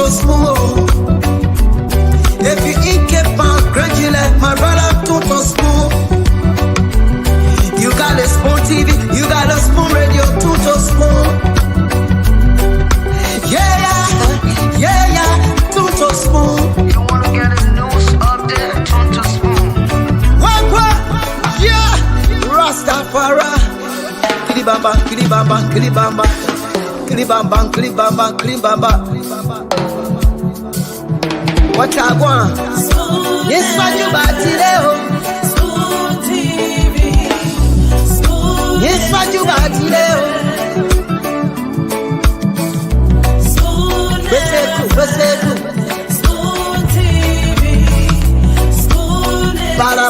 to spoon. If you eat cake and gradually, my brother to spoon. You got a spoon TV, you got a spoon radio, to spoon. Yeah, to spoon. You wanna get the news update, to spoon. What? Yeah, Rastafari. Kilibamba, kilibamba, kilibamba. Kilibamba, kilibamba, kilibamba. What I want? Yes, what you got today? Spoon TV. Yes, what you got today? Spoon TV. Spoon Bada.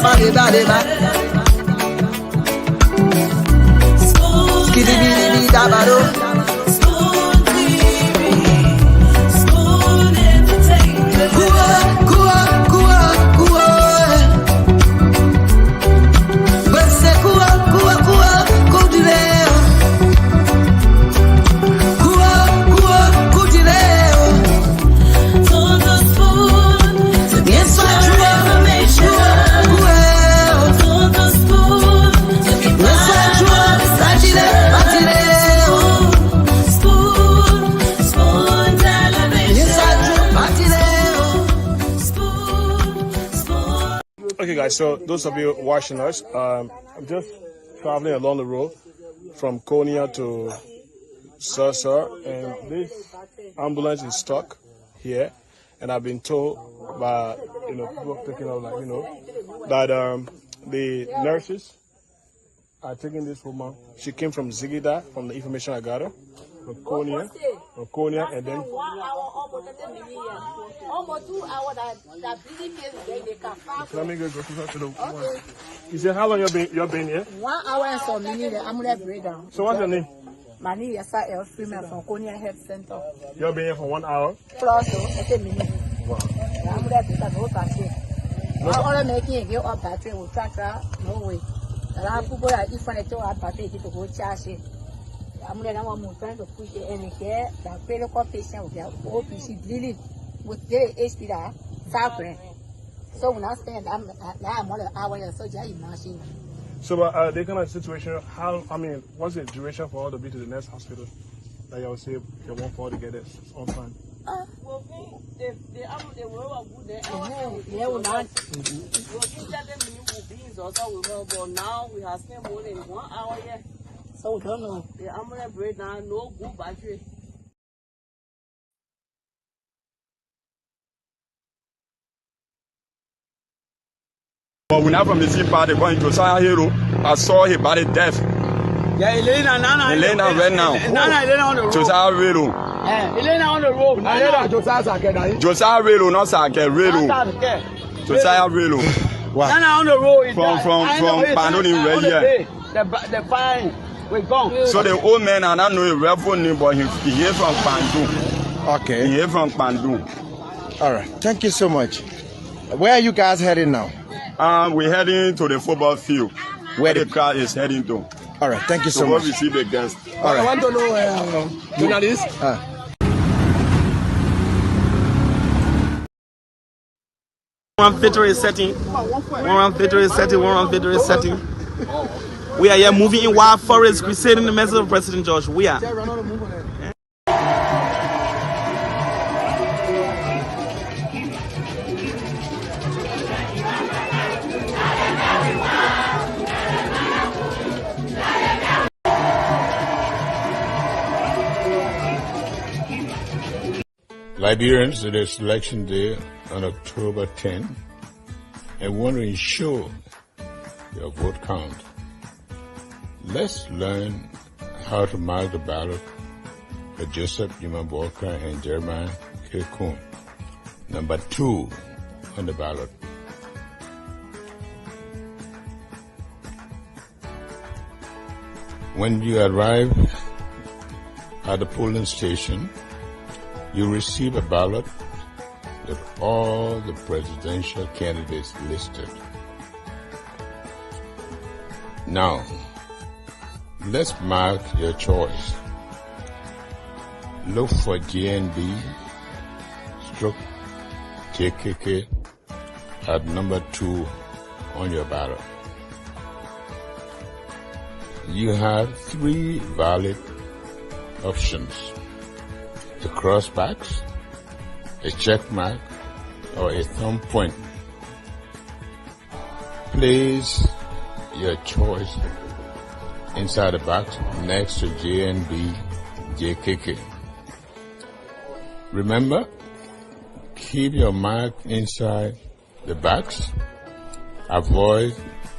Skidibidi dabado. Spoon TV. Spoon Entertainment. Kua. Bese kua, kudileo. Kudileo. Todo Spoon. Yes, what you want? Todo Spoon. Yes, what you want? Batileo. Spoon Television. Yes, what you want? Batileo. Spoon. Okay, guys, so those of you watching us, I'm just traveling along the road from Konya to Sasa, and this ambulance is stuck here, and I've been told by people picking up that the nurses are taking this woman. She came from Zigida, from the information I got her, from Konya, and then. 1 hour, almost 10 minutes. Almost 2 hours that bleeding case they can find. Let me go to the one. You said how long you've been here? 1 hour and some minutes, I'm going to break down. So what's your name? My name is L. Freeman from Konya Health Center. You've been here for 1 hour? Plus, 10 minutes. Wow. I'm going to break down. I'm only making a girl up battery with tractor, no way. And I'm going to different to our battery to go charge it. I'm going to trying to push it in here. The critical patient with their OPC dealing with their HP suffering. So when I stand, I'm on an hour and so just imagine. So, they kind of situation, what's the duration for all to be to the next hospital? That you will say you want for all to get it on time? Well, now we have spent more than 1 hour yet. So we don't know. The ambulance break down, no good battery. But when I'm from the same party going to Josiah Hero, I saw his body death. Yeah, Elena right now. Elena on the road. Josiah Hero. Elena on the road. Josiah Hero, not Sake Hero. Josiah Hero. Nana on the road. From Panelist right here. The fine. We're gone. So the old man, I don't know his real name, but he is from Pandu. Okay. He is from Pandu. All right. Thank you so much. Where are you guys heading now? We're heading to the football field. Where the crowd is heading to. All right. Thank you so much. So we'll receive the guests. All right. I want to know journalist. One victory is setting. We are here moving in wild forest, crusading the message of President George. We are. Liberians, it is election day on October 10, and want to ensure your vote count. Let's learn how to mark the ballot for Joseph Juma Walker and Jeremiah K. Kuhn. Number 2 on the ballot. When you arrive at the polling station, you receive a ballot with all the presidential candidates listed. Now, let's mark your choice. Look for JNB stroke JKK at number 2 on your ballot. You have 3 valid options: a crossbox, a check mark, or a thumb point. Place your choice inside the box next to JNB JKK. Remember, keep your mark inside the box. Avoid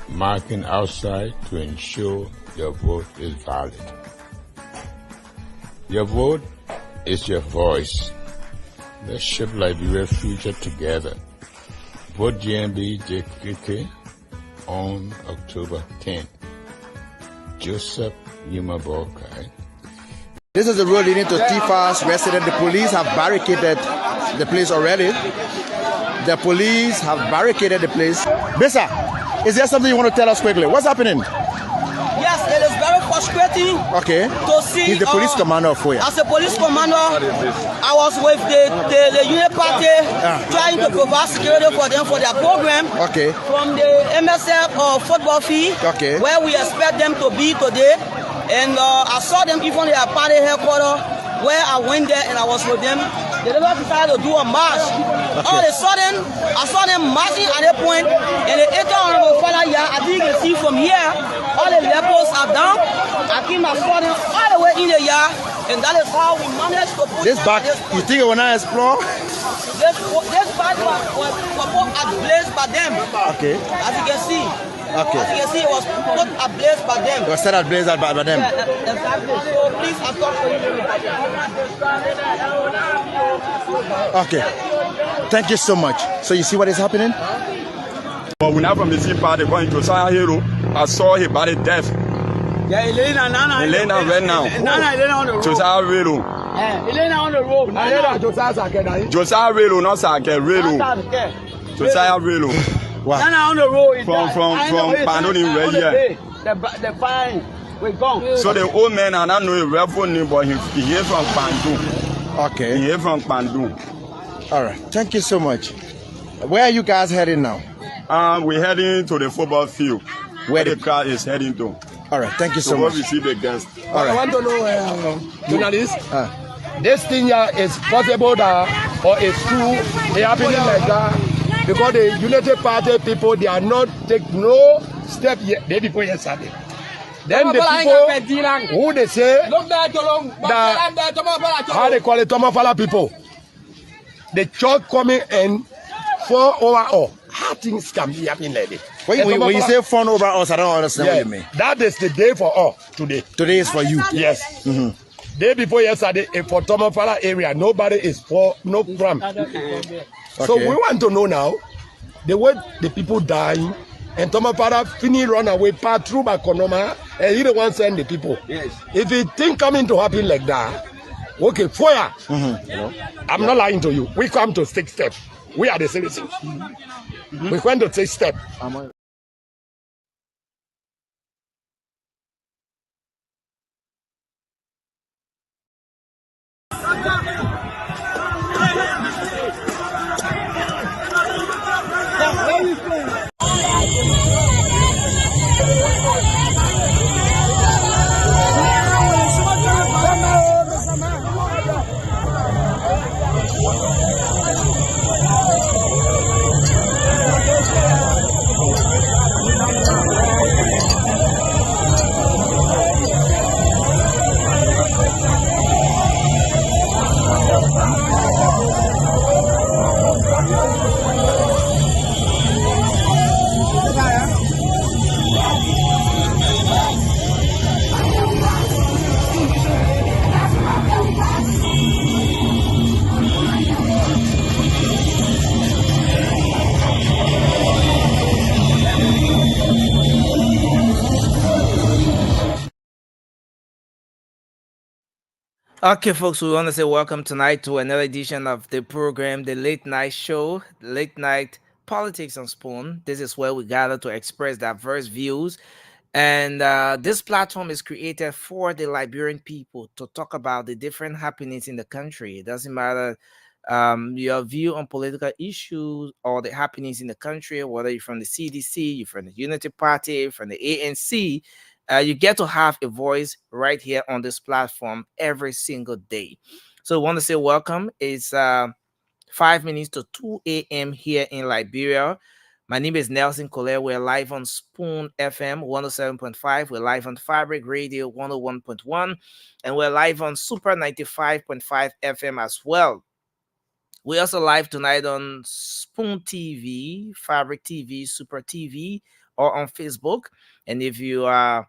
marking outside to ensure your vote is valid. Your vote is your voice. Let's shape Liberia's future together. Vote JNB JKK on October 10th. Joseph Yumabokai. This is the road leading to Tifa's residence. The police have barricaded the place already. The police have barricaded the place. Bisa, is there something you want to tell us quickly? What's happening? Yes, it is very frustrating to see. He's the police commander of Foya. As a police commander, I was with the Union Party trying to provide security for them for their program. From the MSF football field, where we expect them to be today. And I saw them even at party headquarters, where I went there and I was with them. They never decided to do a march. All of a sudden, I saw them marching at that point, and the Electoral fella here, I think you can see from here, all the levels are down. I came and saw them all the way in the yard, and that is how we managed to put this back. You think it will not explore? This back was put ablaze by them. As you can see. As you can see, it was put ablaze by them. It was set ablaze by them. Yeah, exactly. So please, I talk for you. Okay. Thank you so much. So you see what is happening? But when I'm from the same party going to Sahara, I saw his body death. Yeah, Elena right now. Elena on the road. Josiah Relo. Elena on the road. Elena Josiah Relo, not Sake Relo. Josiah Relo. Wow. On the road. From Panelist right here. The fine. We're gone. So the old man, I don't know his real name, but he is from Pandu. Okay. He is from Pandu. All right. Thank you so much. Where are you guys heading now? We're heading to the football field. Where the crowd is heading to. All right. Thank you so much. So we see the guests. All right. I want to know, journalist, this thing here is possible that, or it's true, it happening like that, because the United Party people, they are not take no step yet. They people yesterday. Then the people who they say that, how they call it, Tomafala people, the church coming and 4 over all. How things can be happening like this? When you say fun over us, I don't understand what you mean. That is the day for all today. Today is for you. Yes. Day before yesterday, for Tomafala area, nobody is for no crime. So we want to know now the way the people dying and Tomafala finish run away, pass through Bakonoma, and he don't want to send the people. Yes. If it thing coming to happen like that, okay, fire. I'm not lying to you. We come to take steps. We are the citizens. We want to take steps. Okay, folks, we want to say welcome tonight to another edition of the program, the Late Night Show, Late Night Politics on Spoon. This is where we gather to express diverse views. And this platform is created for the Liberian people to talk about the different happenings in the country. It doesn't matter your view on political issues or the happenings in the country, whether you're from the CDC, you're from the Unity Party, from the ANC, you get to have a voice right here on this platform every single day. So I want to say welcome. It's 5 minutes to 2 a.m. here in Liberia. My name is Nelson Colette. We're live on Spoon FM 107.5. We're live on Fabric Radio 101.1. And we're live on Super 95.5 FM as well. We're also live tonight on Spoon TV, Fabric TV, Super TV, or on Facebook. And if you are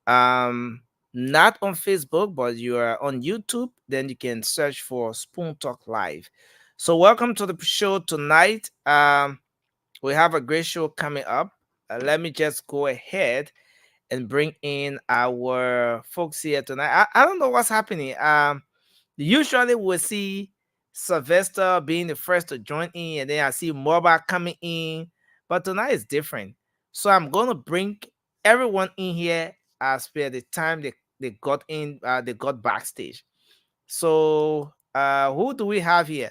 not on Facebook, but you are on YouTube, then you can search for Spoon Talk Live. So welcome to the show tonight. We have a great show coming up. Let me just go ahead and bring in our folks here tonight. I don't know what's happening. Usually we'll see Sylvester being the first to join in, and then I see Moba coming in. But tonight is different. So I'm gonna bring everyone in here as per the time they got in, they got backstage. So who do we have here?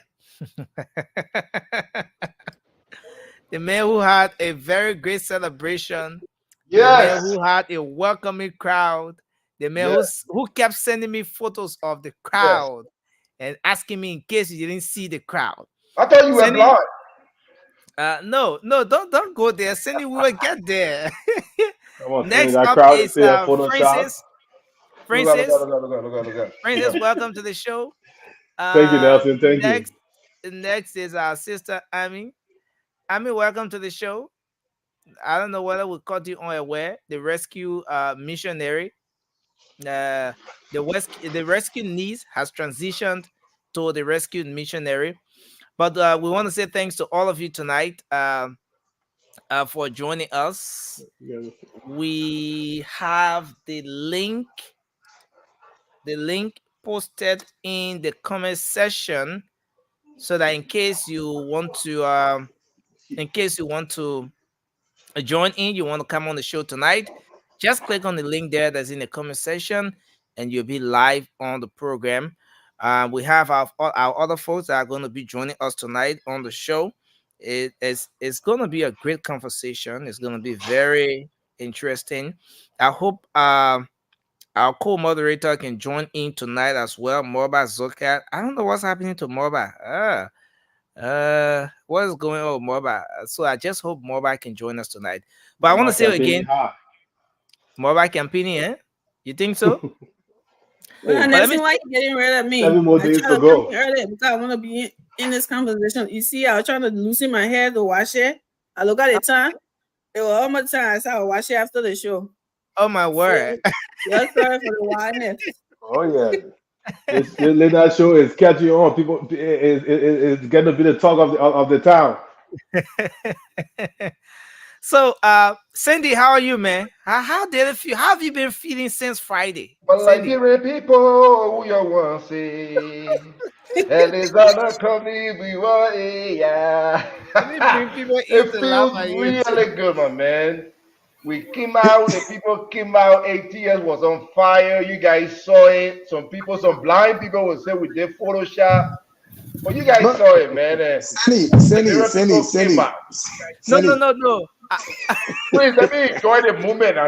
The man who had a very great celebration. The man who had a welcoming crowd. The man who kept sending me photos of the crowd and asking me in case you didn't see the crowd. I thought you were blind. No, don't go there. Cindy, we will get there. Come on, Next that up crowd is Photoshop. Princess, welcome to the show. Thank you, Nelson. Thank you. Next is our sister Amy. Amy, welcome to the show. I don't know whether we caught you unaware. The rescue missionary, the rescue niece has transitioned to the rescue missionary. But we want to say thanks to all of you tonight for joining us. We have the link posted in the comment section, so that in case you want to join in, you want to come on the show tonight, just click on the link there that's in the comment section and you'll be live on the program. We have our other folks that are going to be joining us tonight on the show. It's going to be a great conversation. It's going to be very interesting. I hope our co-moderator can join in tonight as well, Morba Zokat. I don't know what's happening to Morba. What is going on, Morba? So I just hope Morba can join us tonight. But I want to say again, Morba campaigning, eh? You think so? Well, Nelson, why you getting rid of me? 7 more days to go. Earlier because I want to be in this conversation. You see, I was trying to loosen my hair to wash it. I look at the time. It was almost time, so I wash it after the show. Oh my word! Yes, sorry for the wildness. Oh yeah. This late night show is catching on. People is going to be the talk of the town. So, Cindy, how are you, man? How did it feel? How have you been feeling since Friday? But Nigerian people, who you want to see? Elizabeth coming, we were It feels really good, my man. We came out, the people came out, ATS was on fire. You guys saw it. Some blind people would say we did Photoshop. But you guys saw it, man. Cindy. No. Please, let me enjoy the moment now.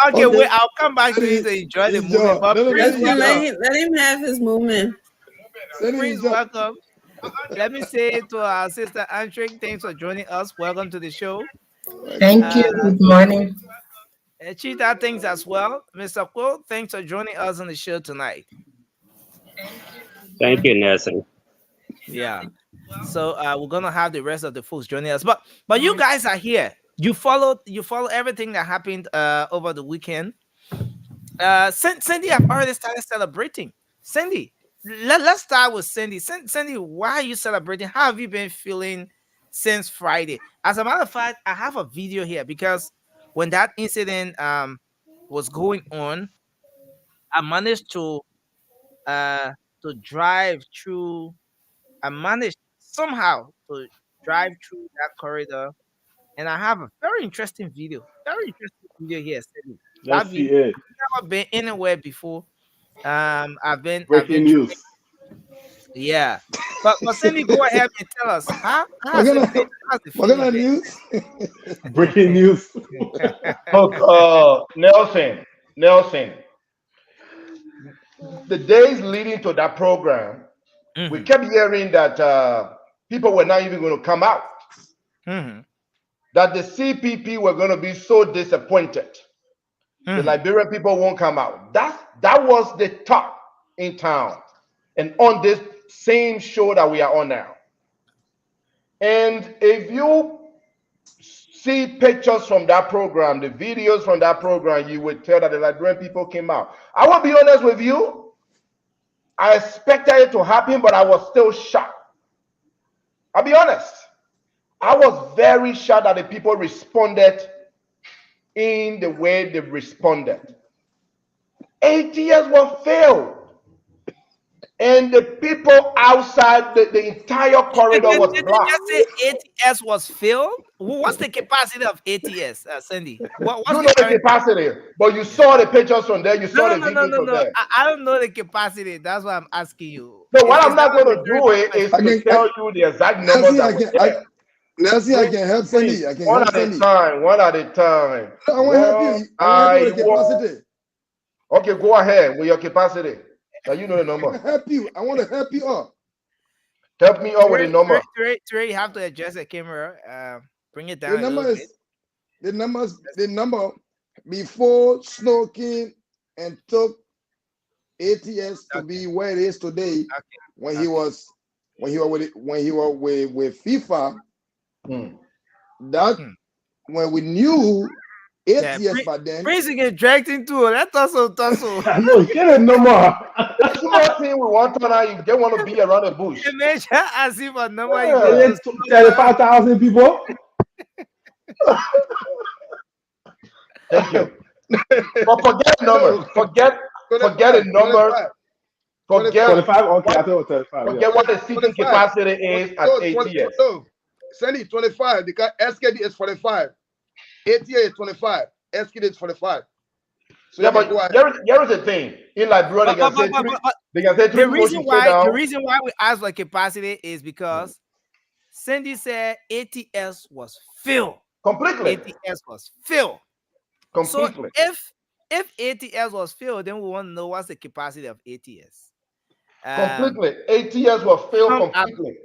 Okay, wait, I'll come back to you to enjoy the moment. But let him have his moment. Please welcome. Let me say to our sister Antrik, thanks for joining us. Welcome to the show. Thank you. Good morning. Cheetah, thanks as well. Mr. Quill, thanks for joining us on the show tonight. Thank you, Nelson. Yeah. So we're gonna have the rest of the folks joining us. But you guys are here. You follow everything that happened over the weekend. Cindy, I've already started celebrating. Cindy, let's start with Cindy. Cindy, why are you celebrating? How have you been feeling since Friday? As a matter of fact, I have a video here because when that incident was going on, I managed to drive through. I managed somehow to drive through that corridor, and I have a very interesting video. Here. Cindy. Let's see it. I've never been anywhere before. I've been Breaking news. Yeah. But Cindy, go ahead and tell us how's the What kind of feeling news? Breaking news. Look, Nelson, the days leading to that program, we kept hearing that people were not even going to come out. That the CPP were going to be so disappointed. The Liberian people won't come out. That was the talk in town and on this same show that we are on now. And if you see pictures from that program, the videos from that program, you would tell that the Liberian people came out. I will be honest with you. I expected it to happen, but I was still shocked. I'll be honest. I was very shocked that the people responded in the way they responded. ATS were failed. And the people outside the entire corridor was blocked. Did you just say ATS was filled? What's the capacity of ATS, Cindy? What's you know the capacity, but you saw the pictures from there. You saw the videos from there. I don't know the capacity. That's why I'm asking you. So what I'm not going to do is to tell you the exact numbers. Nancy, I can help Cindy. I can help Cindy. One at a time. I want to help you. I want to help you with capacity. Okay, go ahead with your capacity. Now you know the number. I want to help you up. Help me up with the number. Trey, you have to adjust the camera. Bring it down. The number before Snow King and took ATS to be where it is today. When he was with FIFA. That when we knew ATS back then. Prince get dragged into it. That's also. I know, get a number. That's one thing we want to know. You don't want to be around the bush. Imagine as if a number. 35,000 people. Thank you. But forget the number. Forget the number. Forget 25. Okay, I thought 35. Forget what the seating capacity is at ATS. Send it 25 because SKD is 45. ATA is 25. SKD is 45. So yeah, but here is the thing. In Liberia, they can say three. The reason why we ask for capacity is because Cindy said ATS was filled. Completely. ATS was filled. Completely. So if ATS was filled, then we want to know what's the capacity of ATS. Completely. ATS was filled completely.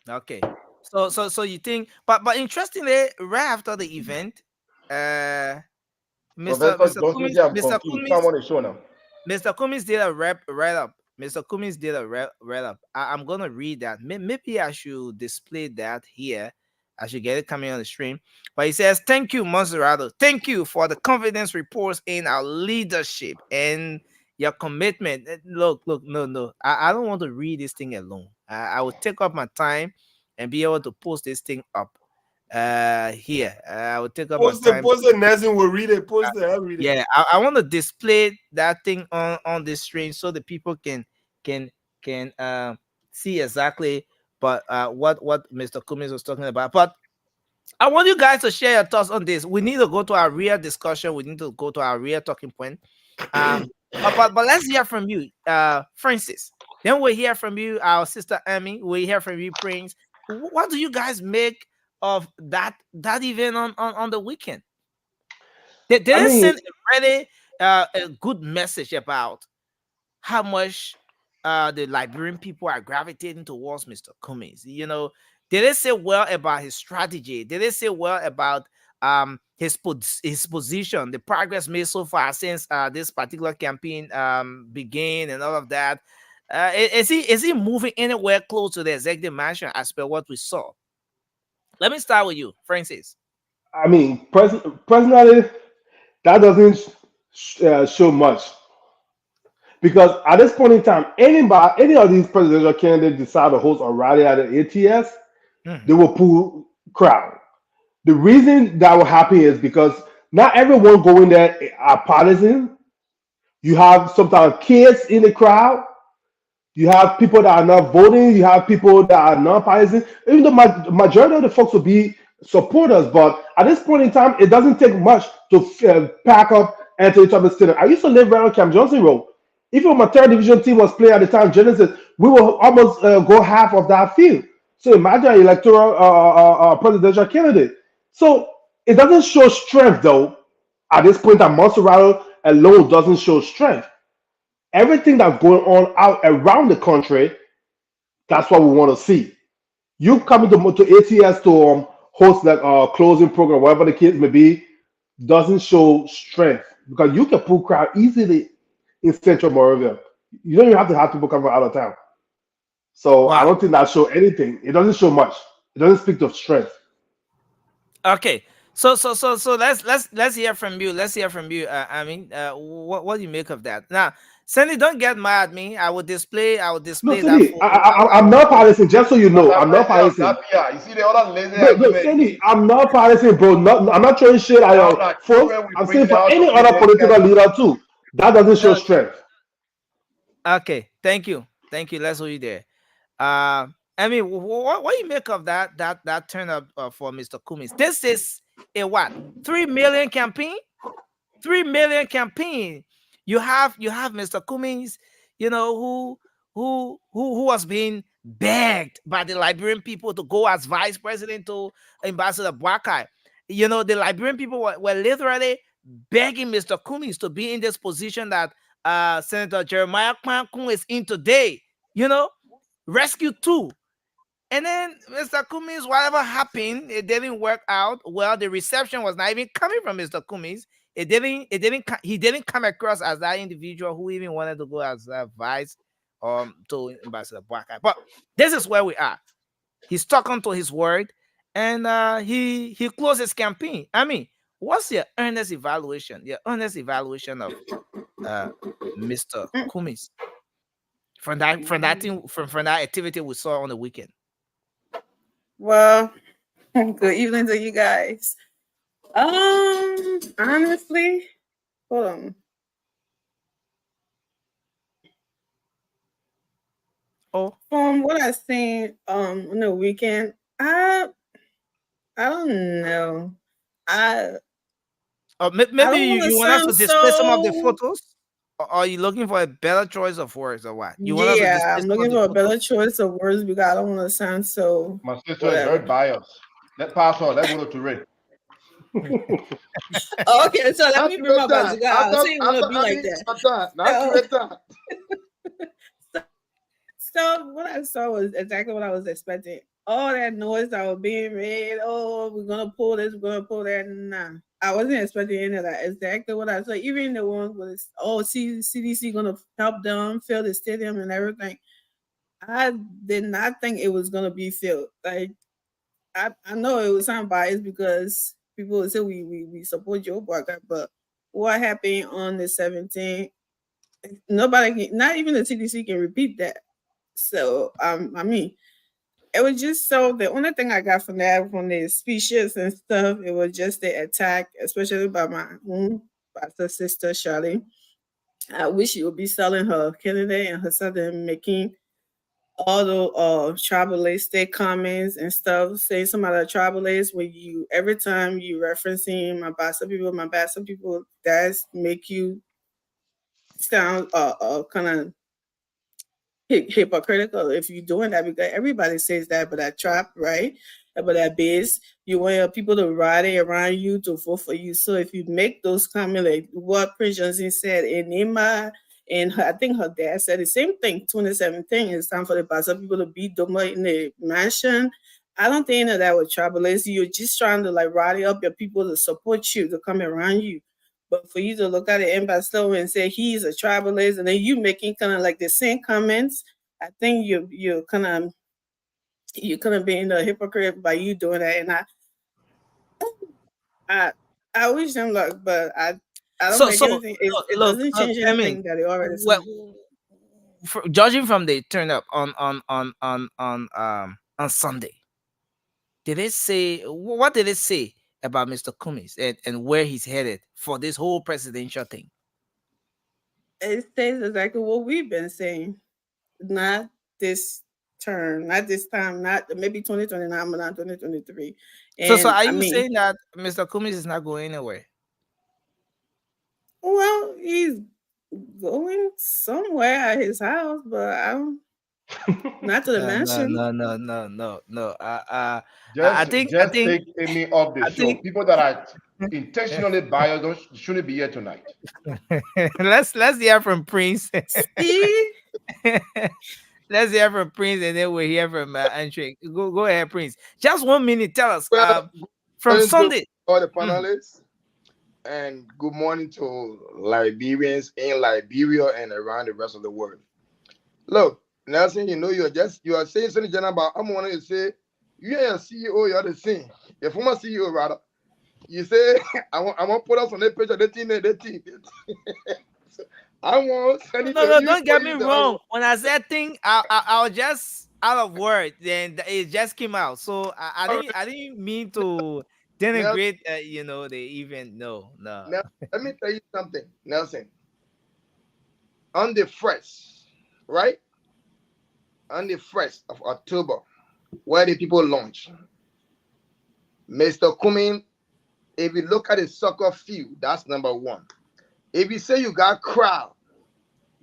Okay. So you think, but interestingly, right after the event, Mr. Cummings did a write-up. Mr. Cummings did a write-up. I'm gonna read that. Maybe I should display that here. I should get it coming on the stream. But he says, "Thank you, Monserrato. Thank you for the confidence reports in our leadership and your commitment." Look, no. I don't want to read this thing alone. I will take up my time and be able to post this thing up here. I will take up my time. Post it, Nelson will read it. Post it, I'll read it. Yeah, I want to display that thing on the screen so the people can see exactly what Mr. Cummings was talking about. But I want you guys to share your thoughts on this. We need to go to our real discussion. We need to go to our real talking point. But let's hear from you, Francis. Then we'll hear from you, our sister Amy. We'll hear from you, Prince. What do you guys make of that event on the weekend? Did it send already a good message about how much the Liberian people are gravitating towards Mr. Cummings? You know, did it say well about his strategy? Did it say well about his position, the progress made so far since this particular campaign began and all of that? Is he moving anywhere close to the executive mansion as per what we saw? Let me start with you, Francis. I mean, personally, that doesn't show much. Because at this point in time, any of these presidential candidates decide to host a rally at the ATS, they will pull crowd. The reason that will happen is because not everyone going there are partisan. You have sometimes kids in the crowd. You have people that are not voting. You have people that are non-partisan. Even though majority of the folks will be supporters, but at this point in time, it doesn't take much to pack up Anthony Thomas Stadium. I used to live right on Camp Johnson Road. Even my third division team was playing at the time, Genesis, we will almost go half of that field. So imagine an electoral presidential candidate. So it doesn't show strength, though. At this point, that Monserrato alone doesn't show strength. Everything that's going on out around the country, that's what we want to see. You coming to ATS to host that closing program, whatever the case may be, doesn't show strength because you can pull crowd easily in Central Moravia. You don't even have to have people come from out of town. So I don't think that show anything. It doesn't show much. It doesn't speak of strength. Okay. So let's hear from you. Let's hear from you. What do you make of that? Now, Sandy, don't get mad at me. I will display No, that Cindy, photo. I'm not partisan. Just so you know, I'm not partisan. You see the other lazy No, argument. Cindy, I'm not partisan, bro. I'm not throwing shit at your folks. I'm saying for any other political leader too. That doesn't show strength. Okay, thank you. Let's hold you there. What do you make of that turn up for Mr. Cummings? This is a what? 3 million campaign. 3 million campaign. You have Mr. Cummings, who was being begged by the Liberian people to go as vice president to Ambassador Blockade. The Liberian people were literally begging Mr. Cummings to be in this position that Senator Jeremiah Kwankun is in today. Rescue 2. And then Mr. Cummings, whatever happened, it didn't work out. Well, the reception was not even coming from Mr. Cummings. He didn't come across as that individual who even wanted to go as vice to Ambassador Blockade. But this is where we are. He's talking to his word, and he closed his campaign. What's your earnest evaluation? Your earnest evaluation of Mr. Cummings from that activity we saw on the weekend? Well, good evening to you guys. Honestly, hold on. Oh, from what I've seen on the weekend, I don't know. Maybe you want us to display some of the photos? Or are you looking for a better choice of words or what? You want us to display I'm looking for a better choice of words because I don't want to sound so. My sister is very biased. Let pass on. Let go to Ray. Okay, so let me bring my budget out. So you want to be like that. So what I saw was exactly what I was expecting. All that noise that was being made. Oh, we're gonna pull this. We're gonna pull that. Nah, I wasn't expecting any of that. Exactly what I saw. Even the one was, CDC gonna help them fill the stadium and everything. I did not think it was gonna be filled. Like I know it was sound biased because people would say we support Joe Barker, but what happened on the 17th? Nobody can, not even the CDC can repeat that. So it was just so the only thing I got from that, from the speeches and stuff, it was just the attack, especially by my own pastor sister Charlie. I wish she would be selling her candidate and her son making all the tribalistic comments and stuff, saying some of the tribalists when you every time you referencing my basa people, that's make you sound kind of hypocritical if you're doing that, because everybody says that, but that trap, right? But that base, you want your people to rally around you to vote for you. So if you make those comments, like what Prince Johnson said in Nima, and I think her dad said the same thing, 2017, it's time for the Basa people to beat Doma in the mansion. I don't think that was tribalist. You're just trying to like rally up your people to support you, to come around you. But for you to look at the ambassador and say he's a tribalist, and then you making kind of like the same comments, I think you're kind of being a hypocrite by you doing that. And I wish them luck, but I don't make anything. It doesn't change anything that they already said. Judging from the turn up on Sunday, what did it say about Mr. Cummings and where he's headed for this whole presidential thing? It says exactly what we've been saying. Not this term, not this time, not maybe 2029, but not 2023. So are you saying that Mr. Cummings is not going anywhere? Well, he's going somewhere at his house, but I don't. Not to the mansion. No. Just I think take Amy off the show. think People that are intentionally biased shouldn't be here tonight. let's hear from Prince. See? Let's hear from Prince, and then we'll hear from Andre. Go ahead, Prince. Just 1 minute. Tell us Well, from good morning to Sunday. all the panelists, and good morning to Liberians in Liberia and around the rest of the world. Look, Nelson, you know you are saying something general about. I'm wanting to say you are a CEO. You are the same. Your former CEO rather. You say I want to put us on that picture. That thing. I want. No, don't get me wrong. When I said thing, I was just out of word. Then it just came out. So I didn't mean to denigrate. The event. No. Now, let me tell you something, Nelson. On the 1st, right? On the 1st of October, where the people launch, Mr. Cumming, if you look at the soccer field, that's number one. If you say you got crowd,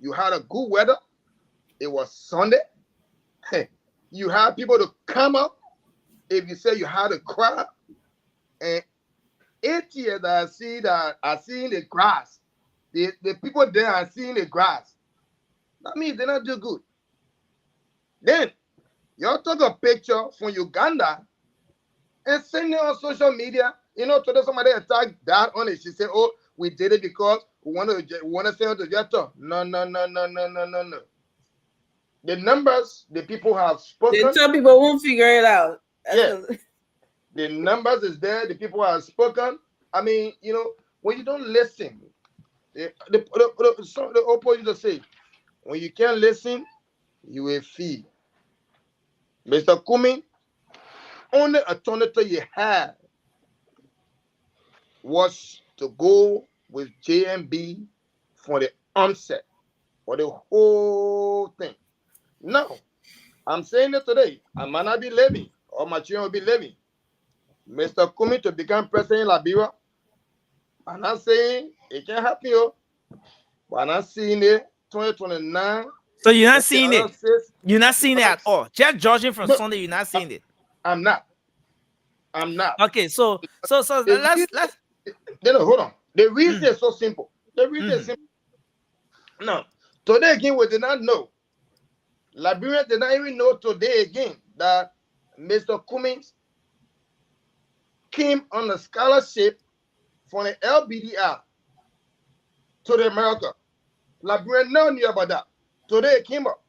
you had a good weather, it was Sunday, you had people to come up. If you say you had a crowd, and 8 years that I see the grass, the people there are seeing the grass. That means they not do good. Then y'all took a picture from Uganda and send it on social media. Today somebody attacked that on it. She said, "Oh, we did it because we want to send it to Jetta." No. The numbers, the people have spoken. They tell people won't figure it out. Yeah. The numbers is there. The people have spoken. I mean, when you don't listen, the opposite to say, when you can't listen, you will feel. Mr. Cumming, only alternative you had was to go with JMB for the onset, for the whole thing. Now, I'm saying it today. I might not be living, or my children will be living. Mr. Cumming to become president in Liberia. I'm not saying it can happen, but I'm not seeing it 2029. So you're not seeing it? You're not seeing it at all? Just judging from Sunday, you're not seeing it? I'm not. Okay, so let's hold on. The reason is so simple. The reason is simple. Now, today again, we did not know. Liberians did not even know today again that Mr. Cummings came on a scholarship from the LBDR to the America. Liberians never knew about that. Today it came up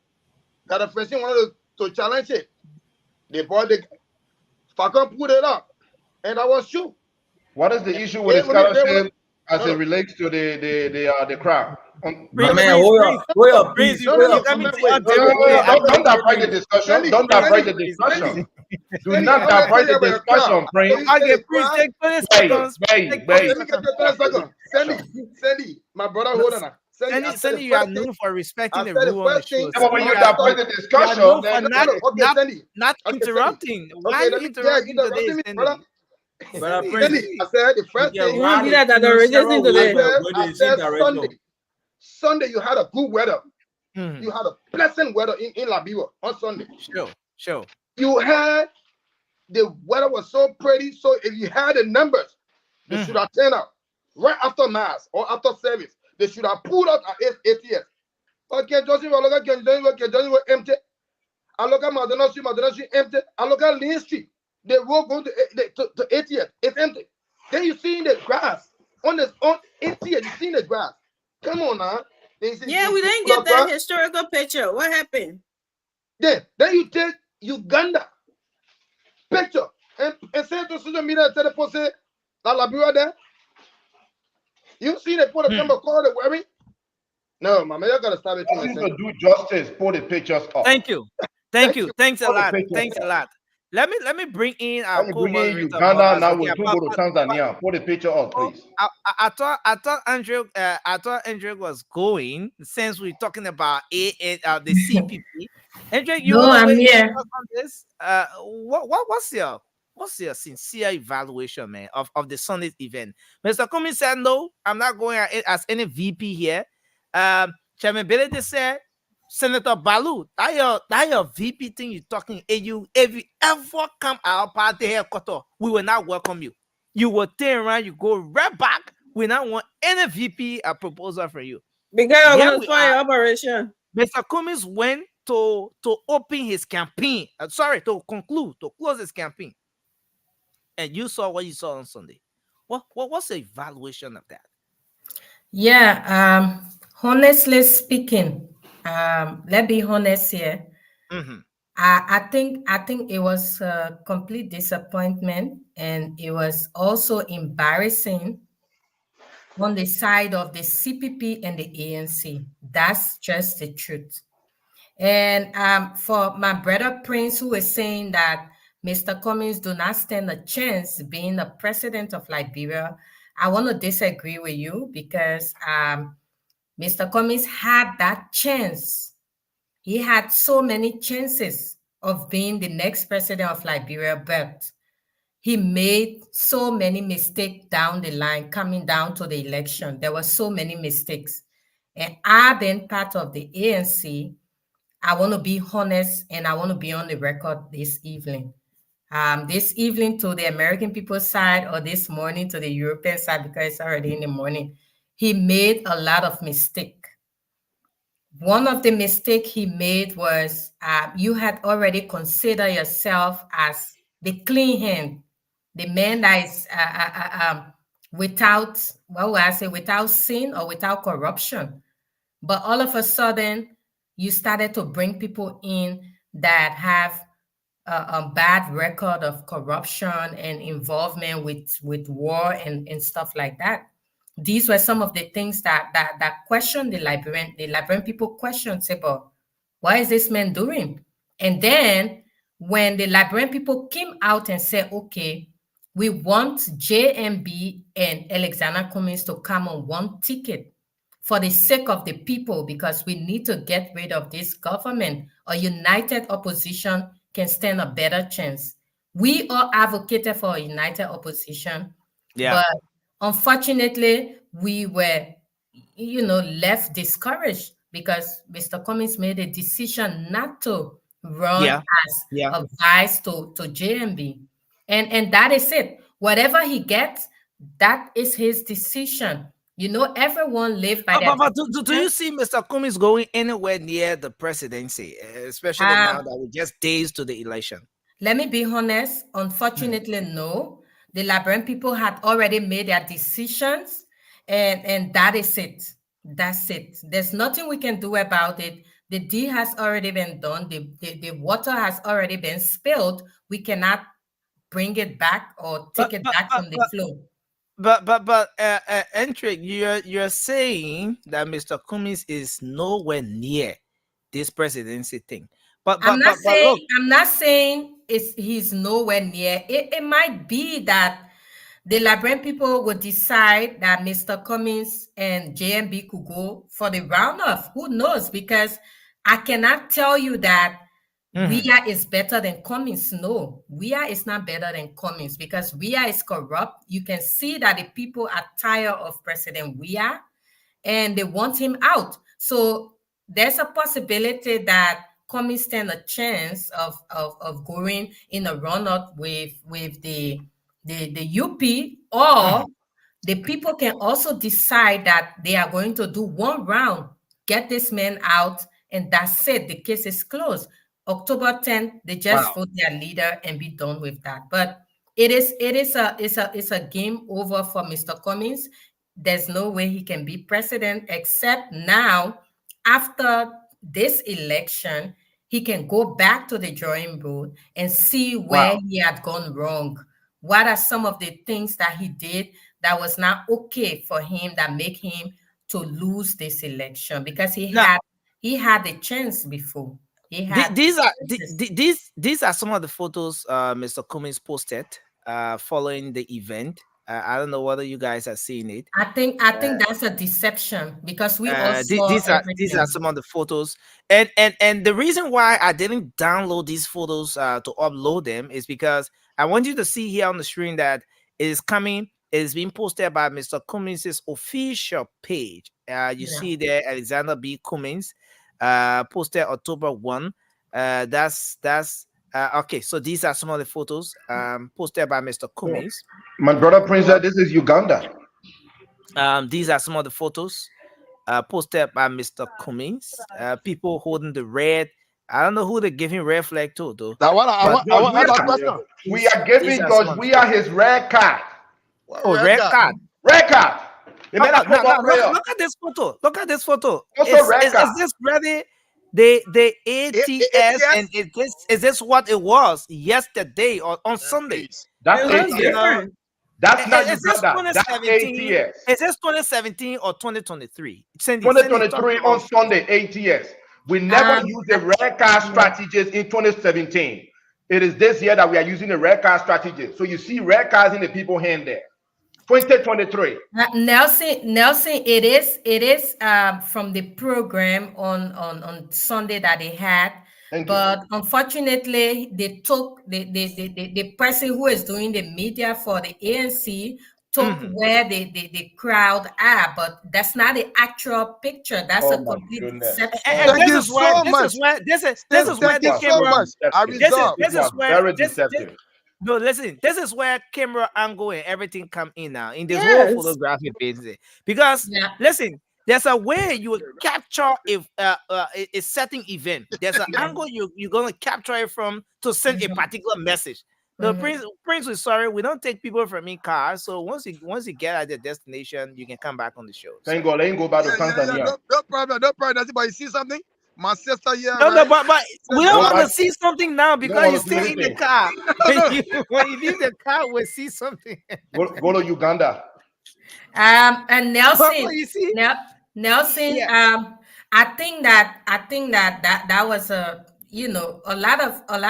that the president wanted to challenge it. They brought the Falcon put it up, and I was true. What is the issue with the scholarship as it relates to the crowd? Man, hold up, please. Don't divert the discussion. Don't divert the discussion. Do not divert the discussion, Prince. Okay, please take 20 seconds. Wait. Let me get 20 seconds. Sandy, my brother, hold on. Sandy, you are known for respecting the rule on the show. But when you divert the discussion, then not interrupting. Why are you interrupting today, Sandy? Sandy, I said the first thing. You won't be that today. I said Sunday, you had a good weather. You had a pleasant weather in Liberia on Sunday. Sure. You had the weather was so pretty. So if you had the numbers, they should have turned out right after mass or after service. They should have pulled out at ATS. Okay, Johnson, I look at empty. I look at Madonna Street empty. I look at Lane Street. The road going to ATS. It's empty. Then you see the grass on ATS. You see the grass. Come on now. Yeah, we didn't get that historical picture. What happened? Then you take Uganda picture and send to social media and tell the person say that Liberia there. You see they put a number called the wearing? No, mama, you gotta stop it. To do justice, put the pictures up. Thank you. Thanks a lot. Let me bring in our co-moderator. Uganda now we'll go to Tanzania. Put the picture up, please. I thought Andrew was going since we're talking about the CPP. Andrew, I'm here. On this? What's your sincere evaluation, man, of the Sunday's event? Mr. Cummings said no, I'm not going as any VP here. Chairman Billy they said, Senator Balu, that your VP thing you talking, if you ever come our party headquarters, we will not welcome you. You will turn around, you go right back. We not want any VP a proposal for you. Because I'm Here gonna we spoil your are. operation. Mr. Cummings went to open his campaign. To close his campaign. And you saw what you saw on Sunday. What's the evaluation of that? Yeah, honestly speaking, let's be honest here. I think it was a complete disappointment, and it was also embarrassing on the side of the CPP and the ANC. That's just the truth. And for my brother Prince, who is saying that Mr. Cummings do not stand a chance being the president of Liberia, I want to disagree with you because Mr. Cummings had that chance. He had so many chances of being the next president of Liberia, but he made so many mistakes down the line coming down to the election. There were so many mistakes. And I've been part of the ANC. I want to be honest and I want to be on the record this evening. This evening to the American people's side or this morning to the European side, because it's already in the morning, he made a lot of mistakes. One of the mistakes he made was you had already considered yourself as the clean hand, the man that is without, what would I say, without sin or without corruption. But all of a sudden, you started to bring people in that have a bad record of corruption and involvement with war and stuff like that. These were some of the things that questioned the Liberian. The Liberian people questioned, say, but what is this man doing? And then when the Liberian people came out and said, okay, we want JMB and Alexander Cummings to come on one ticket for the sake of the people, because we need to get rid of this government. A united opposition can stand a better chance. We all advocated for a united opposition, but unfortunately, we were, left discouraged because Mr. Cummings made a decision not to run as a vice to JMB. And that is it. Whatever he gets, that is his decision. Everyone live by their But do you see Mr. Cummings going anywhere near the presidency, especially now that we're just days to the election? Let me be honest. Unfortunately, no. The Liberian people had already made their decisions, and that is it. That's it. There's nothing we can do about it. The deal has already been done. The water has already been spilled. We cannot bring it back or take it back from the flow. But Entry, you're saying that Mr. Cummings is nowhere near this presidency thing. But I'm not look, saying he's nowhere near. It might be that the Liberian people would decide that Mr. Cummings and JMB could go for the roundoff. Who knows? Because I cannot tell you that WIA is better than Cummings. No, WIA is not better than Cummings because WIA is corrupt. You can see that the people are tired of President WIA and they want him out. So there's a possibility that Cummings stand a chance of going in a runoff with the UP, or the people can also decide that they are going to do one round, get this man out, and that's it. The case is closed. October 10th, they just vote their leader and be done with that. But it's a game over for Mr. Cummings. There's no way he can be president except now, after this election, he can go back to the drawing board and see where he had gone wrong. What are some of the things that he did that was not okay for him that make him to lose this election? Because he had the chance before. These are some of the photos Mr. Cummings posted following the event. I don't know whether you guys are seeing it. I think that's a deception because we all saw these are some of the photos, and the reason why I didn't download these photos to upload them is because I want you to see here on the screen that it is coming. It is being posted by Mr. Cummings' official page, You see there Alexander B. Cummings, posted October 1. That's okay. So these are some of the photos posted by Mr. Cummings. My brother Prince, this is Uganda. These are some of the photos posted by Mr. Cummings. People holding the red. I don't know who they're giving red flag to, though. I want question. We are giving George Weah his red card. Red card. Red card. Look at this photo. Look at this photo. Is this ready? The ATS, and is this what it was yesterday or on Sunday? That's ATS. That's not Uganda. That's ATS. Is this 2017 or 2023? 2023 on Sunday, ATS. We never used the red card strategies in 2017. It is this year that we are using the red card strategy. So you see red cards in the people's hand there. 2023. Nelson, it is from the program on Sunday that they had. But unfortunately, they took the person who is doing the media for the ANC took where the crowd are, but that's not the actual picture. That's a complete deception. Thank you so much. This is where the camera. This is where very deceptive. No, listen. This is where camera angle and everything come in now in this whole photographic business. Because listen, there's a way you will capture a certain event. There's an angle you're gonna capture it from to send a particular message. The Prince is sorry, we don't take people from in cars. So once you get at the destination, you can come back on the show. Thank God, let him go back to Tanzania. No problem. Does anybody see something? My sister here. No, but we don't want to see something now because you're still in the car. When you leave the car, we'll see something. Go to Uganda. And Nelson, you see? Nelson, I think that was a lot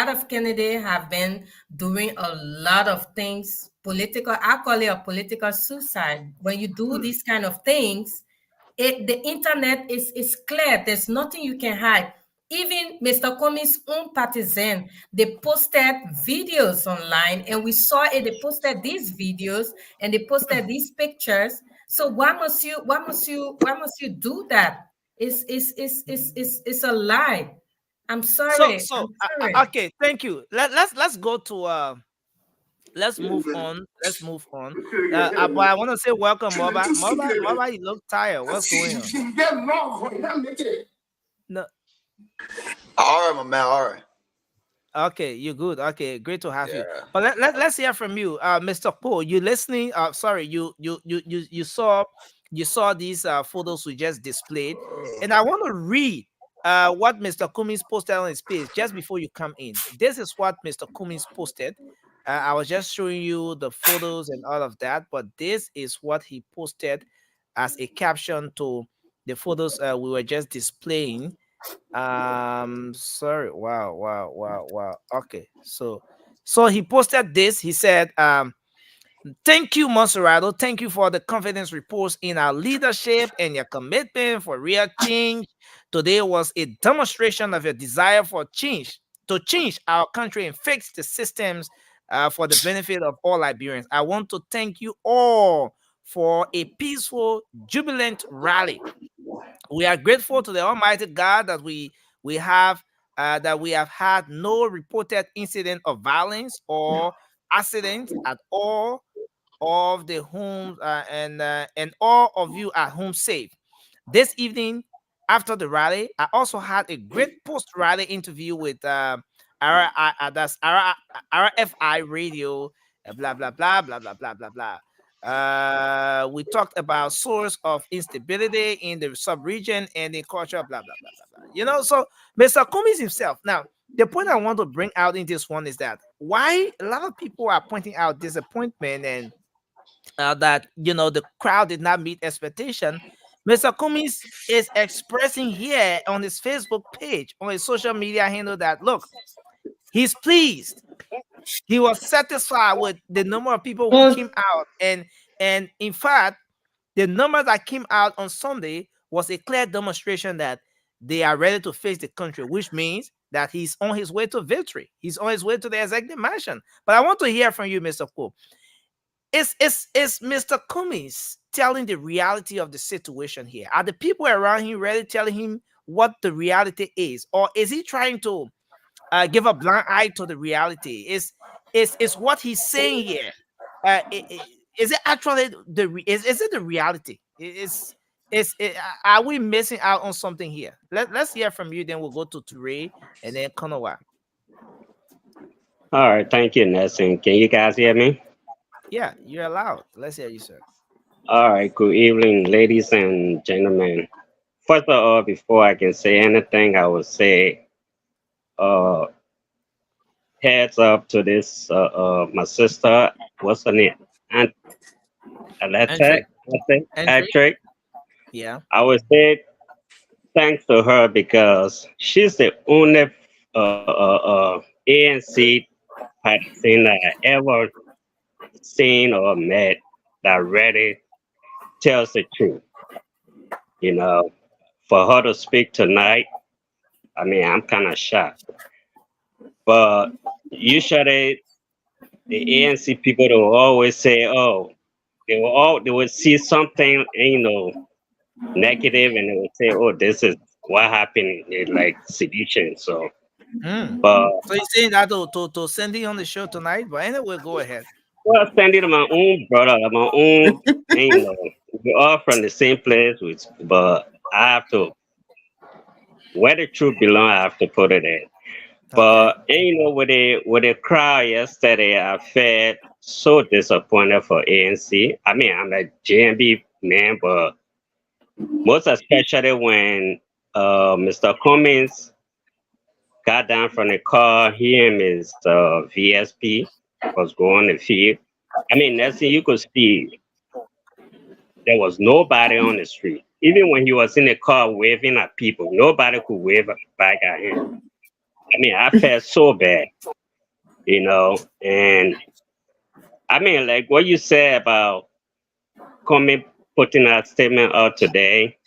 of candidates have been doing a lot of things political. I call it a political suicide. When you do these kind of things, the internet is clear. There's nothing you can hide. Even Mr. Cummings' own partisan, they posted videos online, and we saw it. They posted these videos and they posted these pictures. So why must you do that? It's a lie. I'm sorry. Okay, thank you. Let's go to let's move on. But I want to say welcome, Moba. Moba, you look tired. What's going on? No. All right, my man. All right. Okay, you're good. Okay, great to have you. But let's hear from you, Mr. Poe. You listening? Sorry, you saw these photos we just displayed, and I want to read what Mr. Cummings posted on his page just before you come in. This is what Mr. Cummings posted. I was just showing you the photos and all of that, but this is what he posted as a caption to the photos we were just displaying. Sorry. Wow. Okay. So he posted this. He said, thank you, Monserrato. Thank you for the confidence reports in our leadership and your commitment for real change. Today was a demonstration of your desire for change, to change our country and fix the systems for the benefit of all Liberians. I want to thank you all for a peaceful, jubilant rally. We are grateful to the Almighty God that we have had no reported incident of violence or accident at all of the homes and all of you are home safe. This evening after the rally, I also had a great post-rally interview with that's RFI radio, blah blah blah blah blah blah blah blah. We talked about source of instability in the sub-region and the culture, blah blah blah blah blah. So Mr. Cummings himself. Now, the point I want to bring out in this one is that why a lot of people are pointing out disappointment and that the crowd did not meet expectation. Mr. Cummings is expressing here on his Facebook page, on his social media handle, that look, he's pleased. He was satisfied with the number of people who came out, and in fact, the number that came out on Sunday was a clear demonstration that they are ready to face the country, which means that he's on his way to victory. He's on his way to the executive mansion. But I want to hear from you, Mr. Pope. Is Mr. Cummings telling the reality of the situation here? Are the people around him really telling him what the reality is, or is he trying to give a blind eye to the reality? Is what he's saying here? Is it actually is it the reality? Are we missing out on something here? Let's hear from you. Then we'll go to Ture and then Konowa. All right, thank you, Nelson. Can you guys hear me? Yeah, you're allowed. Let's hear you, sir. All right, good evening, ladies and gentlemen. First of all, before I can say anything, I will say uh, heads up to this, my sister, what's her name? Aunt Entry. Electric. Yeah. I would say thanks to her because she's the only ANC person that I ever seen or met that really tells the truth. You know, for her to speak tonight, I mean, I'm kind of shocked. But usually, the ANC people will always say, "Oh, they will see something, negative, and they would say, "Oh, this is what happened in like sedition." So, but So you're saying that to Sandy on the show tonight? But anyway, go ahead. well, sending to my own brother, my own, we're all from the same place, but I have to where the truth belongs. I have to put it in. But with the crowd yesterday, I felt so disappointed for ANC. I mean, I'm a JMB man, but most especially when Mr. Cummings got down from the car, he and his VSP was going the field. I mean, next thing you could see, there was nobody on the street. Even when he was in the car waving at people, nobody could wave back at him. I mean, I felt so bad, and I mean, like what you said about Cummings putting that statement out today,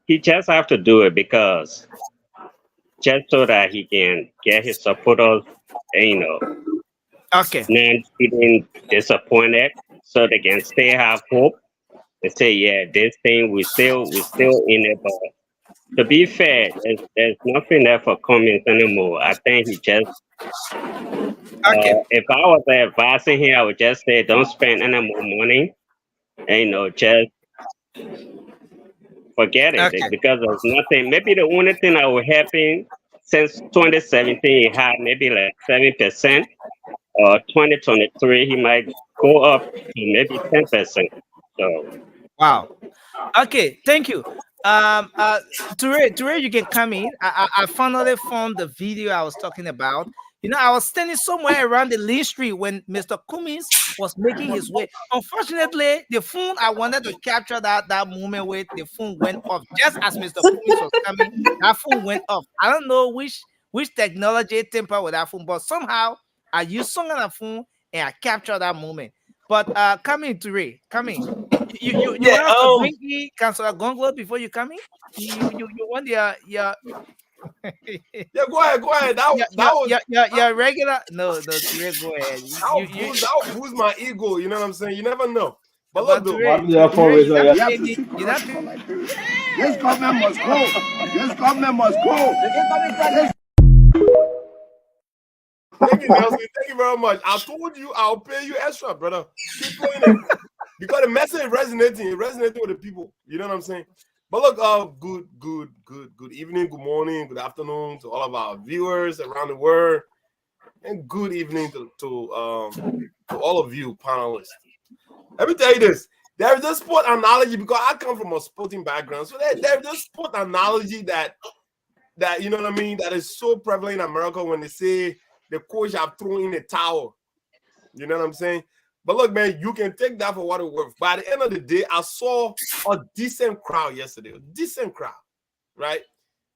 he just have to do it because just so that he can get his supporters, Okay. not feeling disappointed, so they can still have hope and say, yeah, this thing we still in it. But to be fair, there's nothing there for Cummings anymore. I think he just if I was advising him, I would just say don't spend any more money. Just forget it because there's nothing. Maybe the only thing that will happen since 2017, he had maybe like 7%, or 2023, he might go up to maybe 10%. So, wow. Okay, thank you. Ture, you can come in. I finally found the video I was talking about. I was standing somewhere around the Lynn Street when Mr. Cummings was making his way. Unfortunately, the phone I wanted to capture that moment with, the phone went off just as Mr. Cummings was coming. That phone went off. I don't know which technology tempered with that phone, but somehow I used some on the phone and I captured that moment. But come in, Ture, come in. You want us to bring in Councilor Gonglo before you come in? You want your yeah, go ahead. your regular no Ture, go ahead. That will boost my ego. You know what I'm saying? You never know. But look, though, This government must go. This government must go. Thank you, Nelson. Thank you very much. I told you I'll pay you extra, brother. Keep doing it. Because the message is resonating with the people. You know what I'm saying? But look, good evening, good morning, good afternoon to all of our viewers around the world. And good evening to all of you panelists. Let me tell you this. There is a sport analogy because I come from a sporting background. So there's a sport analogy that you know what I mean, that is so prevalent in America when they say the coach have thrown in the towel. You know what I'm saying? But look, man, you can take that for what it's worth. By the end of the day, I saw a decent crowd yesterday. A decent crowd, right?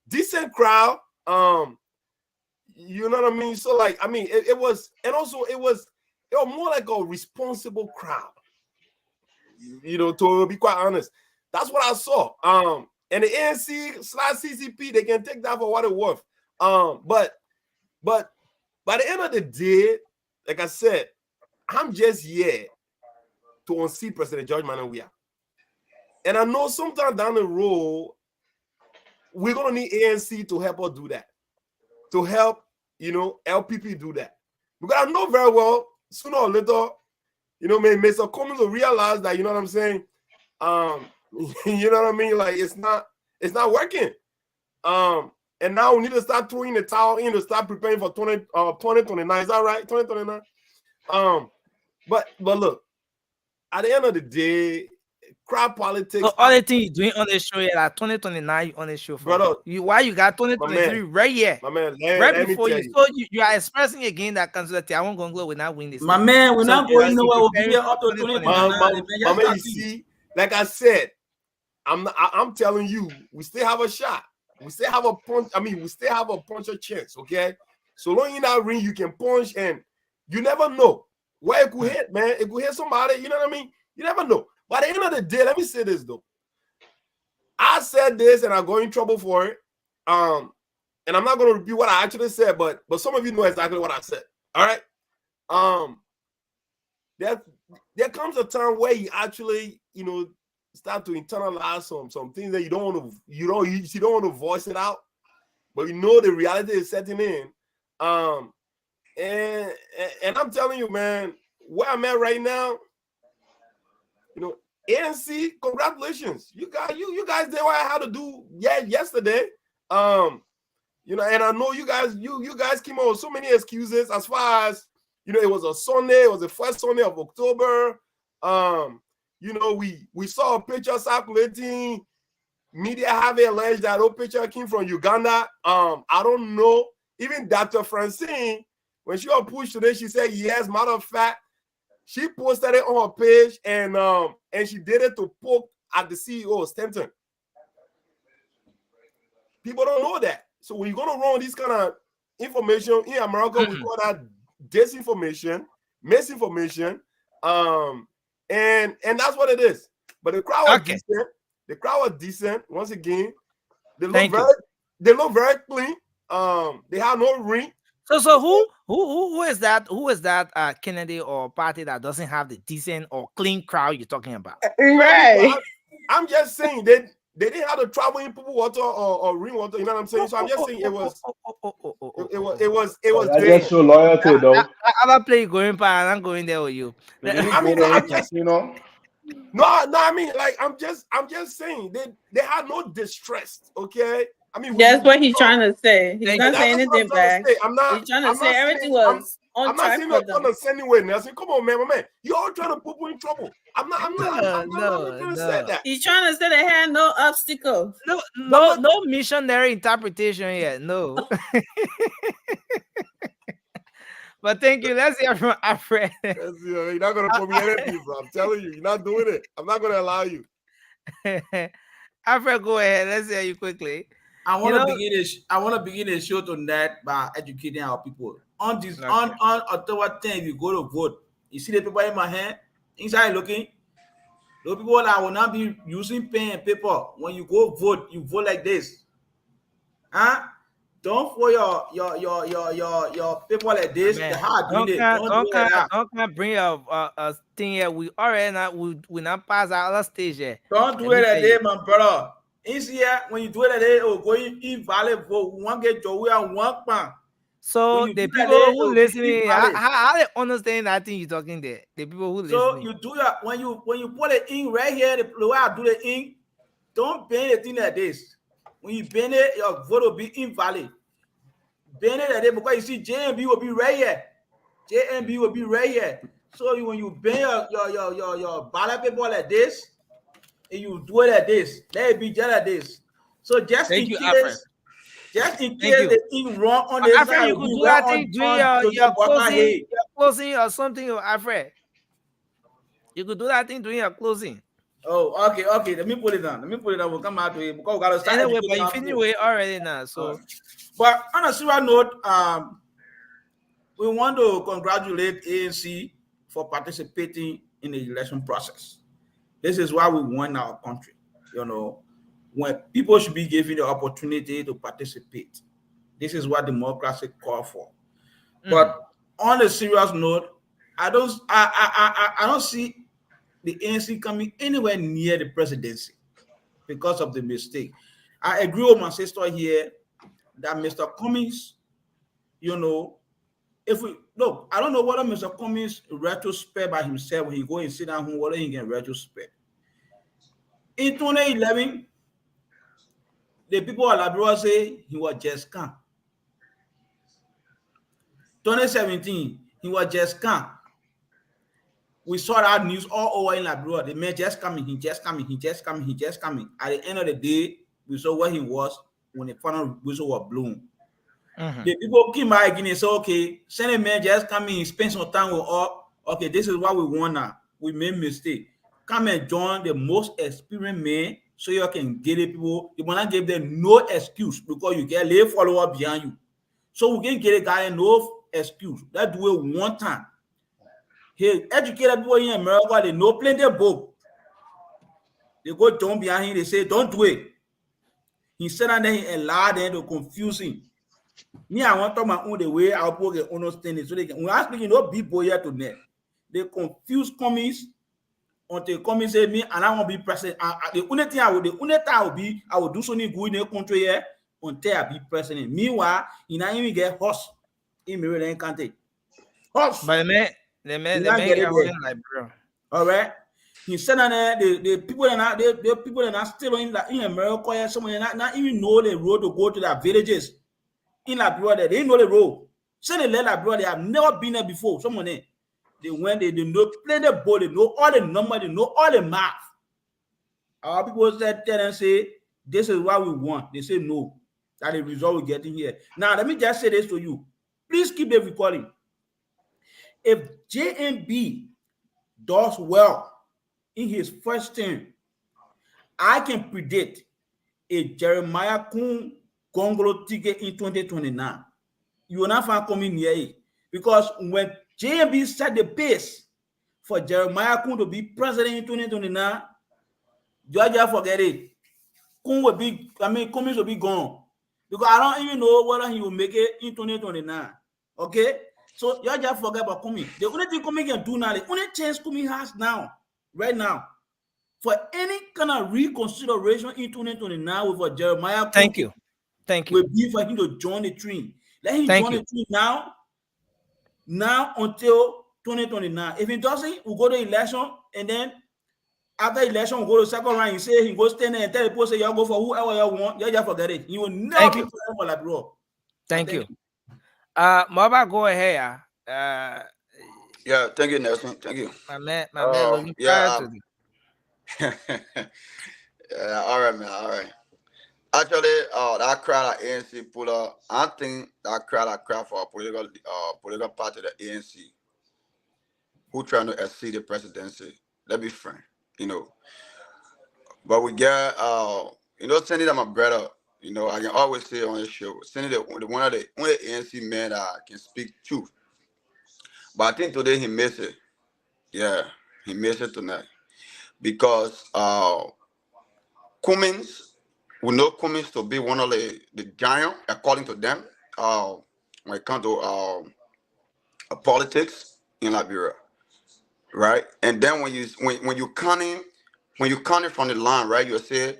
Decent crowd. You know what I mean? So, like, I mean, it was, and also it was more like a responsible crowd. To be quite honest, that's what I saw. And the ANC/CCP, they can take that for what it's worth. But by the end of the day, like I said, I'm just here to unseat President George Manawia. And I know sometime down the road, we're going to need ANC to help us do that, to help, LPP do that. Because I know very well, sooner or later, Mr. Cummings will realize that, you know what I'm saying? You know what I mean? Like, it's not working. And now we need to start throwing the towel in to start preparing for 2029. Is that right? 2029. But look, at the end of the day, crowd politics. So all the things you're doing on the show, like 2029, you on the show, brother. Why you got 2023 right here? My man, right before you. So you are expressing again that consider I won't go will not win this. My man, we're not going nowhere. We'll be here up to 2029. My man, you see, like I said, I'm telling you, we still have a shot. We still have a punch. I mean, we still have a puncher chance. Okay, so long in that ring, you can punch, and you never know where it could hit, man. It could hit somebody. You know what I mean? You never know. By the end of the day, let me say this though. I said this, and I go in trouble for it. And I'm not going to repeat what I actually said, but some of you know exactly what I said. All right. There comes a time where you actually, start to internalize some things that you don't want to voice it out, but the reality is setting in. And I'm telling you, man, where I'm at right now, ANC, congratulations. You guys did what I had to do yesterday. And I know you guys came up with so many excuses as far as it was a Sunday, it was the first Sunday of October. We saw a picture circulating, media have alleged that old picture came from Uganda. I don't know. Even Dr. Francine, when she got pushed today, she said yes. Matter of fact, she posted it on her page, and she did it to poke at the CEO, Stanton. People don't know that. So when you're gonna run this kind of information in America, we call that disinformation, misinformation, and that's what it is. But the crowd was decent. The crowd was decent. Once again, they look very clean. They have no ring. So who is that? Who is that Kennedy or party that doesn't have the decent or clean crowd you're talking about? Right. I'm just saying they didn't have to travel in purple water or rainwater. You know what I'm saying? So I'm just saying it was. I just show loyalty though. I'll play going by and I'm going there with you. No, I mean, like I'm just saying they had no distress. Okay. I mean, that's what he's trying to say. He's not saying anything back. He's trying to say everything was on track for them. I'm not saying send anywhere. I say, come on, man, you're all trying to put me in trouble. I'm not trying to say that. He's trying to say they had no obstacles. No missionary interpretation yet. No. But thank you. Let's hear from Alfred. You're not gonna put me in anything, bro. I'm telling you, you're not doing it. I'm not gonna allow you. Alfred, go ahead. Let's hear you quickly. I want to begin a show tonight by educating our people. On October 10th, you go to vote. You see the paper in my hand? Inside looking. Those people that will not be using pen and paper. When you go vote, you vote like this. Huh? Don't for your paper like this. Don't bring a thing here. We already we not pass our other stage yet. Don't do it like that, my brother. It's here when you do it like that, going invalid vote. One get your way and one pan. So the people who listening, how they understand that thing you're talking there? The people who listening. So you do that when you put it in right here. The way I do the ink, don't bend the thing like this. When you bend it, your vote will be invalid. Bend it like that because you see JMB will be right here. JMB will be right here. So when you bend your ballot paper like this, and you do it like this, let it be just like this. So just in case the thing wrong on the side, you could do that thing during your closing or something, Alfred. You could do that thing during your closing. Oh, okay. Let me put it down. We'll come out to it because we gotta start. Anyway, but you finish it already now. So, but on a serious note, we want to congratulate ANC for participating in the election process. This is why we won our country. When people should be given the opportunity to participate. This is what democracy calls for. But on a serious note, I don't see the ANC coming anywhere near the presidency because of the mistake. I agree with my sister here that Mr. Cummings, you know, if we look, I don't know whether Mr. Cummings retrospect by himself when he go and sit down home, whether he can retrospect. In 2011, the people of Liberia say he was just calm. 2017, he was just calm. We saw that news all over in Liberia. The man just coming, he just coming, he just coming, he just coming. At the end of the day, we saw where he was when the final whistle was blown. The people came back again and said, okay, send a man just come in, spend some time with us. Okay, this is what we want now. We made mistake. Come and join the most experienced man so you can get the people. You want to give them no excuse because you get lay follower behind you. So we can get a guy no excuse. Let's do it one time. Hey, educated people in America, they know plenty of book. They go down behind him, they say, don't do it. He said and then he allowed them to confuse him. Me, I want to talk my own the way I'll put the understanding so they can. When I speak, no big boy here today. They confuse Cummings until Cummings say me and I want to be president. The only thing I will do something good in the country here until I be president. Meanwhile, he not even get horse in Maryland County. Horse. But the man get like bro. All right. He said that the people that are still in America, some not even know the road to go to their villages. In Liberia, they didn't know the road. Say they left Liberia, they have never been there before. Someone they went, they know plenty of ball, they know all the numbers, they know all the math. Our people said tell and say, this is what we want. They say no. That the result we're getting here. Now let me just say this to you. Please keep the recording. If JMB does well in his first term, I can predict a Jeremiah Kun Gongolo ticket in 2029. You will not find coming near it. Because when JMB set the pace for Jeremiah Kun to be president in 2029, Georgia forget it. Cummings will be gone. Because I don't even know whether he will make it in 2029. Okay? So Georgia forget about Cummings. The only thing Cummings can do now, the only chance Cummings has now, right now, for any kind of reconsideration in 2029 with a Jeremiah Kun. Thank you. Will be for him to join the train. Let him join the train now until 2029. If he doesn't, we'll go to election, and then after election, we'll go to second round. He say he go stand there and tell the people, say, y'all go for whoever you want. You just forget it. You will never be for like bro. Thank you. Maba, go ahead. Yeah, thank you, Nelson. Thank you. My man looking forward to it. All right, man. All right. Actually, that crowd at ANC pull up. I think that crowd for a political party, the ANC, who trying to exceed the presidency. Let's be frank, you know. But we get, Cindy, that my brother, I can always say on the show, Cindy, one of the only ANC men that can speak truth. But I think today he missed it. Yeah, he missed it tonight. Because Cummings, we know Cummings to be one of the giant, according to them, when it comes to politics in Liberia, right? And then when you count it from the line, right, you say,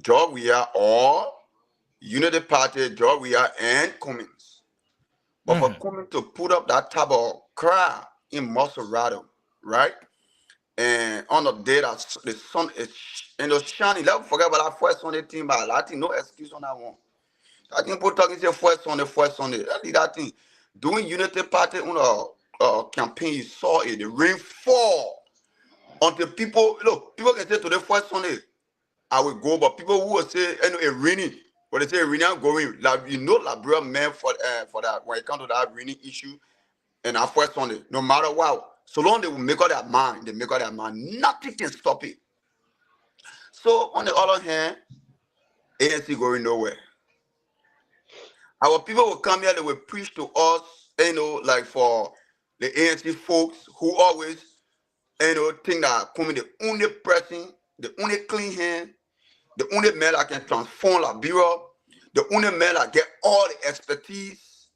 George Weah or Unity Party, George Weah and Cummings. But for Cummings to put up that type of crowd in Maserati, right? And on the day that the sun is shining, let's forget about that first Sunday thing, but I think no excuse on that one. I think people talking say first Sunday. That thing. Doing Unity Party on a campaign, you saw it. The rain fall until people can say today first Sunday, I will go, but people who will say it's raining, but they say raining, I'm going. Like, Liberia meant for that when it comes to that raining issue, and our first Sunday, no matter what. So long they will make up their mind, nothing can stop it. So on the other hand, ANC going nowhere. Our people will come here, they will preach to us, like for the ANC folks who always, think that coming the only person, the only clean hand, the only man that can transform Liberia, the only man that get all the expertise,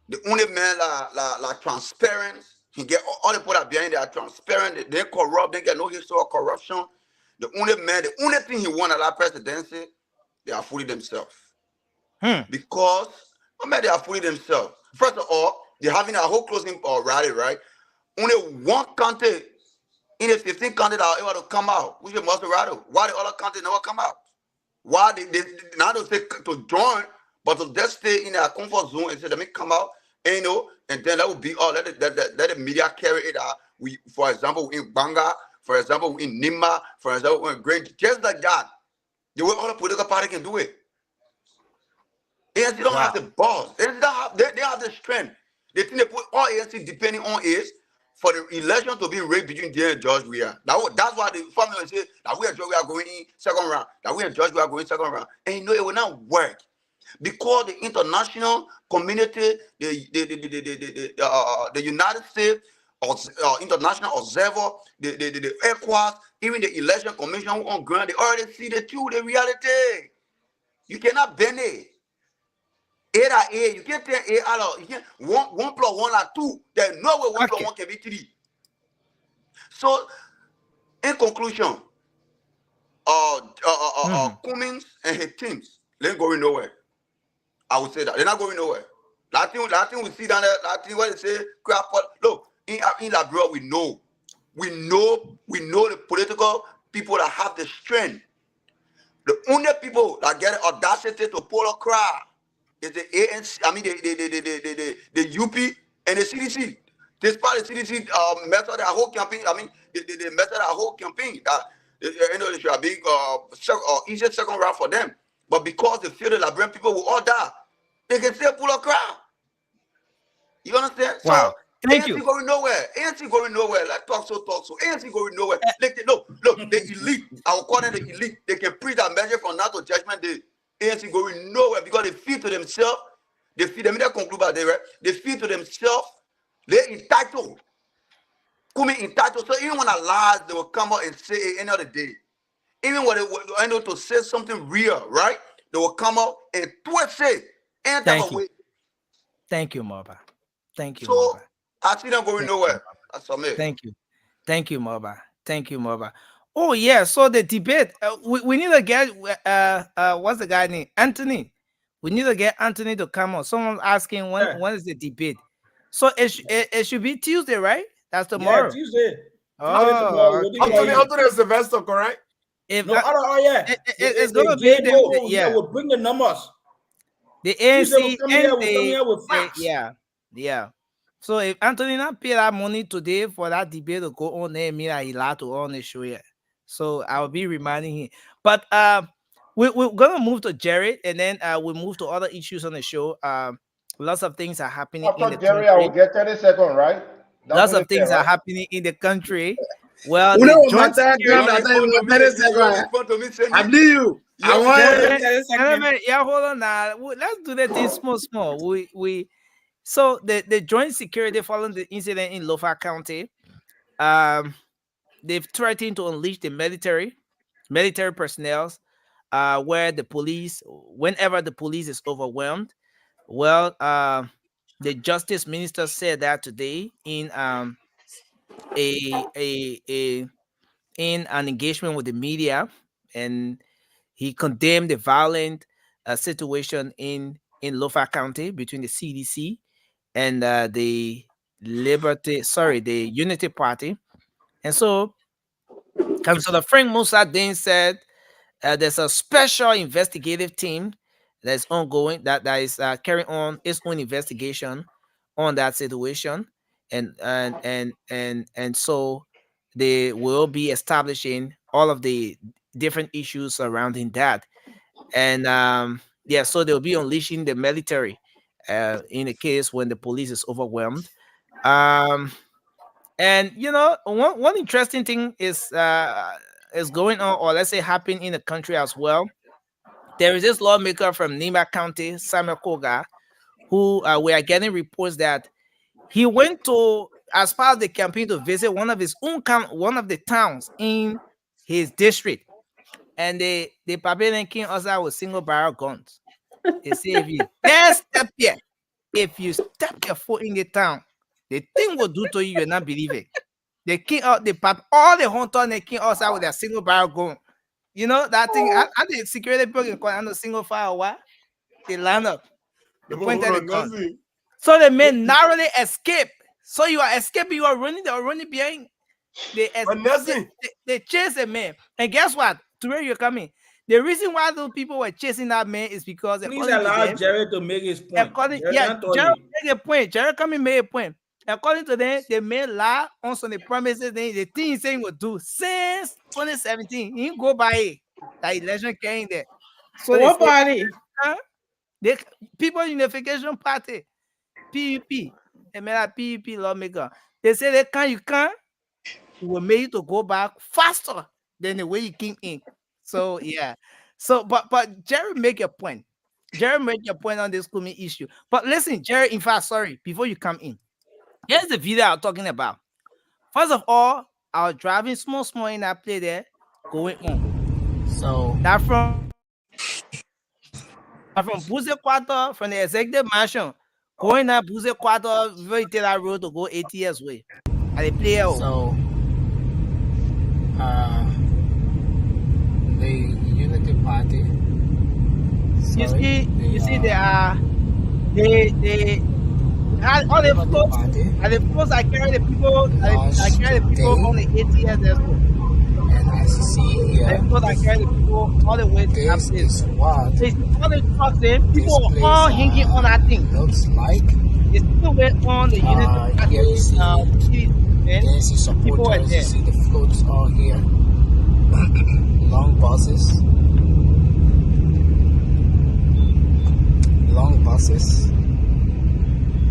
the only man that transparent, He get all the people that behind, they are transparent, they ain't corrupt, they get no history of corruption. The only thing he won at that presidency, they are fooling themselves. Because they are fooling themselves. First of all, they're having a whole closing rally, right? Only one county in the 15 counties that are able to come out, which is Maserati. Why the other counties never come out? Why they not to say to join, but to just stay in their comfort zone and say, let me come out, and, you know, and then that would be all. Let the media carry it out. We, for example, in Banga, for example, in Nima, for example, in Great, just like that. The way all the political party can do it. ANC don't have the balls. They have the strength. The thing they put all ANC depending on is for the election to be rigged between them and George Weah. That's why the family say that we and George Weah are going in second round. That we and George Weah are going second round. And you know it will not work. Because the international community, the United States, international observer, the ECOWAS, even the election commission on ground, they already see the truth, the reality. You cannot bend it. A, you can't tell A, you can't 1 + 1 are 2. There's no way 1 + 1 can be 3. So, in conclusion, Cummings and his teams, they're going nowhere. I would say that they're not going nowhere. That thing we see down there, that thing where they say crap. Look, in Liberia, we know the political people that have the strength. The only people that get the audacity to pull a crowd is the ANC. I mean the UP and the CDC. Despite the CDC method that whole campaign, I mean the method that whole campaign that you know they should have been easier second round for them. But because they feel the Liberian people will all die, they can still pull a crowd. You understand? Wow. So Thank ANC you. going nowhere. ANC going nowhere. Let's talk so. ANC going nowhere. Look, the elite, I will call them the elite. They can preach that measure from now to judgment day. ANC going nowhere because they feel to themselves. They feel, the media conclude by day, right? They feel to themselves. They're entitled. Entitled. So even when I lies, they will come out and say it any other day. Even when they know to say something real, right? They will come out and twist it any type of way. Thank you, Moba. Thank you, so, Moba. I see them going nowhere. That's all me. Thank you. Thank you, Moba. Thank you, Moba. Oh, yeah. So the debate, we need to get, what's the guy name? Anthony. We need to get Anthony to come on. Someone's asking when is the debate? So it should be Tuesday, right? That's tomorrow. Yeah, Tuesday. Oh, Anthony is Sylvester, correct? If no, it's going to be we'll bring the numbers. The ANC we'll come here with facts. Yeah. So if Anthony not pay that money today for that debate to go on there, mean that he lied to on the show here. So I'll be reminding him. But we're gonna move to Jared, and then we'll move to other issues on the show. Lots of things are happening After in the Jerry, country. I will get 30 seconds, right? Lots of things are happening in the country. Well, You the know, joint I believe you. I want yeah, hold on now. Let's do that thing small. We so the joint security following the incident in Lofa County, they've threatened to unleash the military personnel, where the police, whenever the police is overwhelmed. Well, the justice minister said that today in in an engagement with the media, and he condemned the violent situation in Lofa County between the CDC and the Unity Party. And so Councillor Frank Musa then said there's a special investigative team that's ongoing, that is carrying on its own investigation on that situation, and so they will be establishing all of the different issues surrounding that. And so they'll be unleashing the military in a case when the police is overwhelmed. And you know, one interesting thing is going on, or let's say happening in the country as well. There is this lawmaker from Nima County, Samuel Koga, who we are getting reports that he went to, as part of the campaign, to visit one of his own one of the towns in his district, and the Barbarian King also with single barrel guns. They say if you step your foot in the town, The thing will do to you, you'll not believe it. They came out, they pop all the hunter and they came outside with their single barrel gun. You know that thing? I the security people can call a single fire. What? They line up. They pointed the gun. So the men narrowly escape. So you are escaping, you are running, they are running behind. They chase the man. And guess what? To where you're coming. The reason why those people were chasing that man is because Please allow Jerry to make his point. Jerry made a point. Jerry coming made a point. According to them, they made lie on some of the promises the thing he's saying would do since 2017. He didn't go by it. That election came there. So what party? The People Unification Party, PUP. They made a PUP lawmaker. They say you can't. It will make you to go back faster than the way you came in. So yeah. So but Jerry make a point. Jerry made a point on this Kumi issue. But listen, Jerry, in fact, sorry, before you come in, here's the video I'm talking about. First of all, I was driving small in that play there, going on. So that from Buze Quarter, from the executive mansion, going at Buze Quarter, very tell that road to go 80 years way. And they play out. So the Unity Party. You see, they had all the floats, and the floats I carry the people, I carry the people on the 80 years as well. And as you see here, the floats I carry the people all the way to that place. All the trucks in, people were all hanging on that thing. Looks like they still went on the Unity Party. Here you see people were there. You see the floats all here. Long buses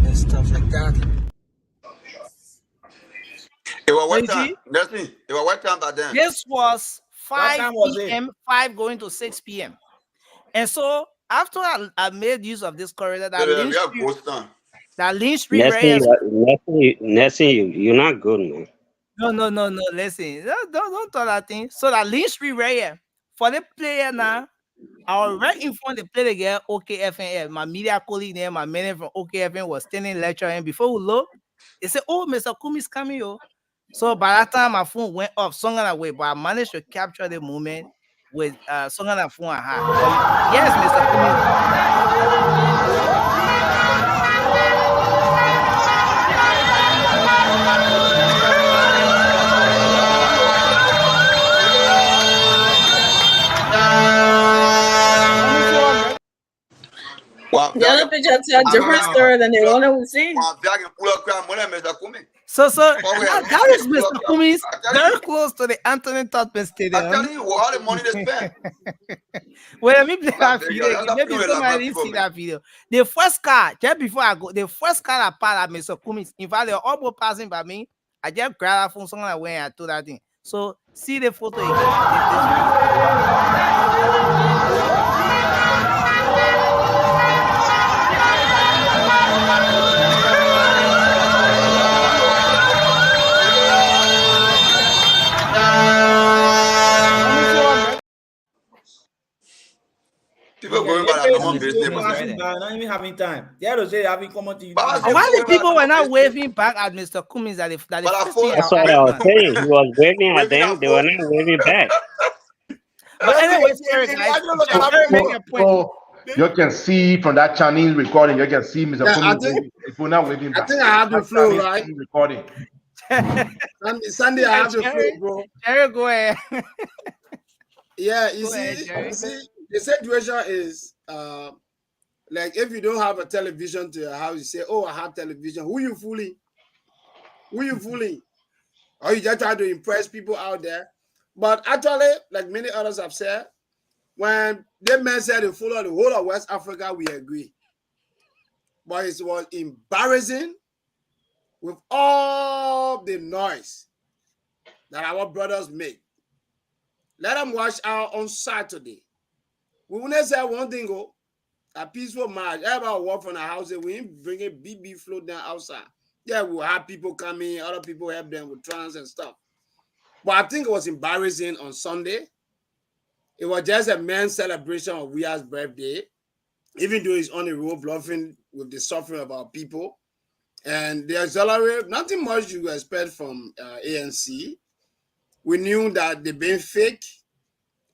and stuff like that. It was what time? It was what time by then? This was 5 p.m., 5 going to 6 p.m. And so after I made use of this corridor, that Lynch Street. Nessie, you're not good, man. No. Listen, don't tell that thing. So that Lynch Street right here for the player now. I was right in front of the play again. OKFN, my media colleague there, my man from OKFN was standing lecturing. Before we look, they said, "Oh, Mr. Kumi's coming, yo." So by that time, my phone went off, song on away, but I managed to capture the moment with song on the phone I had. But yes, Mr. Kumi. The other picture tell a different story than the one that we see. So that is Mr. Kumi's very close to the Anthony Totman Stadium. I'm telling you, all the money they spend. Well, let me play that video. Maybe somebody didn't see that video. The first car, just before I go, the first car I passed at Mr. Kumi's, in fact, they were almost passing by me. I just grabbed that phone, someone went and I told that thing. So see the photo People going by the normal business. Not even having time. They had to say having common to you. Why the people were not waving back at Mr. Cummings that That's what I was saying. He was waving at them. They were not waving back. But anyway, make a point. You can see from that Chinese recording, you can see Mr. Cummings. If we're not waving back. I think I have the flow, right? Recording. Sunday, I have the flow, bro. Jerry, go ahead. Yeah, you see, the situation is like if you don't have a television to your house, you say, "Oh, I have television." Who you fooling? Or you just try to impress people out there? But actually, like many others have said, when the men said they follow the whole of West Africa, we agree. But it was embarrassing with all the noise that our brothers make. Let them watch out on Saturday. We will not say one thing, go a peaceful march. Everybody walk from the house, we ain't bring a BB float down outside. Yeah, we'll have people come in, other people help them with trans and stuff. But I think it was embarrassing on Sunday. It was just a man's celebration of Ria's birthday, even though he's on the road bluffing with the suffering of our people. And the auxiliary, nothing much you expect from ANC. We knew that they've been fake.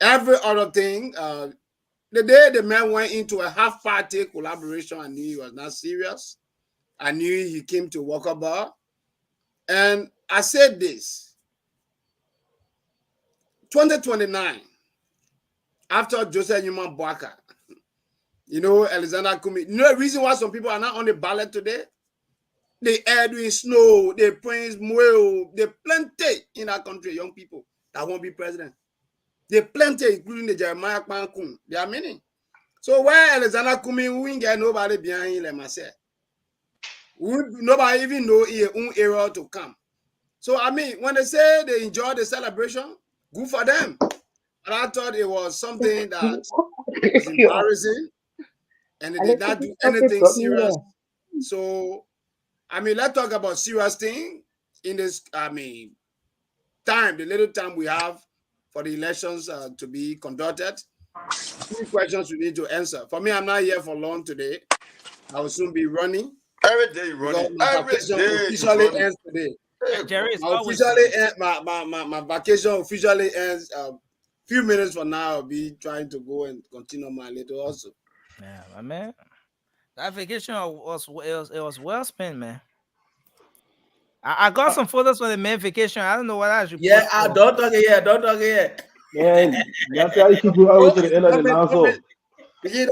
Every other thing, the day the man went into a half-party collaboration, I knew he was not serious. I knew he came to Walkabout. And I said this, 2029, after Joseph Newman Boaka, you know, Alexander Kumi, you know the reason why some people are not on the ballot today? They Edwin Snow, they Prince Moyo, they plenty in our country, young people that won't be president. They plenty, including the Jeremiah Kpankun. There are many. So where Alexander Kumi, we ain't get nobody behind him, like myself. Nobody even know his own era to come. So I mean, when they say they enjoy the celebration, good for them. But I thought it was something that was embarrassing, and they did not do anything serious. So I mean, let's talk about serious thing in this. I mean, time, the little time we have for the elections to be conducted. 3 questions we need to answer. For me, I'm not here for long today. I will soon be running. Every day running. My vacation officially ends today. Jerry, my vacation officially ends a few minutes from now. I'll be trying to go and continue my little also. Yeah, my man. That vacation was well spent, man. I got some photos for the main vacation. I don't know what I should Yeah, post. don't talk here. Don't talk here. Man, that's why you keep going over to the end of the now. So You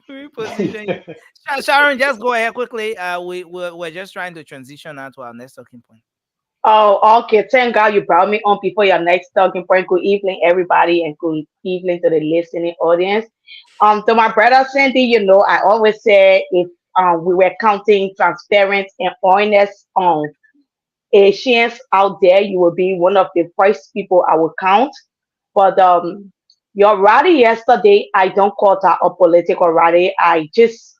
reposition. Sharon, just go ahead quickly. We're just trying to transition now to our next talking point. Oh, okay. Thank God you brought me on before your next talking point. Good evening, everybody, and good evening to the listening audience. To my brother Sandy, you know, I always say if we were counting transparent and honest Asians out there, you will be one of the first people I will count. But your rally yesterday, I don't call that a political rally. I just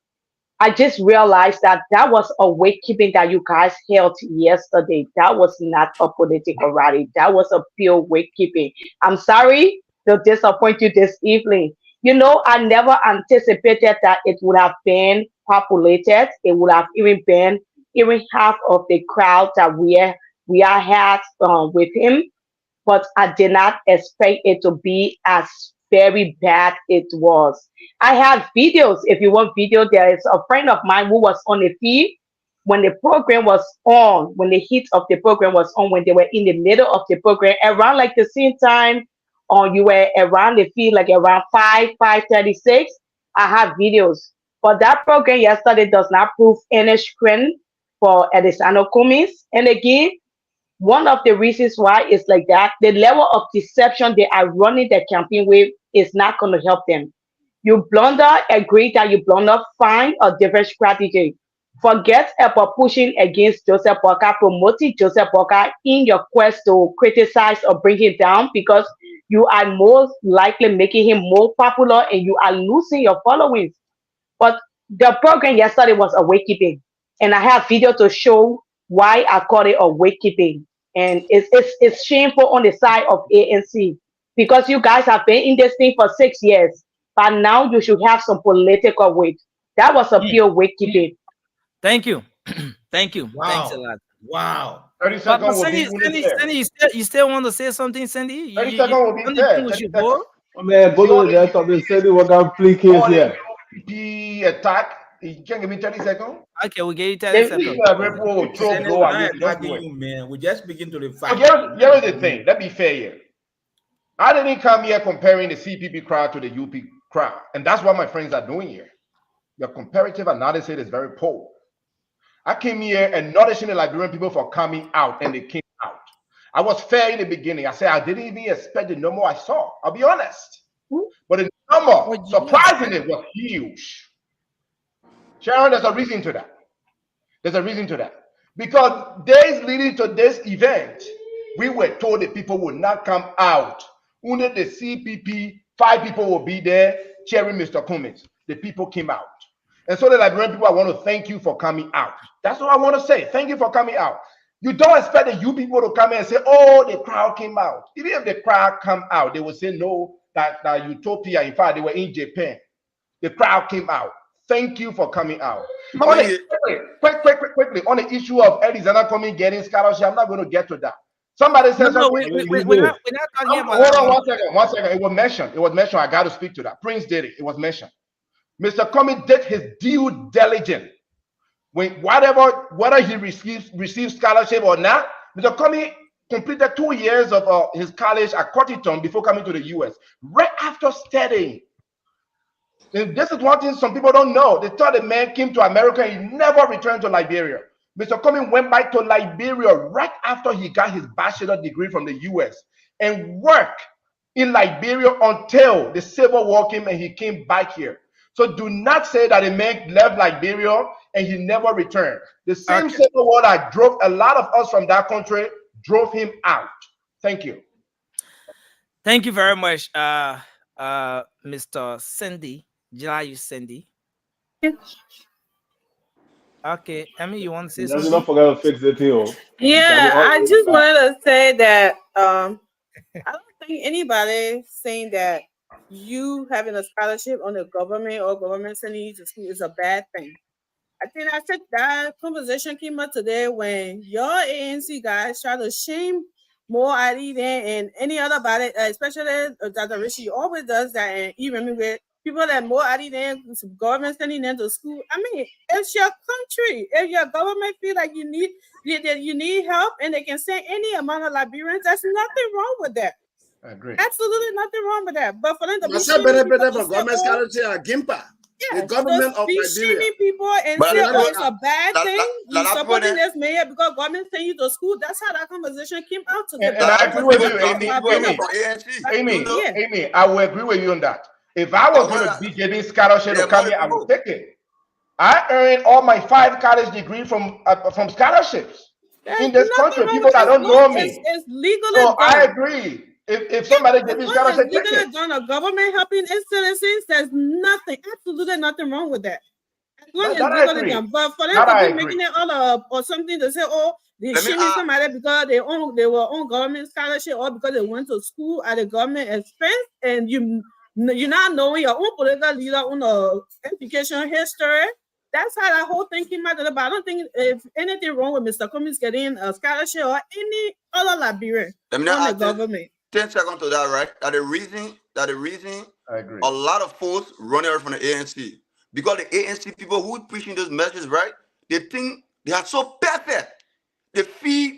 realized that was a wakekeeping that you guys held yesterday. That was not a political rally. That was a pure wakekeeping. I'm sorry to disappoint you this evening. You know, I never anticipated that it would have been populated. It would have even been even half of the crowd that we are had with him, but I did not expect it to be as very bad it was. I have videos. If you want video, there is a friend of mine who was on the feed when the program was on, when the heat of the program was on, when they were in the middle of the program, around like the same time, or you were around the feed like around 5:36. I have videos. But that program yesterday does not prove any screen for Edisano Cummings. And again, one of the reasons why it's like that, the level of deception they are running the campaign with is not going to help them. You blunder, agree that you blunder, find a different strategy. Forget about pushing against Joseph Boaka, promoting Joseph Boaka in your quest to criticize or bring him down, because you are most likely making him more popular and you are losing your followings. But the program yesterday was a wakekeeping, and I have video to show why I call it a wakekeeping. And it's shameful on the side of ANC, because you guys have been in this thing for 6 years, but now you should have some political weight. That was a pure wakekeeping. Thank you. Thank you. Wow. Thanks a lot. Wow. 30 seconds will be Sandy, you still want to say something, Sandy? 30 seconds will be fair. Oh, man, both of them thought they said they were going to play case here. PP attack. You can't give me 30 seconds. Okay, we'll give you 30 seconds. Man, we just begin to the fact. Here is the thing. Let me be fair here. I didn't come here comparing the CPP crowd to the UP crowd, and that's what my friends are doing here. Your comparative analysis is very poor. I came here acknowledging the Liberian people for coming out, and they came out. I was fair in the beginning. I said I didn't even expect the number I saw. I'll be honest. But the number, surprisingly, was huge. Sharon, there's a reason to that. There's a reason to that. Because days leading to this event, we were told that people would not come out. Only the CPP, 5 people will be there cheering Mr. Cummings. The people came out. And so the Liberian people, I want to thank you for coming out. That's what I want to say. Thank you for coming out. You don't expect the you people to come in and say, oh, the crowd came out. Even if the crowd come out, they will say, no, that utopia. In fact, they were in Japan. The crowd came out. Thank you for coming out. Quickly, on the issue of Arizona coming getting scholarship, I'm not going to get to that. Somebody says no, we're not talking about hold that. on 1 second. It was mentioned. I got to speak to that. Prince did it. It was mentioned. Mr. Comey did his due diligence. Whether he receives scholarship or not, Mr. Comey completed 2 years of his college at Cottington before coming to the U.S. Right after studying. And this is one thing some people don't know. They thought the man came to America and he never returned to Liberia. Mr. Comey went back to Liberia right after he got his bachelor's degree from the U.S. and worked in Liberia until the Civil War came and he came back here. So do not say that a man left Liberia and he never returned. The same Civil War that drove a lot of us from that country drove him out. Thank you. Thank you very much, Mr. Cindy. Jilayu Cindy. Okay, Emmy, you want to say something? Don't forget to fix the thing. Yeah, I just wanted to say that I don't think anybody saying that you having a scholarship on the government or government sending you to school is a bad thing. I think that conversation came up today when your ANC guys try to shame more ID and any other body, especially Dr. Rishi always does that, and even with people that more ID than government sending them to school. I mean, it's your country. If your government feel like you need help and they can send any amount of Liberians, there's nothing wrong with that. I agree. Absolutely nothing wrong with that. But for them to be government scholarship at Gimpa. Yeah, the government of Liberia. Shaming people and say, oh, it's a bad thing. You supporting this mayor because government send you to school. That's how that conversation came out today. And I agree with you, Amy. I will agree with you on that. If I was going to be getting scholarship to come here, I would take it. I earned all my 5 college degrees from scholarships in this country. People that don't know me. It's legally so done. I agree. If somebody gives me scholarship, take it. Done, a government helping its citizens, there's nothing, absolutely nothing wrong with that. As long as legally done. But for them to be making it all or something to say, oh, they shaming somebody because they were on government scholarship or because they went to school at a government expense, and you're not knowing your own political leader on the education history. That's how that whole thing came out of the. But I don't think if anything wrong with Mr. Cummings getting a scholarship or any other Liberian on the government. 10 seconds to that, right? That the reason I agree. A lot of folks run away from the ANC. Because the ANC people who preaching those messages, right? They think they are so perfect. They feel,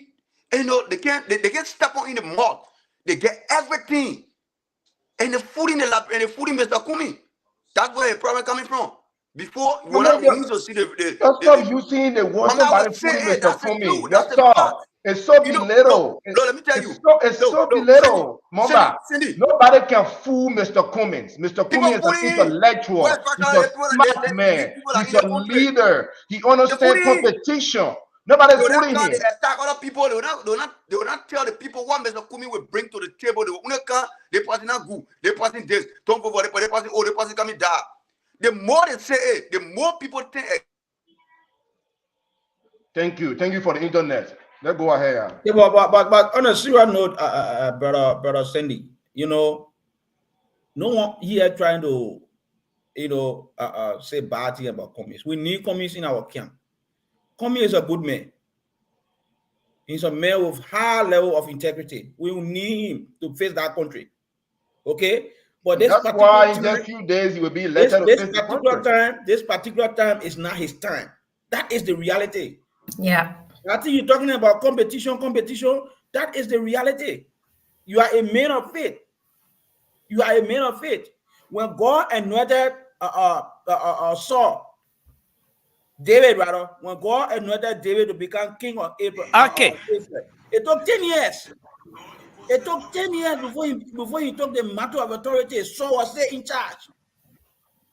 they can't step on in the mud. They get everything. And the food in the lab and the food in Mr. Kumi. That's where the problem coming from. Before you want to see the stop using the word about the food in Mr. Kumi. That's all. It's so belittled. Let me tell you. It's so belittled. Nobody can fool Mr. Cummings. Mr. Cummings is an intellectual. He's a smart man. He's a leader. He understands competition. Nobody's fooling him. They attack other people. They will not tell the people what Mr. Cummings will bring to the table. They passing not good. They passing this. Don't go for it. They passing they passing coming down. The more they say it, the more people think. Thank you for the internet. Let's go ahead. Yeah, but on a serious note, brother Sandy, no one here trying to, say bad thing about Cummings. We need Cummings in our camp. Cummings is a good man. He's a man with high level of integrity. We will need him to face that country. Okay? But that's why in just few days he will be elected. This particular time is not his time. That is the reality. Yeah. I think you're talking about competition. That is the reality. You are a man of faith. When God anointed Saul, David, rather, when God anointed David to become king of Israel, it took 10 years. It took 10 years before he took the mantle of authority. Saul was still in charge.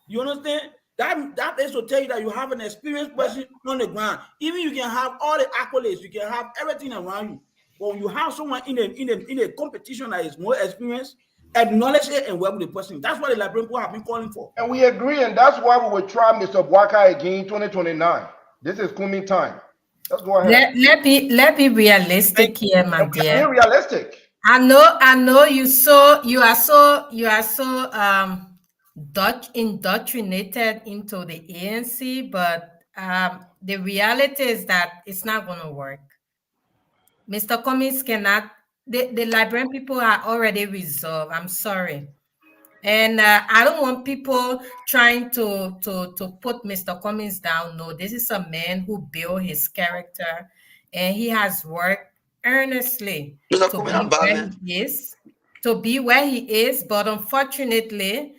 You understand? That is to tell you that you have an experienced person on the ground. Even you can have all the accolades, you can have everything around you. But you have someone in a competition that is more experienced, acknowledge it and work with the person. That's what the Liberian people have been calling for. And we agree, and that's why we will try Mr. Bwaka again in 2029. This is coming time. Let's go ahead. Let be realistic here, my dear. Be realistic. I know you are so indoctrinated into the ANC, but the reality is that it's not going to work. Mr. Cummings cannot, the Liberian people are already resolved. I'm sorry. And I don't want people trying to put Mr. Cummings down. No, this is a man who built his character, and he has worked earnestly to be where he is, But unfortunately,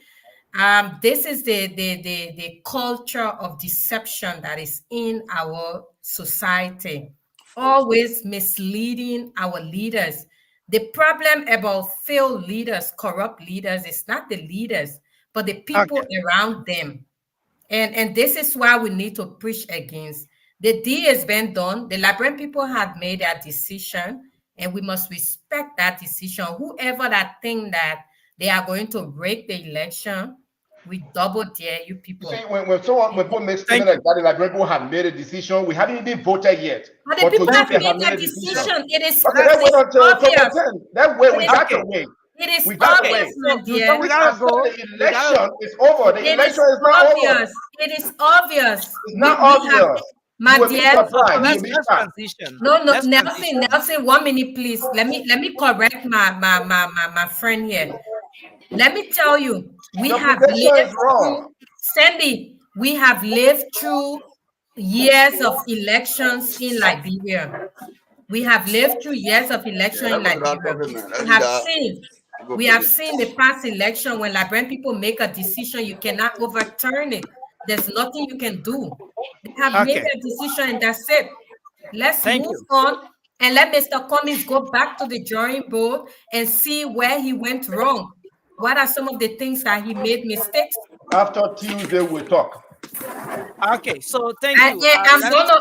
this is the culture of deception that is in our society, always misleading our leaders. The problem about failed leaders, corrupt leaders, is not the leaders, but the people around them. And this is why we need to preach against. The deal has been done. The Liberian people have made their decision, and we must respect that decision. Whoever that think that they are going to break the election, we double dare you people. See, when people make statement like that, the Liberian people have made a decision. We haven't even voted yet. But the people have made a decision. It is okay. Let's wait until October 10. That way we got to wait. It is obvious, my dear. We gotta go. The election is over. The election is not over. It is obvious. It's not obvious. My dear, let's transition. No, Nelson, 1 minute, please. Let me correct my friend here. Let me tell you, we have lived through, Sandy, we have lived through years of elections in Liberia. We have lived through years of election in Liberia. We have seen the past election when Liberian people make a decision, you cannot overturn it. There's nothing you can do. They have made a decision and that's it. Let's move on and let Mr. Cummings go back to the drawing board and see where he went wrong. What are some of the things that he made mistakes? After Tuesday, we'll talk. Okay, so thank you.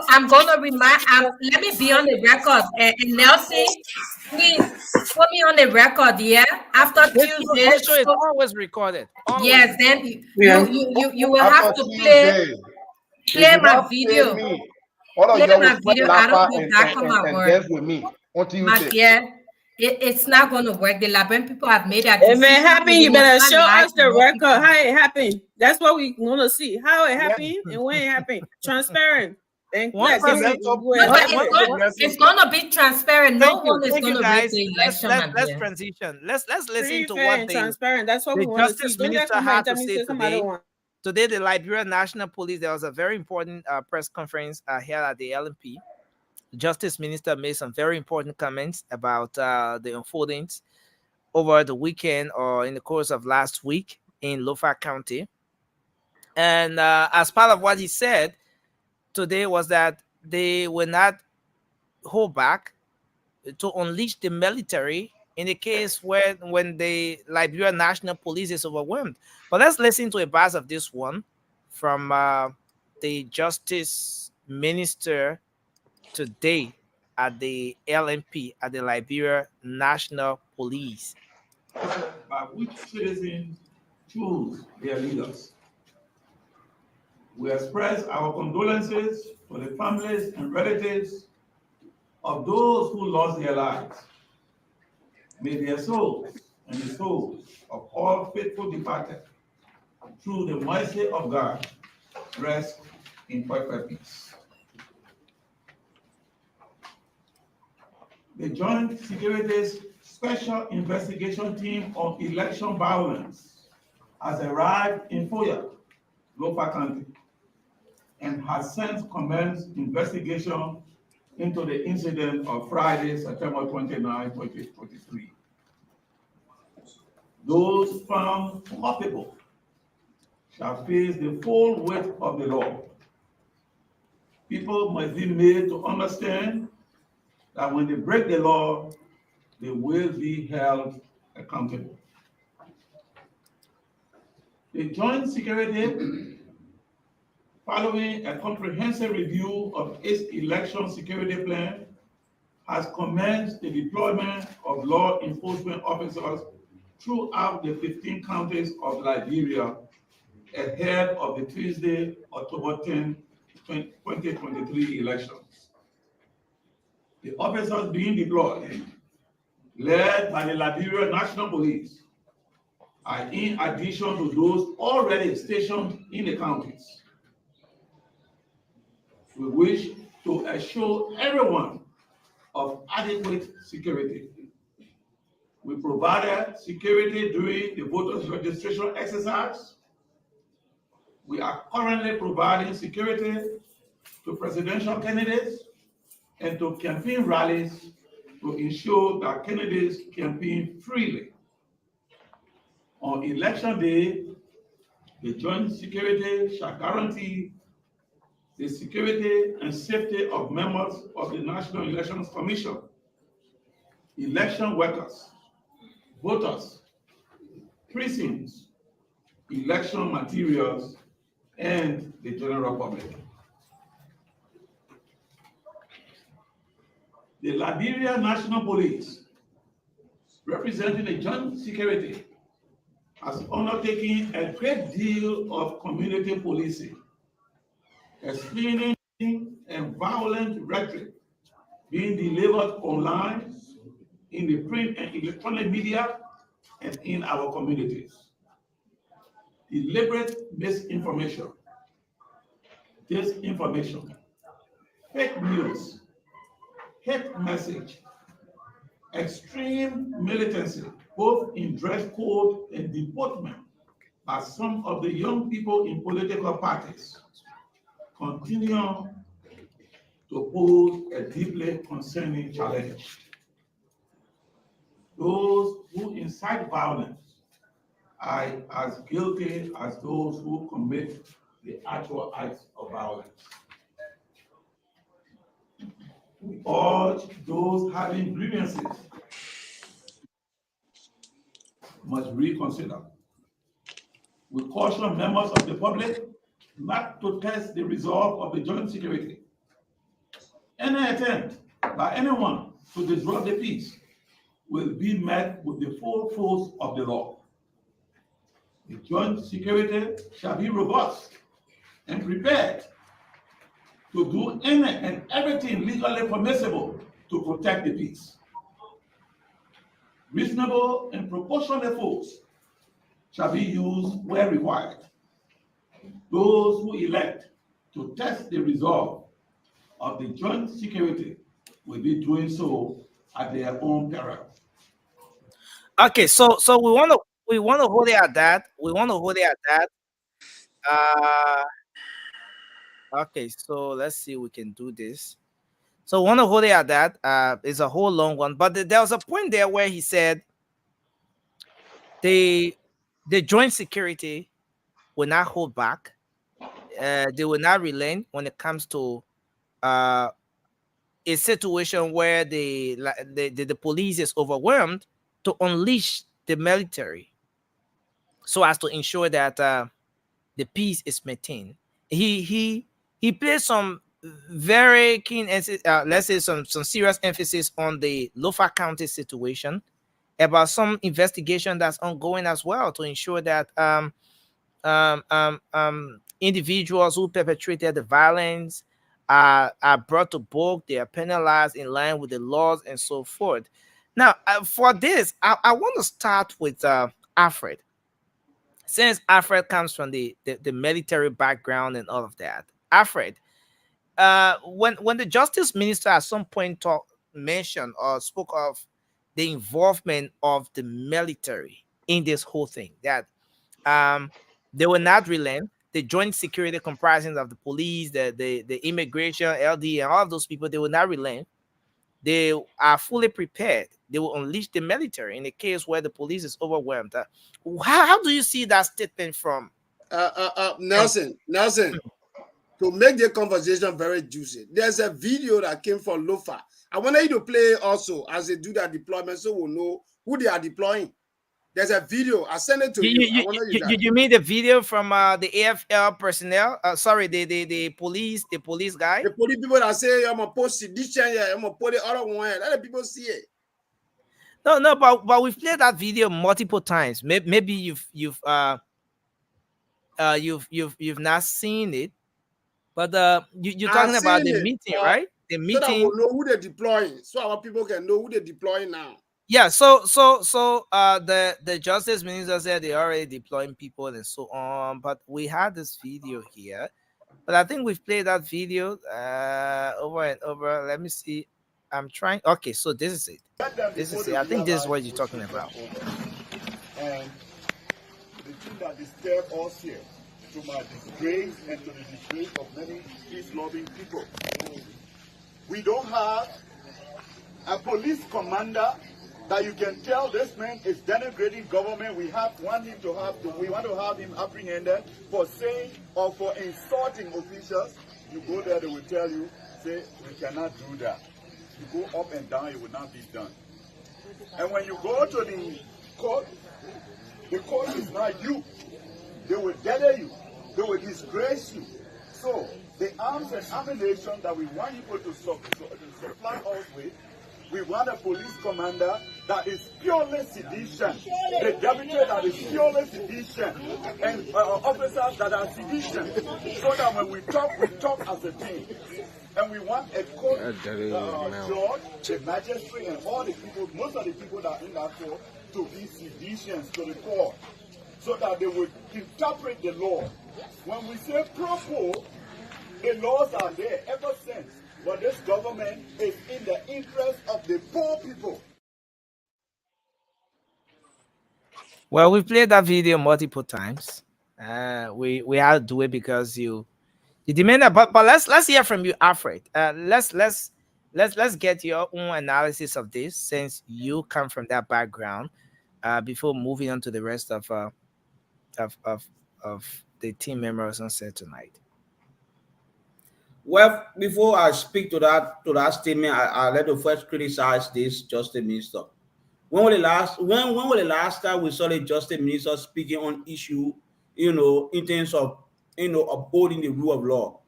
I'm gonna remind. Let me be on the record. And Nelson, please put me on the record. Yeah, after Tuesday. This show is always recorded. Always. Yes, then you will have to play my video. Play my video. I don't go back on my word. My dear, it's not going to work. The Liberian people have made that decision. If it happened, you better show us the record. How it happened. That's what we want to see. How it happened and when it happened. Transparent. It's going to be transparent. No one is going to break the election. Let's transition. Let's listen to what transparent. That's what we want to see. Justice Minister had to say today. Today, the Liberian National Police, there was a very important press conference held at the LMP. Justice Minister made some very important comments about the unfoldings over the weekend or in the course of last week in Lofa County. And as part of what he said today was that they will not hold back to unleash the military in the case when the Liberian National Police is overwhelmed. But let's listen to a part of this one from the Justice Minister today at the LMP, at the Liberia National Police. By which citizens choose their leaders. We express our condolences to the families and relatives of those who lost their lives. May their souls and the souls of all faithful departed, through the mercy of God, rest in perfect peace. The Joint Securities Special Investigation Team on Election Violence has arrived in Foya, Lofa County, and has since commenced investigation into the incident of Friday, September 29, 2023. Those found culpable shall face the full weight of the law. People must be made to understand that when they break the law, they will be held accountable. The Joint Security, following a comprehensive review of its election security plan, has commenced the deployment of law enforcement officers throughout the 15 counties of Liberia ahead of the Tuesday, October 10, 2023 elections. The officers being deployed, led by the Liberia National Police, are in addition to those already stationed in the counties. We wish to assure everyone of adequate security. We provided security during the voters' registration exercise. We are currently providing security to presidential candidates and to campaign rallies to ensure that candidates campaign freely. On election day, the joint security shall guarantee the security and safety of members of the National Elections Commission, election workers, voters, precincts, election materials, and the general public. The Liberia National Police, representing the joint security, has undertaken a great deal of community policing, explaining and violent rhetoric being delivered online, in the print and electronic media, and in our communities. Deliberate misinformation, disinformation, fake news, hate message, extreme militancy, both in dress code and deportment, by some of the young people in political parties, continue to pose a deeply concerning challenge. Those who incite violence are as guilty as those who commit the actual acts of violence. We urge those having grievances must reconsider. We caution members of the public not to test the resolve of the joint security. Any attempt by anyone to disrupt the peace will be met with the full force of the law. The joint security shall be robust and prepared to do any and everything legally permissible to protect the peace. Reasonable and proportionate force shall be used where required. Those who elect to test the resolve of the joint security will be doing so at their own peril. Okay, so we want to hold it at that. We want to hold it at that. Okay, so let's see if we can do this. So we want to hold it at that. It's a whole long one, but there was a point there where he said the joint security will not hold back. They will not relent when it comes to a situation where the police is overwhelmed, to unleash the military so as to ensure that the peace is maintained. He placed some very keen, let's say some serious emphasis on the Lofa County situation, about some investigation that's ongoing as well, to ensure that individuals who perpetrated the violence are brought to book, they are penalized in line with the laws and so forth. Now, for this, I want to start with Alfred, since Alfred comes from the military background and all of that. Alfred, when the justice minister at some point mentioned or spoke of the involvement of the military in this whole thing, that they will not relent. The joint security comprising of the police, the immigration, LD, and all of those people, they will not relent. They are fully prepared. They will unleash the military in the case where the police is overwhelmed. How do you see that statement from Nelson? To make the conversation very juicy, there's a video that came from Lofa. I want you to play also as they do their deployment, so we'll know who they are deploying. There's a video. I send it to you. You mean the video from the AFL personnel? Sorry, the police guy. The police people that say I'm gonna post this channel, I'm gonna put the other one. Let the people see it. No, but we've played that video multiple times. Maybe you've not seen it, but you're talking about the meeting, right? The meeting. So that we'll know who they're deploying, so our people can know who they're deploying now. Yeah, so the justice minister said they're already deploying people and so on, but we had this video here. But I think we've played that video over and over. Let me see. I'm trying. Okay, so this is it. This is it. I think this is what you're talking about. And the thing that disturbed us here, to my disgrace and to the disgrace of many peace-loving people, we don't have a police commander that you can tell this man is denigrating government. We want to have him apprehended for saying or for insulting officials. You go there, they will tell you, say, we cannot do that. You go up and down, it will not be done. And when you go to the court is not you. They will gather you. They will disgrace you. So the arms and ammunition that we want people to supply us with, we want a police commander that is purely sedition, a deputy that is purely sedition, and officers that are sedition, so that when we talk as a team. And we want a court judge, the magistrate, and all the people, most of the people that are in that court, to be seditions to the court, so that they would interpret the law. When we say pro-poor, the laws are there ever since. But this government is in the interest of the poor people. Well, we played that video multiple times. We had to do it because you demand that. But let's hear from you, Alfred. Let's get your own analysis of this, since you come from that background. Before moving on to the rest of the team members on set tonight. Well, before I speak to that statement, I let the first criticize this Justice Minister. When was the last time we saw the Justice Minister speaking on issue, in terms of, upholding the rule of law?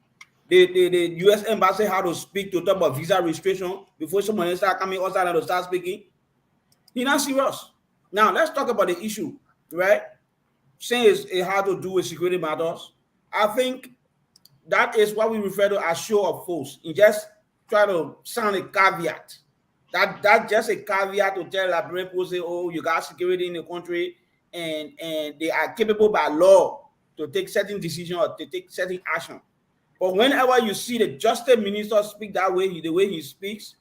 The U.S. Embassy had to speak to talk about visa restriction before someone start coming outside and start speaking. He's not serious. Now let's talk about the issue, right? Since it had to do with security matters, I think that is what we refer to as show of force. You just try to sound a caveat. That's just a caveat to tell Liberian people, say, oh, you got security in the country, and they are capable by law to take certain decisions or to take certain action. But whenever you see the Justice Minister speak that way, the way he speaks,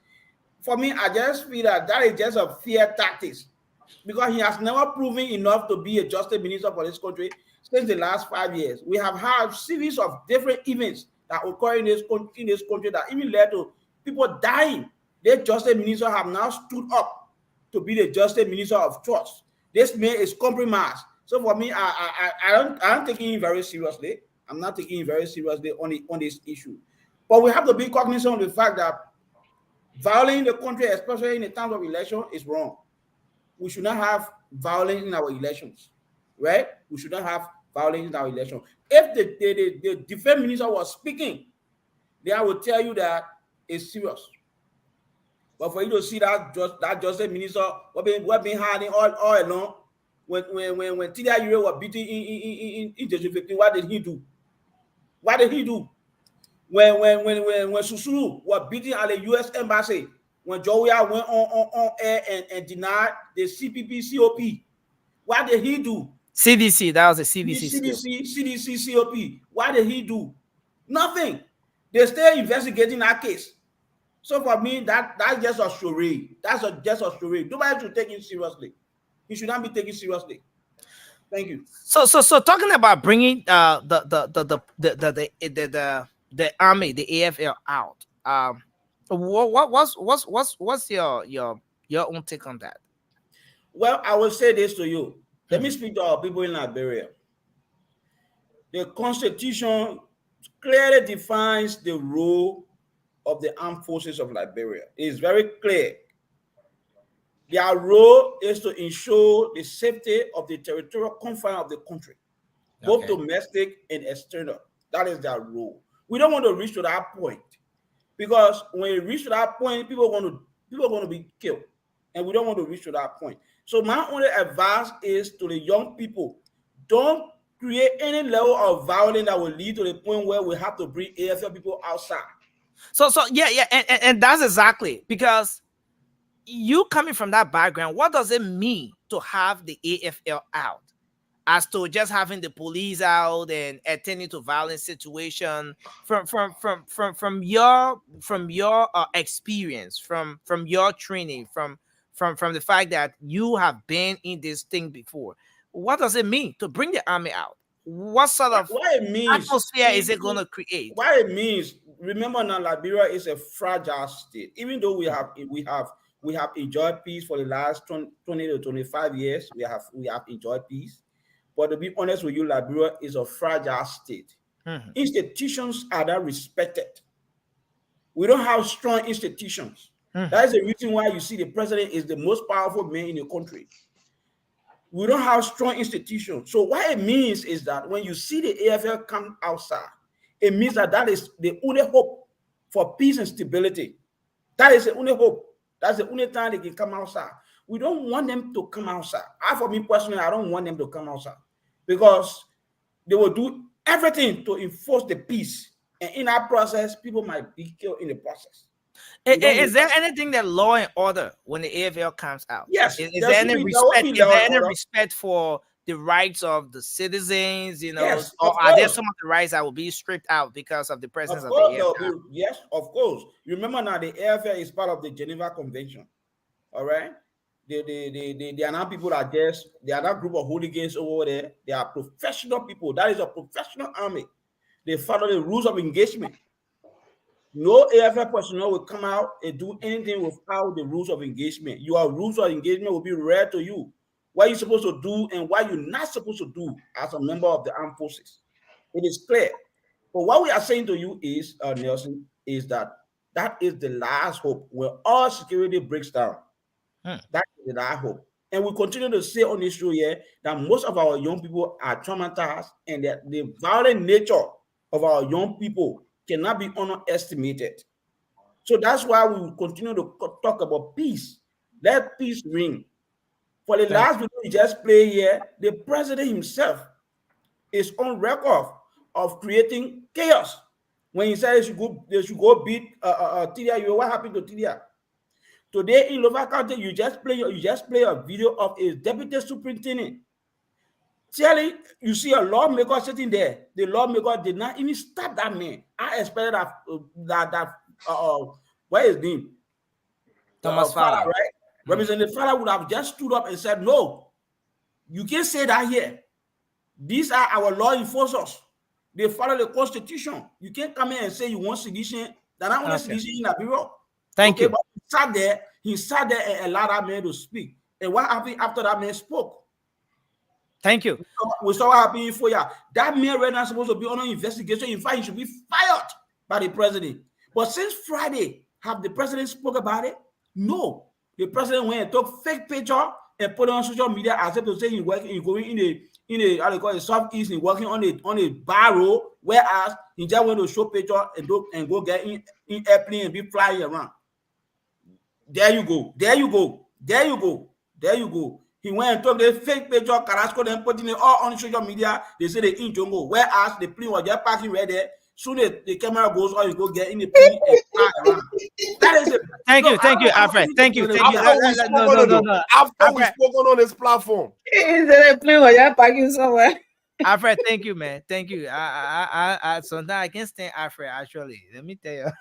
for me, I just feel that is just a fear tactics, because he has never proven enough to be a Justice Minister for this country since the last 5 years. We have had a series of different events that occur in this country that even led to people dying. The Justice Minister have now stood up to be the Justice Minister of trust. This man is compromised. So for me, I'm taking him very seriously. I'm not taking him very seriously on this issue. But we have to be cognizant of the fact that violating the country, especially in the times of election, is wrong. We should not have violence in our elections, right? We should not have violence in our elections. If the defense minister was speaking, then I would tell you that it's serious. But for you to see that Justice Minister what been hiding all along, when Tidia Ure was beaten in 2015, what did he do? What did he do? When Susuru was beaten at the U.S. Embassy, when Joya went on air and denied the CPP COP, what did he do? CDC, that was a CDC. CDC COP. What did he do? Nothing. They're still investigating that case. So for me, that's just a charade. That's just a charade. Nobody should take him seriously. He should not be taken seriously. Thank you. So talking about bringing the army, the AFL out. What's your own take on that? Well, I will say this to you. Let me speak to our people in Liberia. The Constitution clearly defines the role of the armed forces of Liberia. It is very clear. Their role is to ensure the safety of the territorial confines of the country, both domestic and external. That is their role. We don't want to reach to that point, because when we reach to that point, people are going to be killed, and we don't want to reach to that point. So my only advice is to the young people: don't create any level of violence that will lead to the point where we have to bring AFL people outside. So yeah, and that's exactly, because you coming from that background, what does it mean to have the AFL out? as to just having the police out and attending to violent situation from your experience, from your training, from the fact that you have been in this thing before. What does it mean to bring the army out? What sort of What it means, atmosphere is it going to create? what it means, remember now, Liberia is a fragile state. Even though we have enjoyed peace for the last 20 to 25 years, we have enjoyed peace. But to be honest with you, Liberia is a fragile state. Institutions are not respected. We don't have strong institutions. That is the reason why you see the president is the most powerful man in the country. We don't have strong institutions. So what it means is that when you see the AFL come outside, it means that is the only hope for peace and stability. That is the only hope. That's the only time they can come outside. We don't want them to come outside. For me personally, I don't want them to come outside because they will do everything to enforce the peace. And in that process, people might be killed in the process. Is there anything that law and order when the AFL comes out? Yes. Is there any respect? Is there any respect for the rights of the citizens? Yes, or are there some of the rights that will be stripped out because of the presence of the AFL? Yes, of course. Remember now, the AFL is part of the Geneva Convention. All right. They are not people that they are not group of hooligans over there. They are professional people. That is a professional army. They follow the rules of engagement. No AFL personnel will come out and do anything without the rules of engagement. Your rules of engagement will be read to you. What you're supposed to do and what you're not supposed to do as a member of the armed forces. It is clear. But what we are saying to you is, Nelson, is that is the last hope when all security breaks down. That is the last hope. And we continue to say on this show here that most of our young people are traumatized and that the violent nature of our young people cannot be underestimated. So that's why we will continue to talk about peace. Let peace ring. For the last video we just played here, the president himself is on record of creating chaos. When he said they should go beat Tidia, what happened to Tidia? Today in Lower County, you just play a video of a deputy superintendent. Clearly, you see a lawmaker sitting there. The lawmaker did not even stop that man. I expected that what is his name? Thomas Fowler, right? Representative Fowler would have just stood up and said, "No, you can't say that here. These are our law enforcers. They follow the Constitution. You can't come in and say you want sedition. They're not only sedition in the bureau." Thank you. But he sat there and allowed that man to speak. And what happened after that man spoke? Thank you. We saw what happened for you. That man right now is supposed to be under investigation. In fact, he should be fired by the president. But since Friday, have the president spoke about it? No. The president went and took fake picture and put it on social media as if to say he's going in a how they call it, southeast, and working on a barrow, whereas he just went to show picture and go get in airplane and be flying around. There you go. There you go. There you go. There you go. He went and took the fake picture, Carrasco, then putting it all on social media. They say they in jungle. Whereas the plane was just parking right there. Soon the camera goes on, you go get in the plane and fly around. That is it. Thank you, Alfred. Thank you. After we spoke on this platform. The plane was just parking somewhere. Alfred, thank you, man. Thank you. I sometimes I can't stand Alfred, actually. Let me tell you.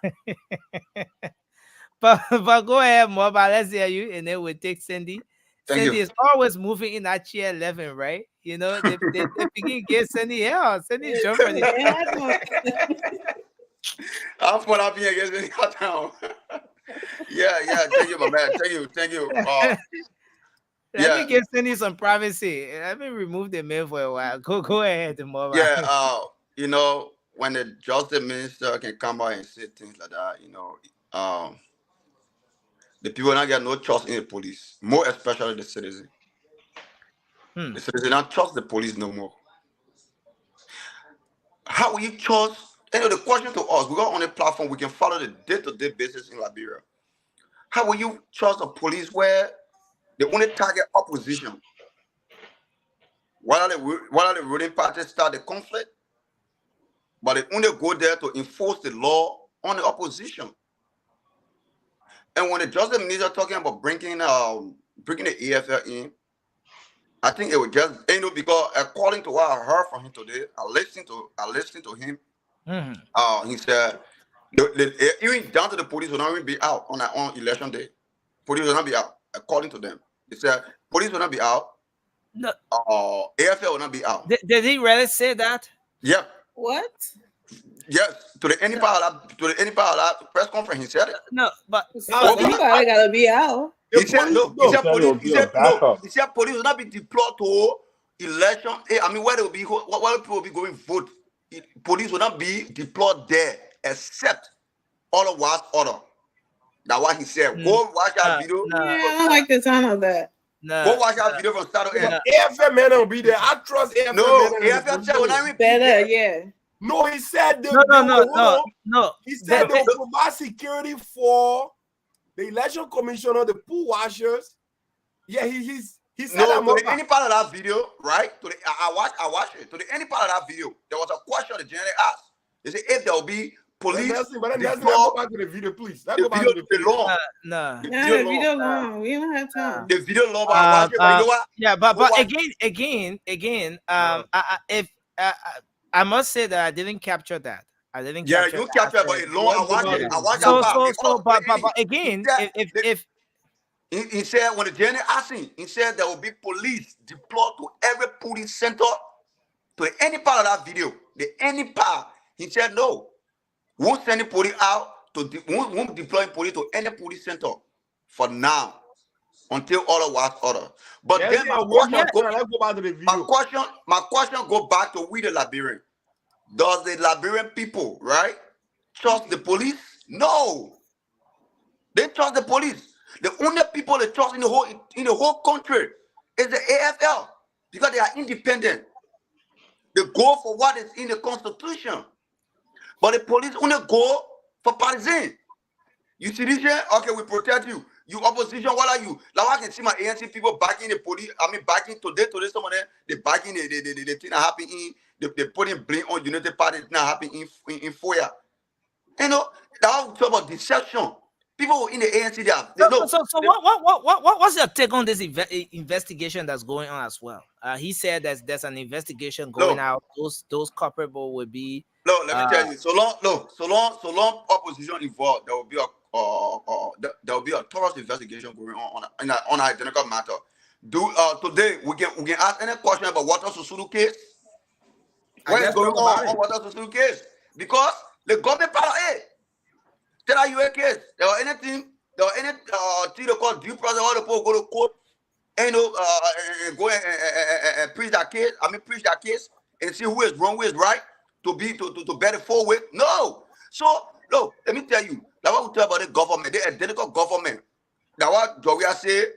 but go ahead, Moba. Let's hear you, and then we'll take Cindy. Cindy is always moving in that chair 11, right? You know, they begin get Cindy here. Cindy jump on it. I'm fun up here against me. Yeah. Thank you, my man. Thank you. Let me give Cindy some privacy. Let me remove the mail for a while. Go ahead, Moba. Yeah. You know, when the justice minister can come out and say things like that, you know, the people don't get no trust in the police, more especially the citizen. The citizen don't trust the police no more. How will you trust? The question to us, we got on a platform, we can follow the day-to-day basis in Liberia. How will you trust the police where they only target opposition? While the ruling party start the conflict, but they only go there to enforce the law on the opposition. And when the justice minister talking about bringing the AFL in, I think it was just because according to what I heard from him today, I listened to him. He said even down to the police will not even be out on election day. Police will not be out, according to them. He said police will not be out. No. AFL will not be out. Did he really say that? Yep. What? Yes. To the any part of that press conference, he said it. No, but Somebody gotta be out. He said no. He said police. He said no. He said police will not be deployed to election. I mean, where they will be, where people will be going vote. Police will not be deployed there except otherwise order. That's what he said. Go watch that video. Yeah, I don't like the sound of that. Go watch that video from start to end. AFL man will be there. I trust AFL No, man. AFL said when I repeat Better, yeah. No, he said no. He said they'll provide security for the election commissioner, the pool washers. Yeah, he said no, to any part of that video, right? To the I watched it. To the any part of that video, there was a question the journalist asked. They said if there will be police. But let's go back to the video, please. Let's go back to the video. Long. The video long. We don't have time. The video long, but I watched it. But you know what? Yeah, but again, I must say that I didn't capture that. I didn't. Yeah, capture you that. captured, but it's long. I watched it. I watched but again, if he said when the journalist asked him, he said there will be police deployed to every police center, to any part of that video, any part. He said no. Won't send the police out to won't deploy police to any police center for now until otherwise order. But then my question go back to we the Liberian. Does the Liberian people, right, trust the police? No. They trust the police. The only people they trust in the whole country is the AFL because they are independent. They go for what is in the constitution. But the police only go for partisan. You see this here? Okay, we protect you. You opposition, what are you? Now I can see my ANC people backing the police. I mean, backing today, some of them, they backing the thing that happened in, they putting blame on United Party, it's not happening in FOIA. You know, that was talk about deception. People in the ANC, what's your take on this investigation that's going on as well? He said there's an investigation going out. Those culpable will be. No, let me tell you. So long opposition involved, there will be a thorough investigation going on an identical matter. Today we can ask any question about Walter Susulu case. What is going on Walter Susulu case? Because the government part of it. Tell you a case. There was any thing they call due process, all the people go to court and go and preach that case. Preach that case and see who is wrong, who is right. To better forward. No. So look, let me tell you. That's what we talk about the government, the identical government. That's what Joria say,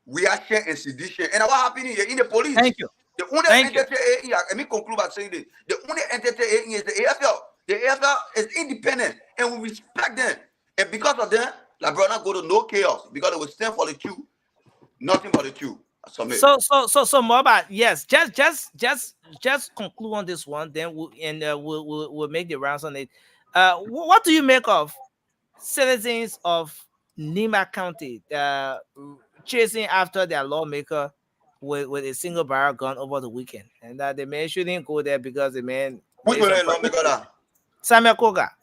reaction and sedition. And what happened here in the police? Thank you. The only entity, let me conclude by saying this. The only entity is the AFL. The AFL is independent and we respect them. And because of them, like brother go to no chaos because they will stand for the truth. Nothing but the truth. So more about yes, just conclude on this one, then we'll make the rounds on it. What do you make of citizens of Nima County chasing after their lawmaker with a single barrel gun over the weekend, and that the man shouldn't go there because the man. Which one lawmaker that? Samuel Koga.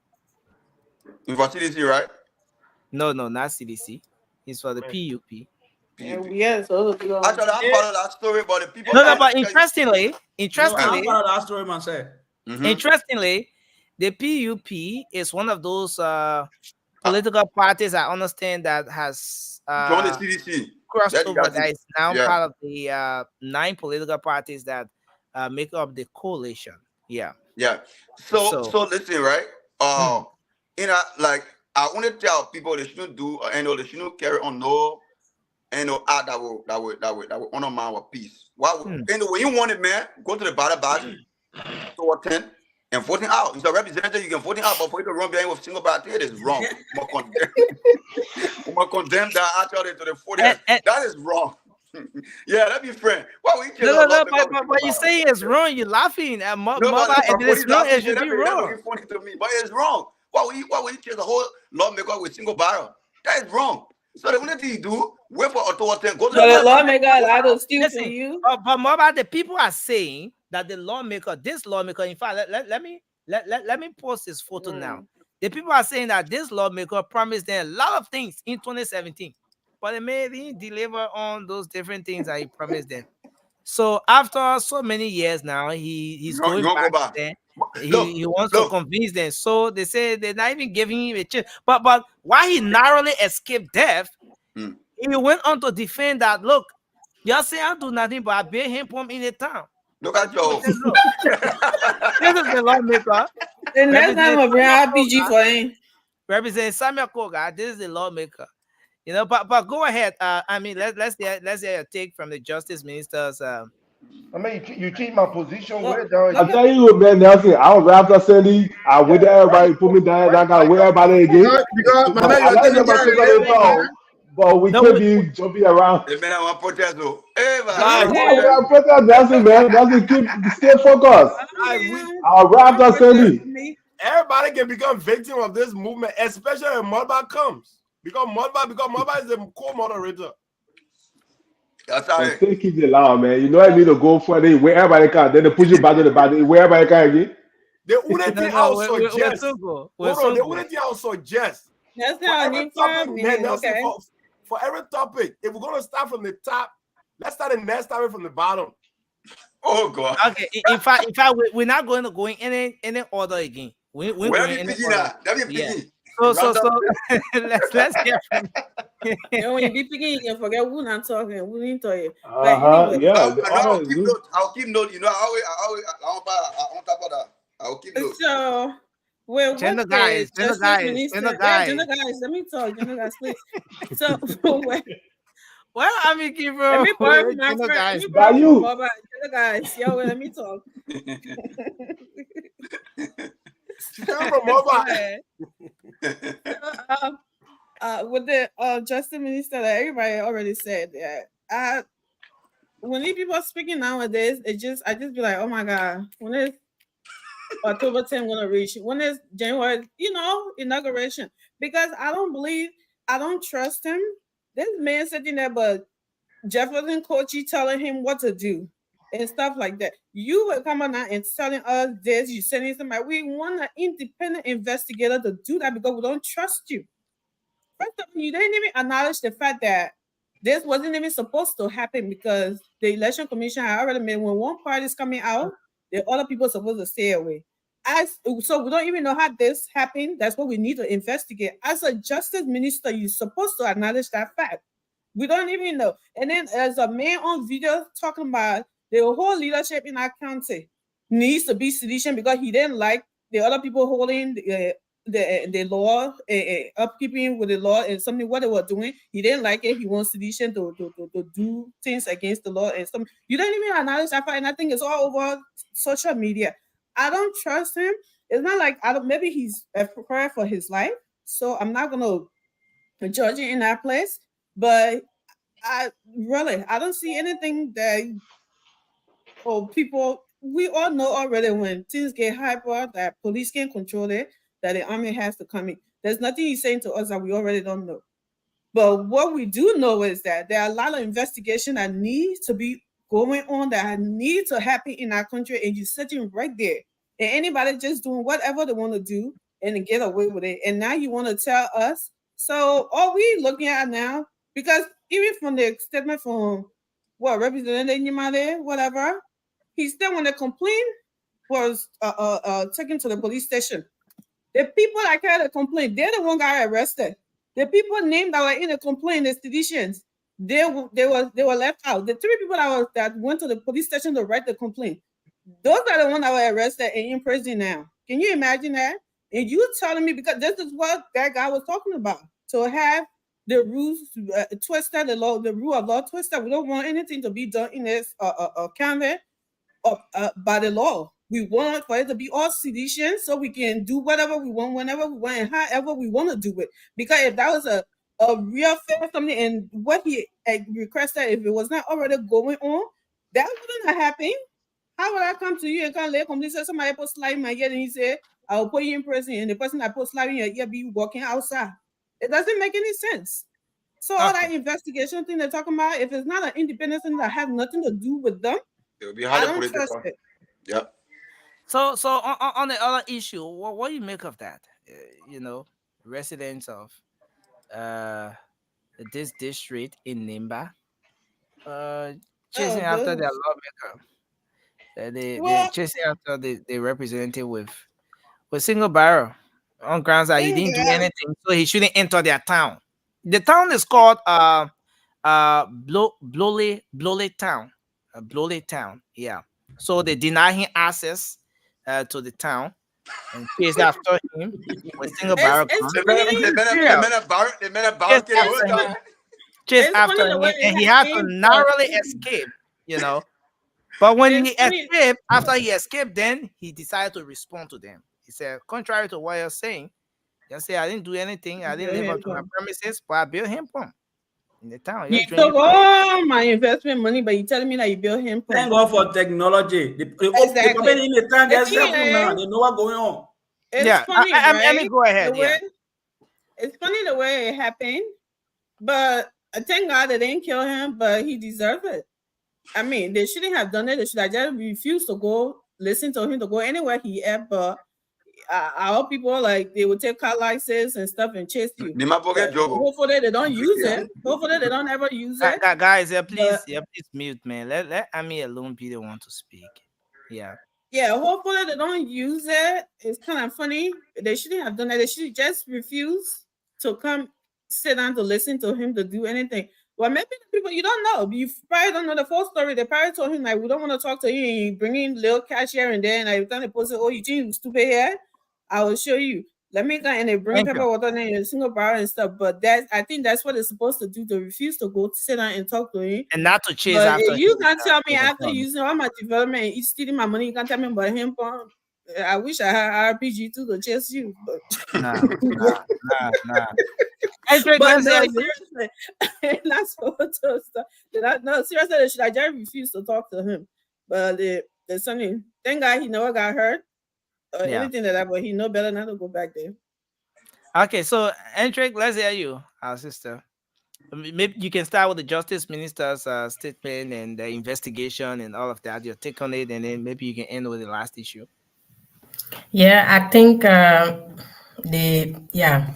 In for CDC, right? No, not CDC. He's for the PUP. Yes, actually, I'm part of that story, but the people. No, but interestingly, I'm part of that story, man. Interestingly, the PUP is one of those political parties I understand that has joined the CDC. Crossed over. That is now part of the 9 political parties that make up the coalition. Yeah. So listen, right? Like I want to tell people they shouldn't do, they shouldn't carry on no act that will undermine our peace. When you want it, man, go to the ballot box, to attend, and voting out. If a representative, you can vote out, but for you to run behind with single ballot, it is wrong. We must condemn that actually to the 40. That is wrong. Yeah, that'd be friend. But you say it's wrong. You're laughing at it's wrong. It should be wrong. Funny to me, but it's wrong. Why would you chase the whole lawmaker with single barrel? That is wrong. So the only thing you do, wait for October 10, go to So the lawmaker allowed to steal from you. But more about the people are saying that the lawmaker, this lawmaker, in fact, let me post this photo now. The people are saying that this lawmaker promised them a lot of things in 2017, but they didn't deliver on those different things that he promised them. So after so many years now, he's going back there. He wants to convince them. So they say they're not even giving him a chance. But while he narrowly escaped death, he went on to defend that. Look, y'all say I do nothing, but I bear him from in the town. Look at you. This is the lawmaker. The next time I'll bring RPG for him. Represent Samuel Koga. This is the lawmaker. You know, but go ahead. I mean, let's hear your take from the justice ministers. I mean, you keep my position way down. I tell you, man, Nelson, I was after Sandy. I wait there, everybody put me down, and I got to wait everybody again. But we could be jumping around. The man I want protest though. Nelson, man, Nelson, stay focused. I'll wrap after Sandy. Everybody can become victim of this movement, especially when Modba comes. Because Modba is the co-moderator. That's how it. Still keep it loud, man. You know what I mean? To go for it where everybody can. Then they push you back to the body where everybody can again. The only thing I would suggest. The only thing I would suggest. That's not for every topic, if we're gonna start from the top, let's start the next topic from the bottom. Oh God. Okay. In fact, we're not going to go in any order again. We're going in any order. Yeah. So let's get from. When you be picking, you can forget who not talking. We need to you. I'll keep note. You know, I'll top of that. I'll keep note. So, well, gender guys. Let me talk, gender guys, please. So, well, I mean, keep let me borrow my friend. Gender guys, yo, let me talk. She came from over. With the justice minister, that everybody already said that. When these people are speaking nowadays, I just be like, oh my God, when is October 10 gonna reach? When is January? Inauguration? Because I don't trust him. This man sitting there, but Jefferson Kochi telling him what to do and stuff like that. You will come on out and telling us this. You sending somebody. We want an independent investigator to do that because we don't trust you. First of all, you didn't even acknowledge the fact that this wasn't even supposed to happen because the election commission had already made when one party is coming out, the other people are supposed to stay away. So we don't even know how this happened. That's what we need to investigate. As a justice minister, you're supposed to acknowledge that fact. We don't even know. And then as a man on video talking about the whole leadership in our county needs to be sedition because he didn't like the other people holding the law, upkeeping with the law and something what they were doing. He didn't like it. He wants sedition to do things against the law and something. You don't even acknowledge that fact, and I think it's all over social media. I don't trust him. It's not like maybe he's prepared for his life, so I'm not gonna judge it in that place. But I don't see anything that people. We all know already when things get hyper that police can't control it, that the army has to come in. There's nothing he's saying to us that we already don't know. But what we do know is that there are a lot of investigation that needs to be going on that need to happen in our country, and you're sitting right there, and anybody just doing whatever they want to do and get away with it. And now you want to tell us. So all we looking at now, because even from the statement from Representative Nyimade, whatever, he still when the complaint was taken to the police station. The people that carried the complaint, they're the one got arrested. The people named that were in the complaint, the seditions, they were left out. The 3 people that went to the police station to write the complaint, those are the ones that were arrested and in prison now. Can you imagine that? And you telling me, because this is what that guy was talking about, to have the rules twisted, the rule of law twisted. We don't want anything to be done in this county by the law. We want for it to be all sedition so we can do whatever we want, whenever we want, and however we want to do it. Because if that was a real fair something and what he requested, if it was not already going on, that wouldn't have happened. How would I come to you and come lay complaint, say somebody put slide in my ear and he said, I will put you in prison, and the person that put slide in your ear be walking outside? It doesn't make any sense. So all that investigation thing they're talking about, if it's not an independent thing that has nothing to do with them, I don't trust it. Yep. So on the other issue, what do you make of that? You know, residents of this district in Nimba chasing after their Those. lawmaker. They're Well, chasing after the representative with single barrel on grounds that he didn't do yeah. anything, so he shouldn't enter their town. The town is called Blole Town. Blole Town, yeah. So they deny him access to the town and chase after him with single barrel It's gun. They made a barricade the whole time. Chase It's after funny the him, way and it he had to happened, narrowly escape, you know. But when It's he funny. escaped, after he escaped, then he decided to respond to them. He said, contrary to what you're saying, you say I didn't do anything, I didn't Bill live up to my Himpom. premises, but I built him from in the town. You You're drinking. took all my investment money, but you telling me that you built him. Thank God for technology. The company in the town The gets thing cell phone now. is, They know what's going on. it's Yeah, funny, I right? mean, go ahead. The Yeah. way, it's funny the way it happened, but thank God they didn't kill him, but he deserved it. I mean, they shouldn't have done it. They should have just refused to go listen to him to go anywhere he ever. Our people like they would take car licenses and stuff and chase you. Hopefully they don't use it. Hopefully they don't ever use it. Guys, please mute, man. Let Amy alone be the one to speak. Yeah. Yeah, hopefully they don't use it. It's kind of funny. They shouldn't have done that. They should just refuse to come sit down to listen to him to do anything. Well, maybe the people you don't know. You probably don't know the full story. They probably told him like, we don't want to talk to you. You bring in little cash here and there, and every time they post it, oh, you think you stupid here? I will show you. Let me go and they bring pepper water and a single barrel and stuff. But I think that's what they're supposed to do. To refuse to go sit down and talk to him and not to chase but after. You can't tell me after using all my development and stealing my money. You can't tell me about him. I wish I had RPG too to chase you. But nah. But no, seriously, that's what stuff. No, seriously, they should have just refused to talk to him. But there's something. Thank God he never got hurt or anything like that. But he know better not to go back there. Okay, so Hendrik, let's hear you, our sister. Maybe you can start with the Justice Minister's statement and the investigation and all of that. Your take on it, and then maybe you can end with the last issue. Yeah, I think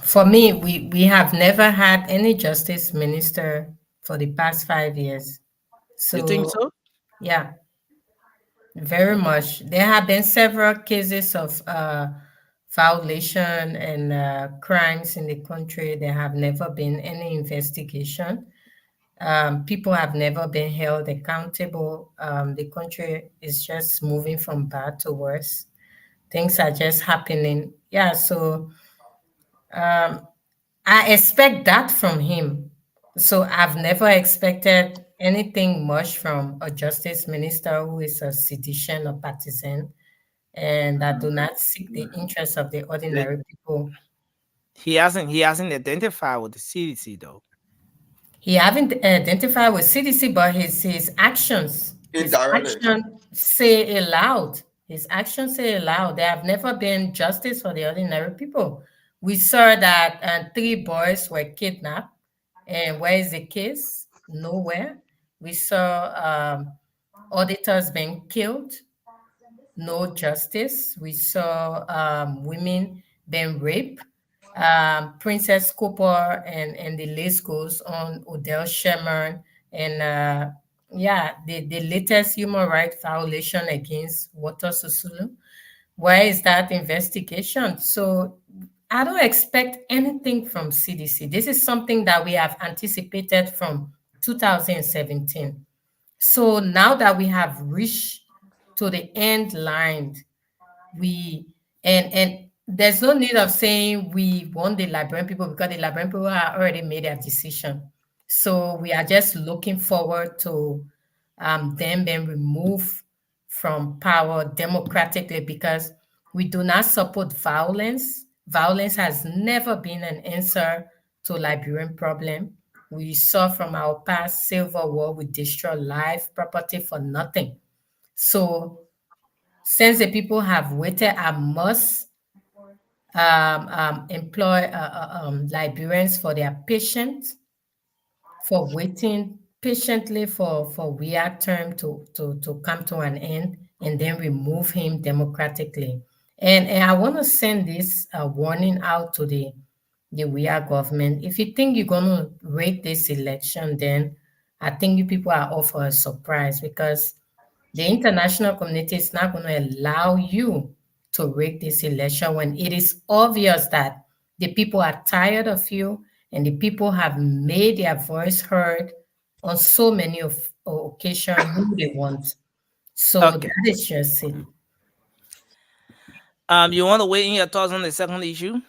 for me, we have never had any Justice Minister for the past 5 years. So you think so? Yeah, very much. There have been several cases of violation and crimes in the country. There have never been any investigation. People have never been held accountable. The country is just moving from bad to worse. Things are just happening. Yeah, so I expect that from him. So I've never expected anything much from a justice minister who is a sedition or partisan and that do not seek the interests of the ordinary people. He hasn't identified with the CDC though. He haven't identified with CDC, but his actions say aloud. His actions say aloud. There have never been justice for the ordinary people. We saw that 3 boys were kidnapped. And where is the case? Nowhere. We saw auditors being killed. No justice. We saw women being raped. Princess Cooper and the list goes on, Odell Sherman, and the latest human rights violation against Walter Sisulu. Where is that investigation? So I don't expect anything from CDC. This is something that we have anticipated from 2017. So now that we have reached to the end line, and there's no need of saying we want the Liberian people because the Liberian people have already made their decision. So we are just looking forward to them being removed from power democratically because we do not support violence. Violence has never been an answer to Liberian problem. We saw from our past civil war, we destroy life, property for nothing. So since the people have waited, I must employ Liberians for their patience for waiting patiently for Weah term to come to an end and then remove him democratically. And I want to send this warning out to the Weah government. If you think you're going to rig this election, then I think you people are off for a surprise, because the international community is not going to allow you to rig this election when it is obvious that the people are tired of you and the people have made their voice heard on so many occasions who they want. So Okay. that is just it. You want to weigh in your thoughts on the second issue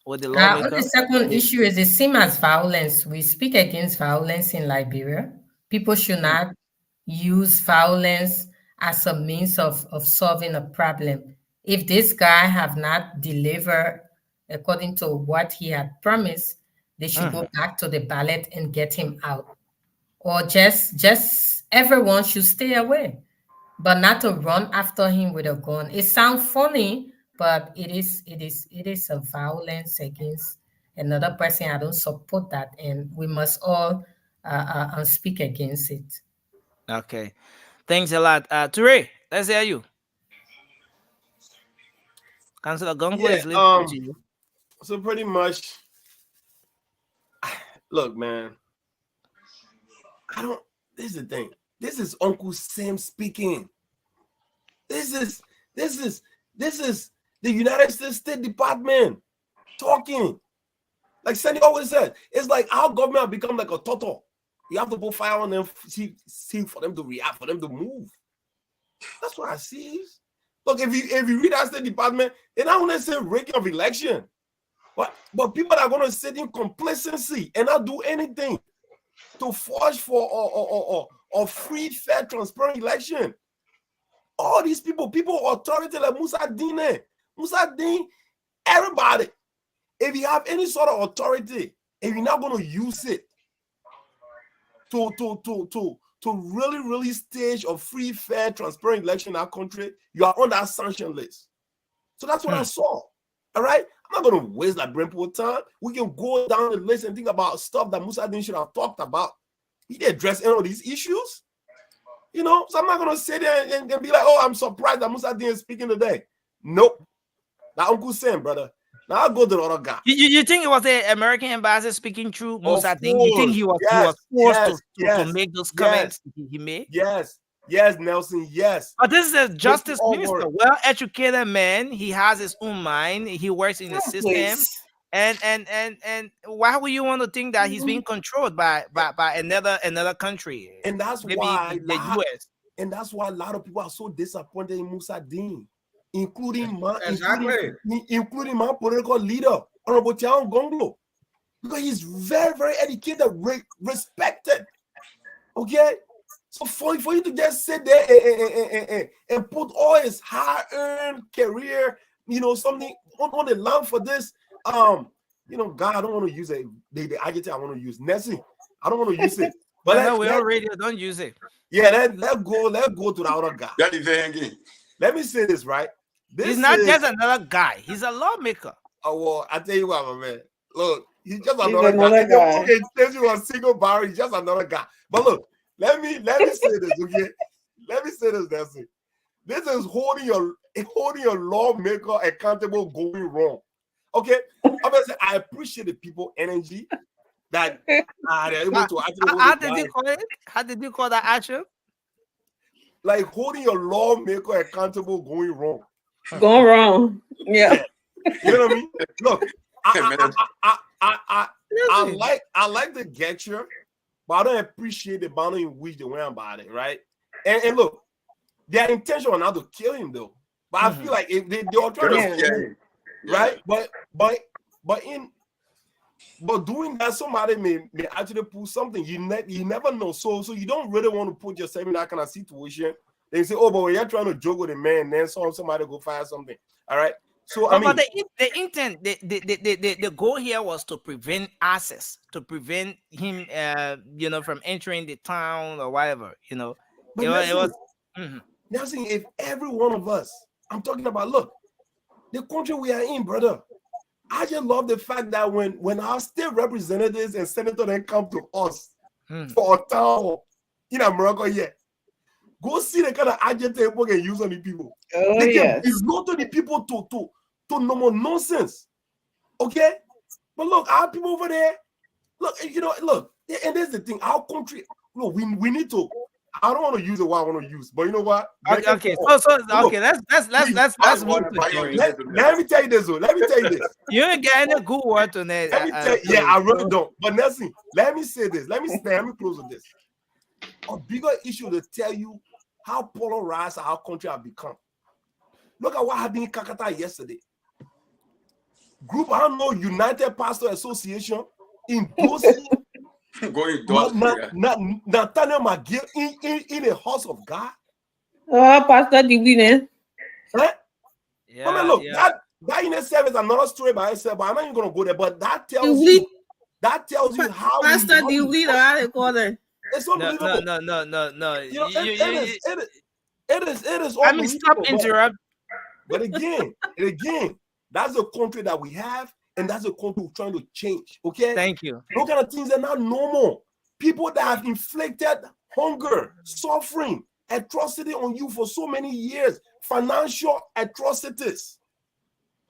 with the On lawmaker? the second issue is the same as violence. We speak against violence in Liberia. People should not use violence as a means of solving a problem. If this guy have not delivered according to what he had promised, they should go back to the ballot and get him out. Or just everyone should stay away, but not to run after him with a gun. It sounds funny, but it is a violence against another person. I don't support that, and we must all speak against it. Okay. Thanks a lot. Ture, let's hear you. Councillor Gonglo is listening to you. So pretty much, look, man, this is the thing. This is Uncle Sam speaking. This is the United States State Department talking. Like Sandy always said, it's like our government have become like a turtle. You have to put fire on them, see for them to react, for them to move. That's what I see. Look, if you read our State Department, they're not going to say rigging of election. But people are going to sit in complacency and not do anything to forge for a free, fair, transparent election. All these people authority like Musa Din, everybody. If you have any sort of authority, if you're not going to use it to really stage a free, fair, transparent election in our country, you are on that sanction list. So that's what I saw. All right? I'm not going to waste like Brentwood time. We can go down the list and think about stuff that Musa Din should have talked about. He didn't address any of these issues. You know, so I'm not going to sit there and be like, oh, I'm surprised that Musa Din is speaking today. Nope. That Uncle Sam, brother. Now I'll go to the other guy. You think it was the American ambassador speaking through Musa Din? You think he was forced to make those comments he made? Yes, Nelson, yes. But this is a justice minister, well-educated man. He has his own mind. He works in the system. And why would you want to think that he's being controlled by another country? And that's maybe why the US. And that's why a lot of people are so disappointed in Musa Din, including my political leader, Honorable Tian Gonglo, because he's very, very educated, respected. Okay, so for you to just sit there and put all his hard-earned career, something on the line for this, God, I don't want to use it. The adjective I want to use, Nessie. I don't want to use it. But we're on radio. Don't use it. Yeah, let's go to the other guy. Let me say this, right? He's not just another guy. He's a lawmaker. Oh, well, I tell you what, my man. Look, he's just another guy. Okay, since you was single bar, he's just another guy. But look, let me say this, okay? Let me say this, Nancy. This is holding your lawmaker accountable going wrong. Okay? Obviously, I appreciate the people energy that they're able to actually. How did you call it? How did you call that action? Like holding your lawmaker accountable going wrong. Going wrong. Yeah. You know what I mean? Look, I like the gesture, but I don't appreciate the manner in which they went about it, right? And look, their intention was not to kill him though. But I feel like if they were trying to kill him, right? But doing that, somebody may actually pull something. You never know. So you don't really want to put yourself in that kind of situation. They say, oh, but you're trying to joke with a man, then somebody go fire something. All right. So but the intent, the goal here was to prevent access, to prevent him, from entering the town or whatever. But it was. Nelson, if every one of us, I'm talking about, look, the country we are in, brother. I just love the fact that when our state representatives and senators then come to us, for a town in America yet. Go see the kind of agent people can use on the people. Oh, they can yes. belong to the people to no more nonsense. Okay? But look, our people over there, look, look, and there's the thing, our country, look, we need to. I don't want to use the word I want to use, but you know what? Okay. Let's move to Jerry. Let me tell you this, though. Let me tell you this. You ain't got any good word on it. Let me tell you, I really don't. But Nelson, let me say this. Let me close with this. A bigger issue to tell you how polarized our country has become. Look at what happened in Kakata yesterday. Group, I don't know, United Pastor Association endorsing Nathaniel McGill in a house of God. Oh, Pastor Divine. Right? Yeah, I mean, look, that in itself is another story by itself, but I'm not even going to go there. But that tells you how Pastor Divine, how they call it. It's unbelievable. No. It is. I mean, stop interrupt. But again, that's a country that we have, and that's a country we're trying to change. Okay. Thank you. Those kind of things are not normal. People that have inflicted hunger, suffering, atrocity on you for so many years, financial atrocities.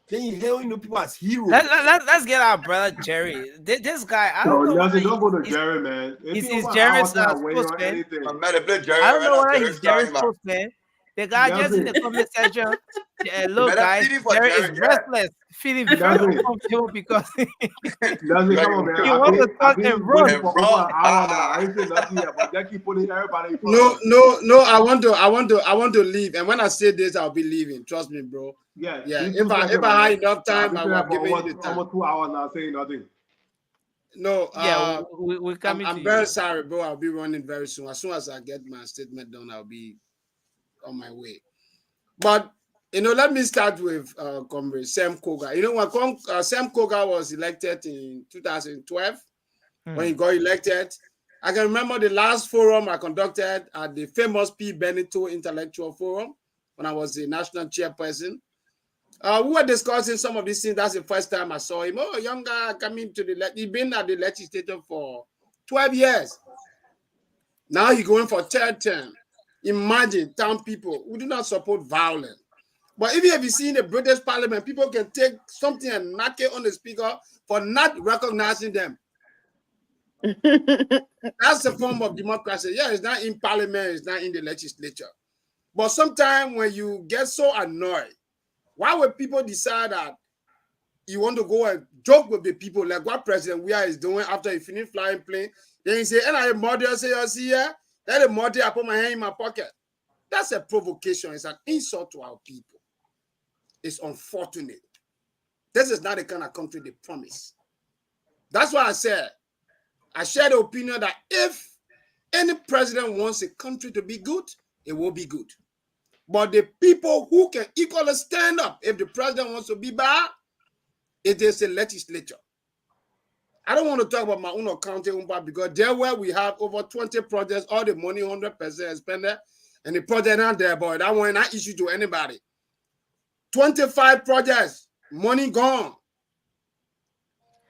Then you hail people as heroes. Let's get our brother Jerry. This guy, I don't know. Don't go to Jerry, man. Is Jerry's spokesman? I don't know whether he's Jerry's spokesman. The guy just in the comment section. Look, guys, Jerry is restless, feeling very uncomfortable because he wants to talk and run. No, I want to leave. And when I say this, I'll be leaving. Trust me, bro. Yeah. If I had enough time, I would give you the time. Almost 2 hours now saying nothing. No, we're coming. I'm very sorry, bro. I'll be running very soon. As soon as I get my statement done, I'll be on my way. But let me start with Comrade Sam Koga. When Sam Koga was elected in 2012, when he got elected, I can remember the last forum I conducted at the famous P. Benito Intellectual Forum when I was the national chairperson. We were discussing some of these things. That's the first time I saw him. Oh, young guy coming to he's been at the legislature for 12 years. Now he's going for third term. Imagine town people who do not support violence. But even if you see in the British Parliament, people can take something and knock it on the speaker for not recognizing them. That's a form of democracy. Yeah, it's not in Parliament, it's not in the legislature. But sometimes when you get so annoyed, why would people decide that you want to go and joke with the people like what President Weah is doing after he finished flying plane? Then he say, and I mother say, you see here, let a mother, I put my hand in my pocket. That's a provocation. It's an insult to our people. It's unfortunate. This is not the kind of country they promise. That's why I said, I share the opinion that if any president wants a country to be good, it will be good. But the people who can equally stand up if the president wants to be bad, it is the legislature. I don't want to talk about my own county, because there where we have over 20 projects, all the money 100% expended, and the project not there, boy. That one not issue to anybody. 25 projects, money gone.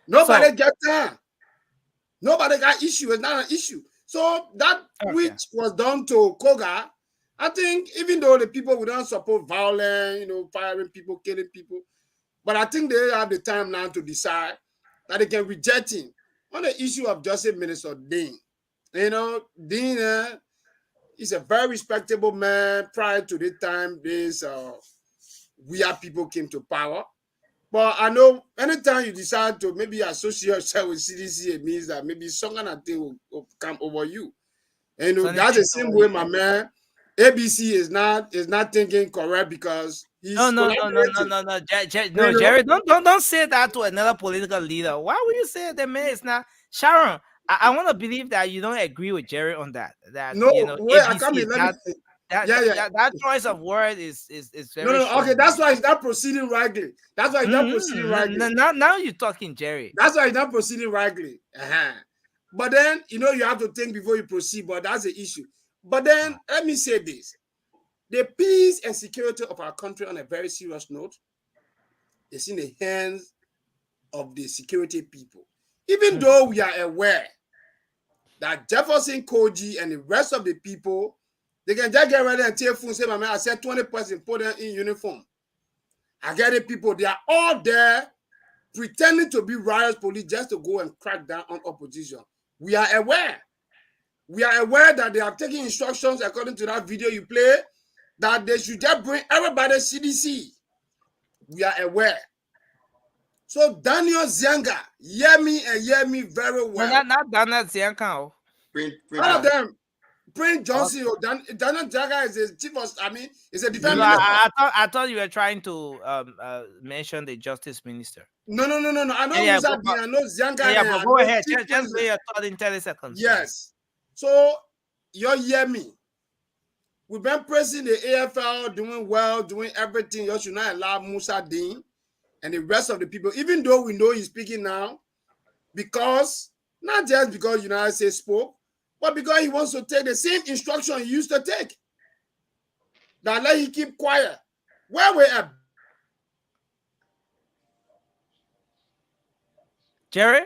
Nobody get there. Nobody got issue. It's not an issue. So that which was done to Koga, I think even though the people would not support violence, firing people, killing people, but I think they have the time now to decide that they can reject him on the issue of Justice Minister Dean. Dean is a very respectable man prior to the time these weird people came to power. But I know anytime you decide to maybe associate yourself with CDC, it means that maybe some kind of thing will come over you. And that's the same way, my man. ABC is not thinking correct because he's no, Jerry, don't say that to another political leader. Why would you say that, man? It's not Sharon. I want to believe that you don't agree with Jerry on that. That I can't be. That choice of word is very okay. That's why he's not proceeding rightly. That's why he's not proceeding rightly. Now you're talking, Jerry. That's why he's not proceeding rightly. But then you have to think before you proceed. But that's the issue. But then let me say this: the peace and security of our country, on a very serious note, is in the hands of the security people. Even though we are aware that Jefferson Koji and the rest of the people, they can just get ready and take phone, say, my man, I said 20 persons, put them in uniform. I get it, people, they are all there pretending to be riot police just to go and crack down on opposition. We are aware. We are aware that they have taken instructions according to that video you play, that they should just bring everybody CDC. We are aware. So Daniel Zianga, hear me and hear me very well. No, not Daniel Zianga. All of them. Prince Johnson, Daniel Zianga is a chief of, is a defense No, minister. I thought you were trying to mention the justice minister. No. I know Yeah, Musa Din, I know Zianga. Yeah, but go ahead. Just lay your thought in 30 seconds. Yes. So, you hear me. We've been praising the AFL, doing well, doing everything. You should not allow Musa Din and the rest of the people, even though we know he's speaking now, because, not just because United States spoke, but because he wants to take the same instruction he used to take. That let him keep quiet. Where we at? Jerry?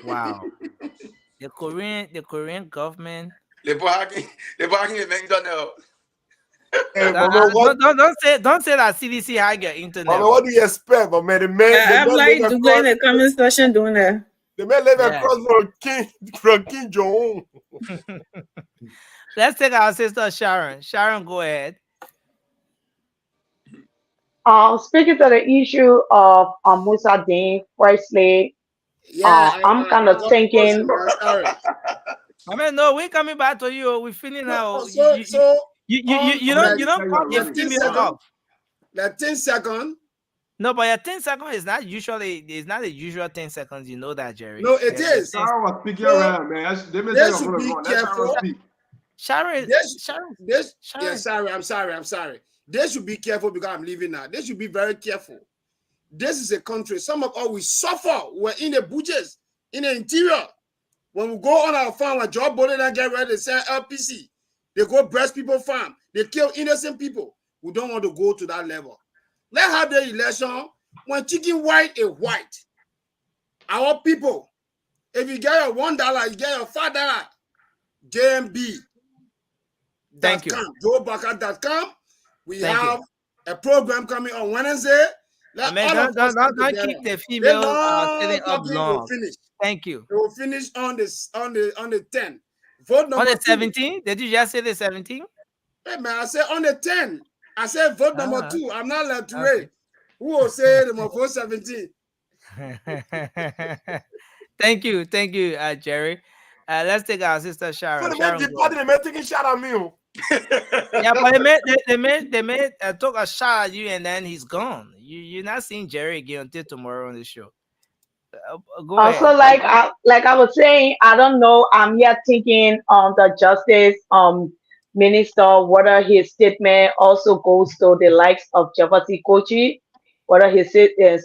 Wow. The Korean government. Don't say that CDC hack your internet. What do you expect, man? The man, I'm like Dubai in the comment section doing that. The man live across from Kim Jong-un. Let's take our sister Sharon. Sharon, go ahead. Speaking to the issue of Musa Din, firstly, I'm kind of thinking. No, we're coming back to you. We're feeling now. You don't cut your female off. That 10 seconds. No, but your 10 seconds is not usually, it's not the usual 10 seconds. You know that, Jerry. No, it is. Sharon was speaking around, man. They should be careful. Sharon. I'm sorry. They should be careful because I'm leaving now. They should be very careful. This is a country. Some of us we suffer. We're in the bushes, in the interior. When we go on our farm, when job boarded and get ready to sell LPC, they go breast people farm. They kill innocent people. We don't want to go to that level. Let's have the election when chicken white is white. Our people, if you get your $1, you get your $5. JMB. Thank you. JoeBaker.com. We have a program coming on Wednesday. Don't keep the female sitting up long. Thank you. It will finish on the 10th. Vote number on the 17th? Did you just say the 17th? Hey man, I said on the 10th. I said vote number 2. I'm not allowed to wait. Who will say the vote 17? Thank you, Jerry. Let's take our sister Sharon. Taking shot at me. Yeah, but they made took a shot at you and then he's gone. You're not seeing Jerry again until tomorrow on the show. Go ahead. Also, like I was saying, I don't know. I'm yet thinking on the justice minister whether his statement also goes to the likes of Jefferson Kochi, whether his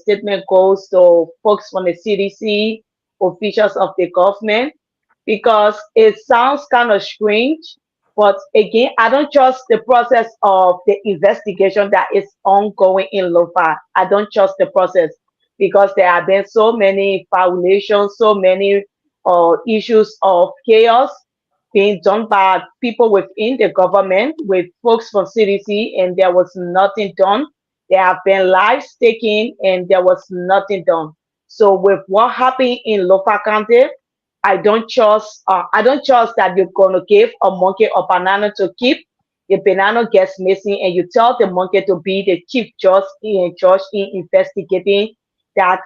statement goes to folks from the CDC, officials of the government, because it sounds kind of strange. But again, I don't trust the process of the investigation that is ongoing in Lofa. I don't trust the process because there have been so many violations, so many issues of chaos being done by people within the government, with folks from CDC, and there was nothing done. There have been lives taken, and there was nothing done. So with what happened in Lofa County, I don't trust that you're gonna give a monkey a banana to keep. The banana gets missing, and you tell the monkey to be the chief judge in investigating that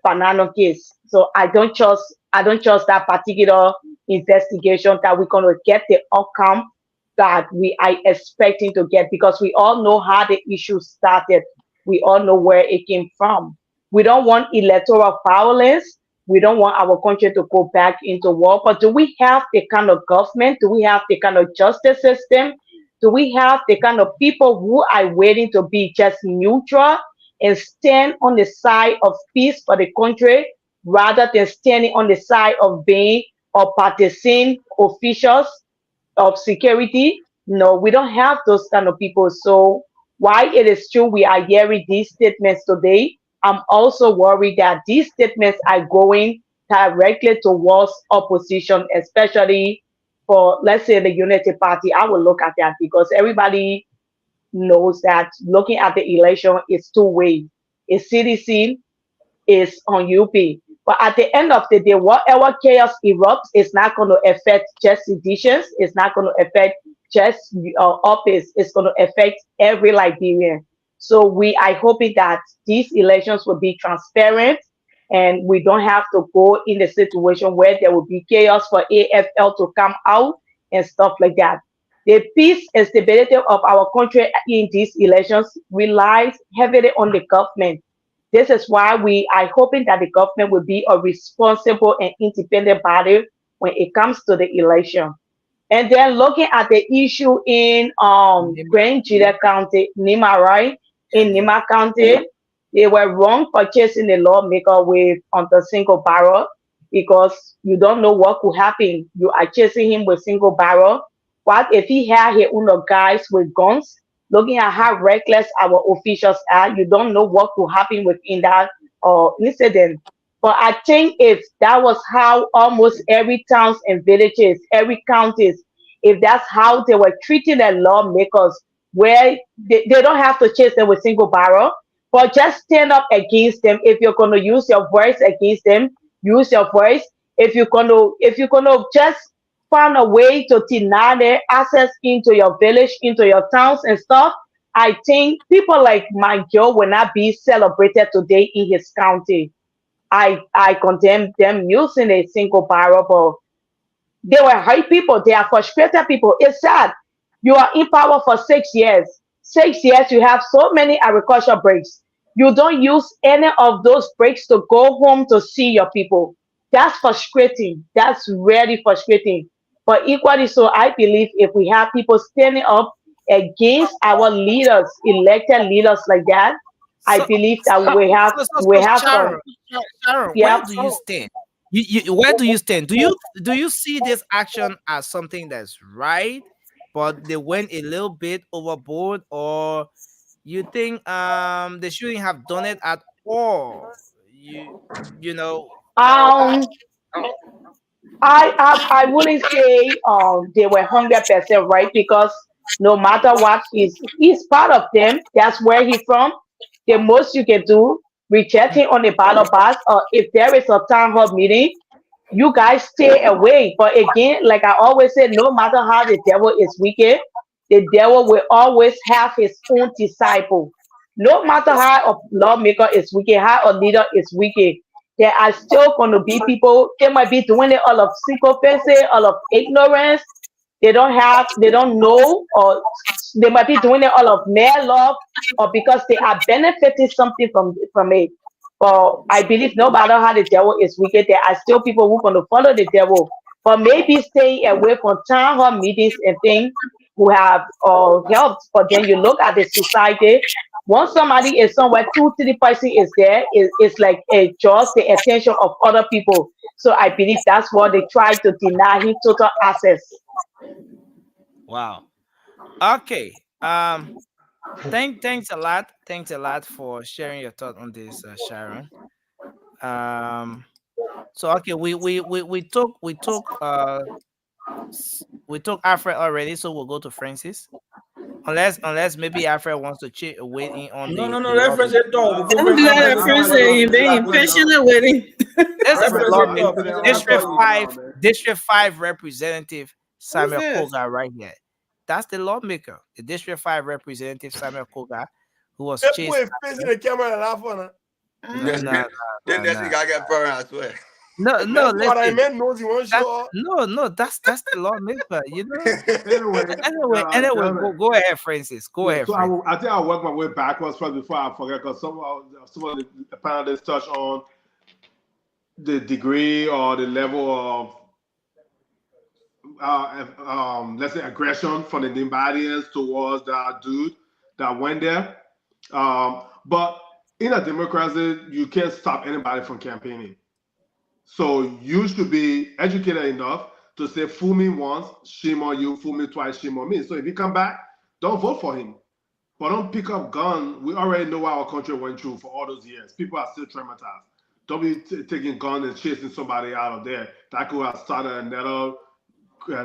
banana case. So I don't trust that particular investigation that we're gonna get the outcome that we are expecting to get, because we all know how the issue started. We all know where it came from. We don't want electoral violence. We don't want our country to go back into war. But do we have the kind of government? Do we have the kind of justice system? Do we have the kind of people who are waiting to be just neutral and stand on the side of peace for the country rather than standing on the side of being or partisan officials of security? No, we don't have those kind of people. So while it is true we are hearing these statements today, I'm also worried that these statements are going directly towards opposition, especially for, let's say, the Unity Party. I will look at that because everybody knows that looking at the election is two ways. A CDC is on UP. But at the end of the day, whatever chaos erupts is not going to affect just seditions. It's not going to affect just office. It's going to affect every Liberian. So we are hoping that these elections will be transparent and we don't have to go in a situation where there will be chaos for AFL to come out and stuff like that. The peace and stability of our country in these elections relies heavily on the government. This is why we are hoping that the government will be a responsible and independent body when it comes to the election. And then looking at the issue in Grand Jida County, Nima, right? In Nima County, they were wrong for chasing the lawmaker with on the single barrel because you don't know what could happen. You are chasing him with single barrel. What if he had his own guys with guns? Looking at how reckless our officials are, you don't know what could happen within that incident. But I think if that was how almost every towns and villages, every counties, if that's how they were treating their lawmakers, where they don't have to chase them with single barrel, but just stand up against them. If you're going to use your voice against them, use your voice. If you're going to just find a way to deny their access into your village, into your towns and stuff, I think people like my Joe will not be celebrated today in his county. I condemn them using a single barrel, but they were hurt people. They are frustrated people. It's sad. You are in power for 6 years. 6 years, you have so many agriculture breaks. You don't use any of those breaks to go home to see your people. That's frustrating. That's really frustrating. But equally so, I believe if we have people standing up against our leaders, elected leaders like that, I believe that we have Sharon, some. Sharon, Yeah. where do you stand? Where do you stand? Do you see this action as something that's right, but they went a little bit overboard, or you think they shouldn't have done it at all? You know. I wouldn't say they were 100% right because no matter what, he's part of them. That's where he from. The most you can do, rejecting on the ballot box, or if there is a town hall meeting, you guys stay away. But again, like I always say, no matter how the devil is wicked, the devil will always have his own disciple. No matter how a lawmaker is wicked, how a leader is wicked, there are still going to be people. They might be doing it all of sycophancy, all of ignorance. They don't know, or they might be doing it all of mere love, or because they are benefiting something from it. But I believe no matter how the devil is wicked, there are still people who are going to follow the devil. But maybe staying away from town hall meetings and things who have helped. But then you look at the society. Once somebody is somewhere, 2-3 person is there, it's like it draws the attention of other people. So I believe that's what they try to deny him total access. Wow. Okay. Thanks a lot. Thanks a lot for sharing your thought on this, Sharon. So okay, we took Alfred already, so we'll go to Francis. Unless maybe Alfred wants to weigh in on No, the reference it all. I'm glad that friends are being impatient with it. This is the lawmaker. District 5 representative Samuel Koga right here. That's the lawmaker. The District 5 representative Samuel Koga, who was chased. Facing the camera and laugh on No, Then that's the guy get burned, I swear. No, what I meant. Knows you want show. No, that's the lawmaker. You know. Anyway, go ahead, Francis. Go ahead. So Francis. I think I'll work my way backwards first before I forget, because some of the panelists touch on the degree or the level of let's say aggression from the Nimbadians towards that dude that went there. But in a democracy, you can't stop anybody from campaigning. So you should be educated enough to say, fool me once, shame on you, fool me twice, shame on me. So if you come back, don't vote for him. But don't pick up gun. We already know what our country went through for all those years. People are still traumatized. Don't be taking guns and chasing somebody out of there. That could have started another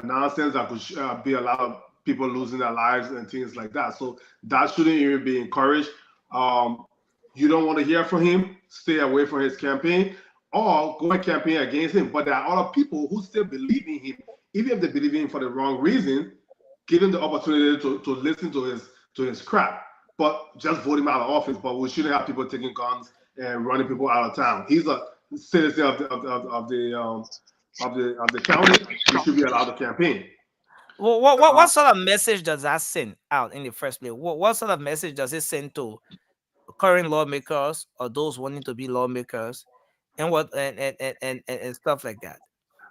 nonsense that could be a lot of people losing their lives and things like that. So that shouldn't even be encouraged. You don't want to hear from him, stay away from his campaign, or go and campaign against him. But there are other people who still believe in him, even if they believe in him for the wrong reason. Give him the opportunity to listen to his crap, but just vote him out of office. But we shouldn't have people taking guns and running people out of town. He's a citizen of the county. He should be allowed to campaign. Well, what sort of message does that send out in the first place? What sort of message does it send to current lawmakers or those wanting to be lawmakers, and stuff like that?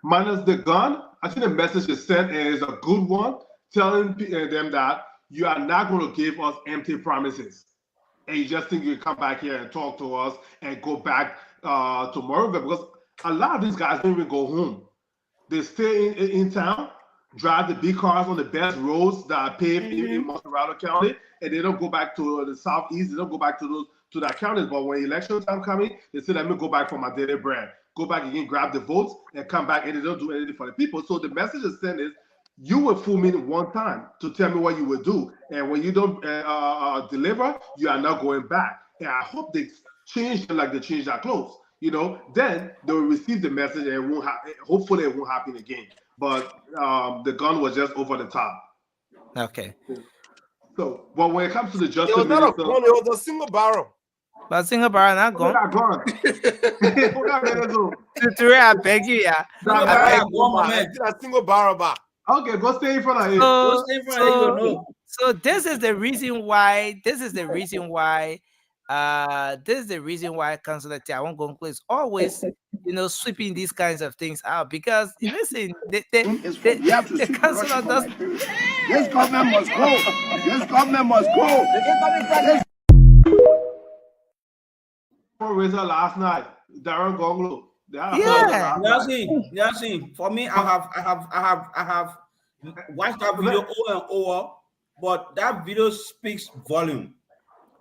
Minus the gun, I think the message is sent is a good one, telling them that you are not going to give us empty promises, and you just think you can come back here and talk to us and go back tomorrow. Because a lot of these guys don't even go home. They stay in town, drive the big cars on the best roads that are paved in Monterey County, and they don't go back to the southeast. They don't go back to that counties. But when election time coming, they say, let me go back for my daily bread. Go back again, grab the votes, and come back, and they don't do anything for the people. So the message is sent is, you will fool me one time to tell me what you will do, and when you don't deliver, you are not going back. And I hope they change them like they change their clothes. Then they will receive the message, and it won't hopefully it won't happen again. But the gun was just over the top. Okay. So, but when it comes to the justice, it was not a gun; it was a single barrel. But single barrel not gone. I beg you, yeah. A single barrel back. Okay, go stay in front of him. So this is the reason why. This is the reason why Councilor T, I won't go is always, sweeping these kinds of things out, because listen, the councilor does. This government must go. This government must go. Razor last night, Darren Gonglo. Yeah. For me, I have watched that video over and over, but that video speaks volume.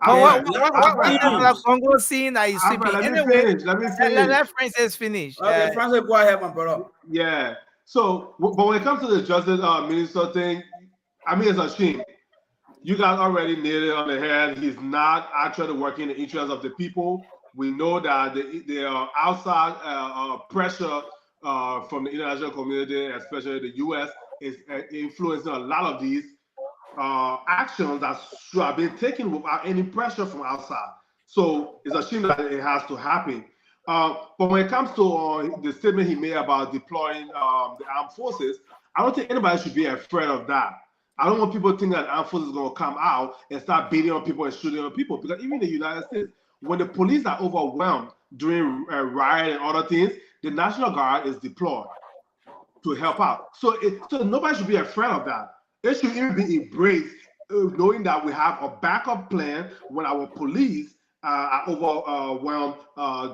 What Gonglo scene are you sweeping? Anyway, let Francis finish. Okay, Francis, go ahead, my brother. Yeah. So, but when it comes to the justice minister thing, I mean, it's a shame. You guys already nailed it on the head. He's not actually working in the interest of the people. We know that there are outside pressure from the international community, especially the U.S., is influencing a lot of these actions that should have been taken without any pressure from outside. So it's a shame that it has to happen. But when it comes to the statement he made about deploying the armed forces, I don't think anybody should be afraid of that. I don't want people to think that armed forces is going to come out and start beating on people and shooting on people, because even in the United States, when the police are overwhelmed during riot and other things, the National Guard is deployed to help out. So nobody should be afraid of that. It should even be embraced, knowing that we have a backup plan when our police are overwhelmed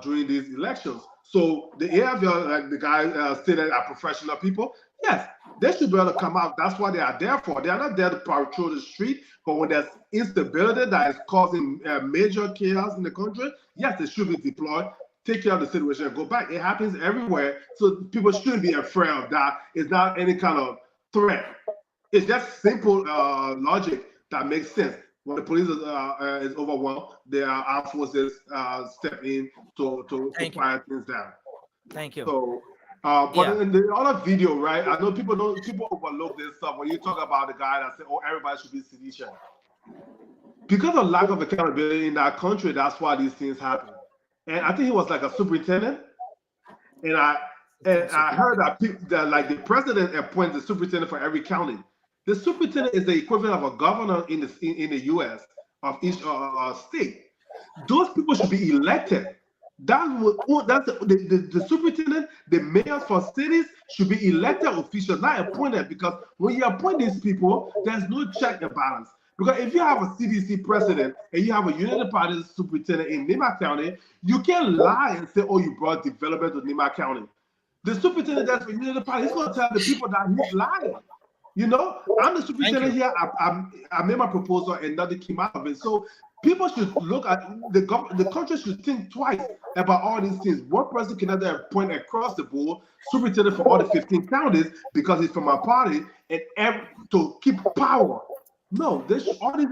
during these elections. So the AFL, like the guy stated, are professional people. Yes, they should be able to come out. That's what they are there for. They are not there to patrol the street, but when there's instability that is causing major chaos in the country, yes, they should be deployed, take care of the situation, and go back. It happens everywhere, so people shouldn't be afraid of that. It's not any kind of threat. It's just simple logic that makes sense. When the police is overwhelmed, their armed forces step in to quiet things down. Thank you. So, but in the other video, right? I know people overlook this stuff when you talk about the guy that said, "Oh, everybody should be sedition." Because of lack of accountability in that country, that's why these things happen. And I think he was like a superintendent, and I heard that like the president appoints the superintendent for every county. The superintendent is the equivalent of a governor in the U.S. of each state. Those people should be elected. That's the superintendent, the mayors for cities should be elected officials, not appointed. Because when you appoint these people, there's no check and balance. Because if you have a CDC president and you have a United Party superintendent in Nema County, you can't lie and say, "Oh, you brought development to Nema County." The superintendent that's for United Party, he's going to tell the people that he's lying. I'm the superintendent here. I made my proposal and nothing came out of it. So People should look at the country should think twice about all these things. One person cannot appoint across the board superintendent for all the 15 counties because he's from our party and to keep power. No, all these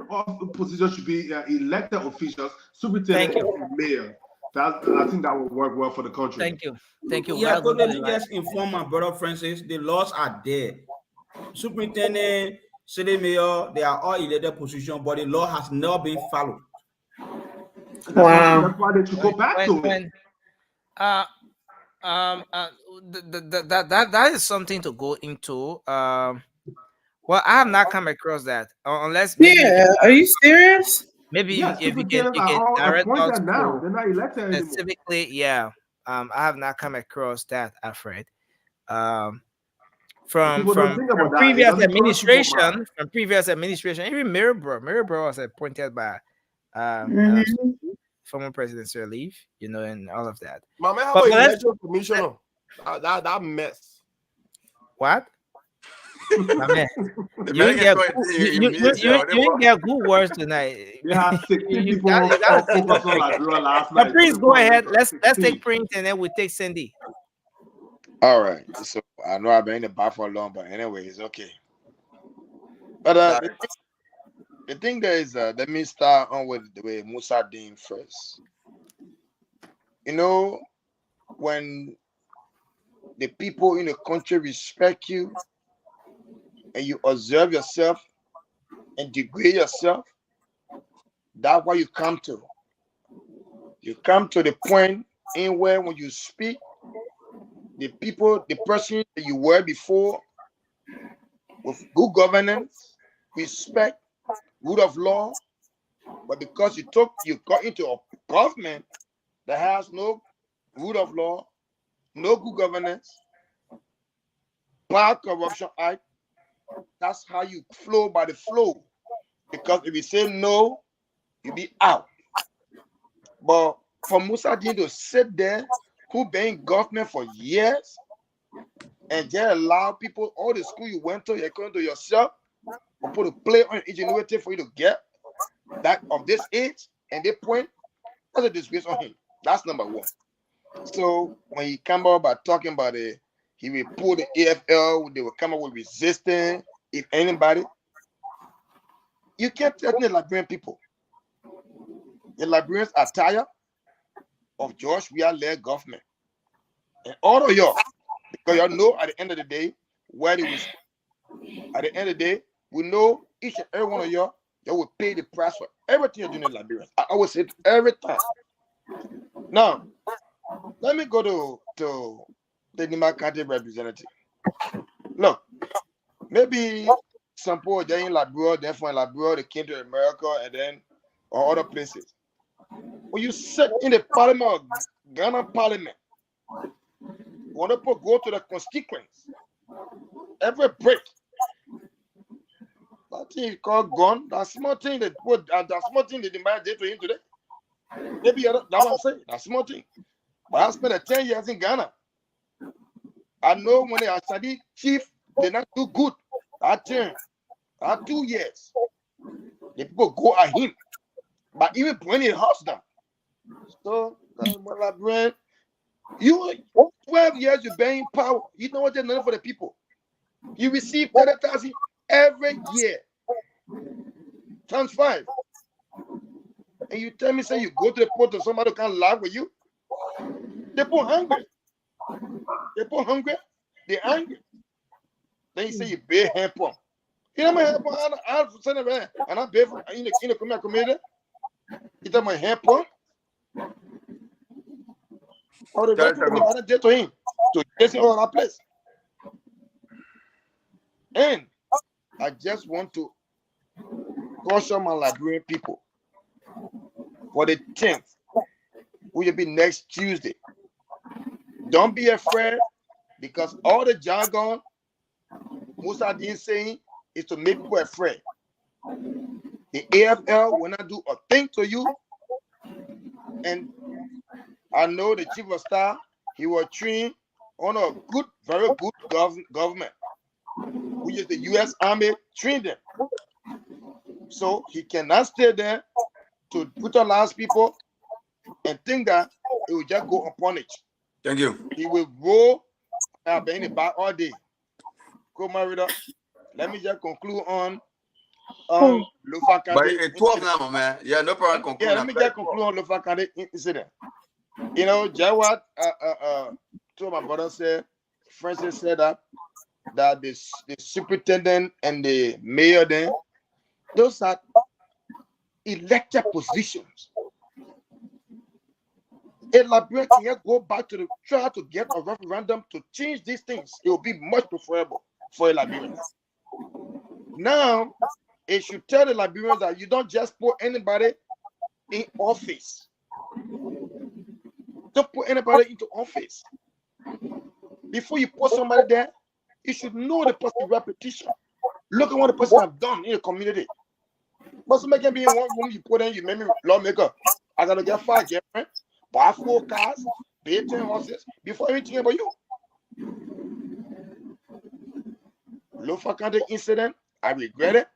positions should be elected officials, superintendent and mayor. I think that would work well for the country. Thank you. Thank you. Yeah, totally just inform my brother Francis. The laws are there. Superintendent, city mayor, they are all elected positions, but the law has never been followed. Wow. That's why they should go back to it. That is something to go into. Well, I have not come across that unless. Maybe are you serious? Maybe yes, if you can direct us now. They're not elected anymore. Specifically, yeah. I have not come across that, Alfred. From previous administration, even Mirabro was appointed by former President Sirleaf, and all of that. Mama, how about election commissioner? That mess. What? My man, you didn't get good words tonight. Yeah, 16 people focused on Liberia last night. Please go ahead. Let's take Prince and then we take Cindy. All right. So I know I've been in the bar for long, but anyway, it's okay. But the thing there is, let me start on with the way Musa Dean first. When the people in the country respect you and you observe yourself and degrade yourself, that's what you come to. You come to the point in where when you speak, the person that you were before, with good governance, respect, rule of law, but because you got into a government that has no rule of law, no good governance, bad corruption act, that's how you flow by the flow. Because if you say no, you be out. But for Musa Dean to sit there, who been in government for years, and just allow people, all the school you went to, you're going to yourself, or put a play on ingenuity for you to get that of this age and they point, that's a disgrace on him. That's number one. So when he come up by talking about it, he will pull the AFL, they will come up with resistance. If anybody, you can't tell the Liberian people. The Liberians are tired of George Weah-led government. And all of y'all, because y'all know at the end of the day, where they was. At the end of the day, we know each and every one of y'all will pay the price for everything you're doing in Liberia. I always say it every time. Now, let me go to the Nima County representative. Look, maybe some people they're in Liberia, they're from Liberia, they came to America and then or other places. When you sit in the parliament of Ghana parliament, when people go to the constituents, every break, that thing is called gun. That small thing that the man did to him today. Maybe that's what I'm saying. That small thing. But I spent 10 years in Ghana. I know when they are study chief, they not do good. That 2 years. The people go at him. But even when he house down. So you 12 years you been in power. You know what they're doing for the people. You receive 30,000 every year. Times 5. And you tell me, say you go to the port and somebody can't laugh with you. They put hungry. They're angry. Then you say you pay hand pump. You know my hand pump, I'll send it around. And I pay for in the community. You tell my hand pump. Or the guy did to him. To get all that place. And I just want to caution my Liberian people for the 10th, which will be next Tuesday. Don't be afraid, because all the jargon Musa Dean saying is to make people afraid. The AFL will not do a thing to you. And I know the chief of staff, he was trained on a good, very good government, which is the U.S. Army trained him. So he cannot stay there to brutalize people and think that it will just go unpunished. Thank you. He will roll in the back all day. Go, Marida. Let me just conclude on Lufa But Kande. it's 12 now, man. Yeah, no problem. Conclude Yeah, let me just conclude on Lufa Kande incident. You know, Jawad, two of my brothers said, Francis said that the superintendent and the mayor then, those are elected positions. A Liberian can go back to the try to get a referendum to change these things. It will be much preferable for a Liberian. Now, it should tell the Liberians that you don't just put anybody in office. Don't put anybody into office. Before you put somebody there, you should know the person's reputation. Look at what the person have done in the community. But somebody can be in one room, you put in, you make me lawmaker. I gotta get 5 girlfriends, buy 4 cars, pay 10 horses before anything about you. Lufa Kande incident, I regret it.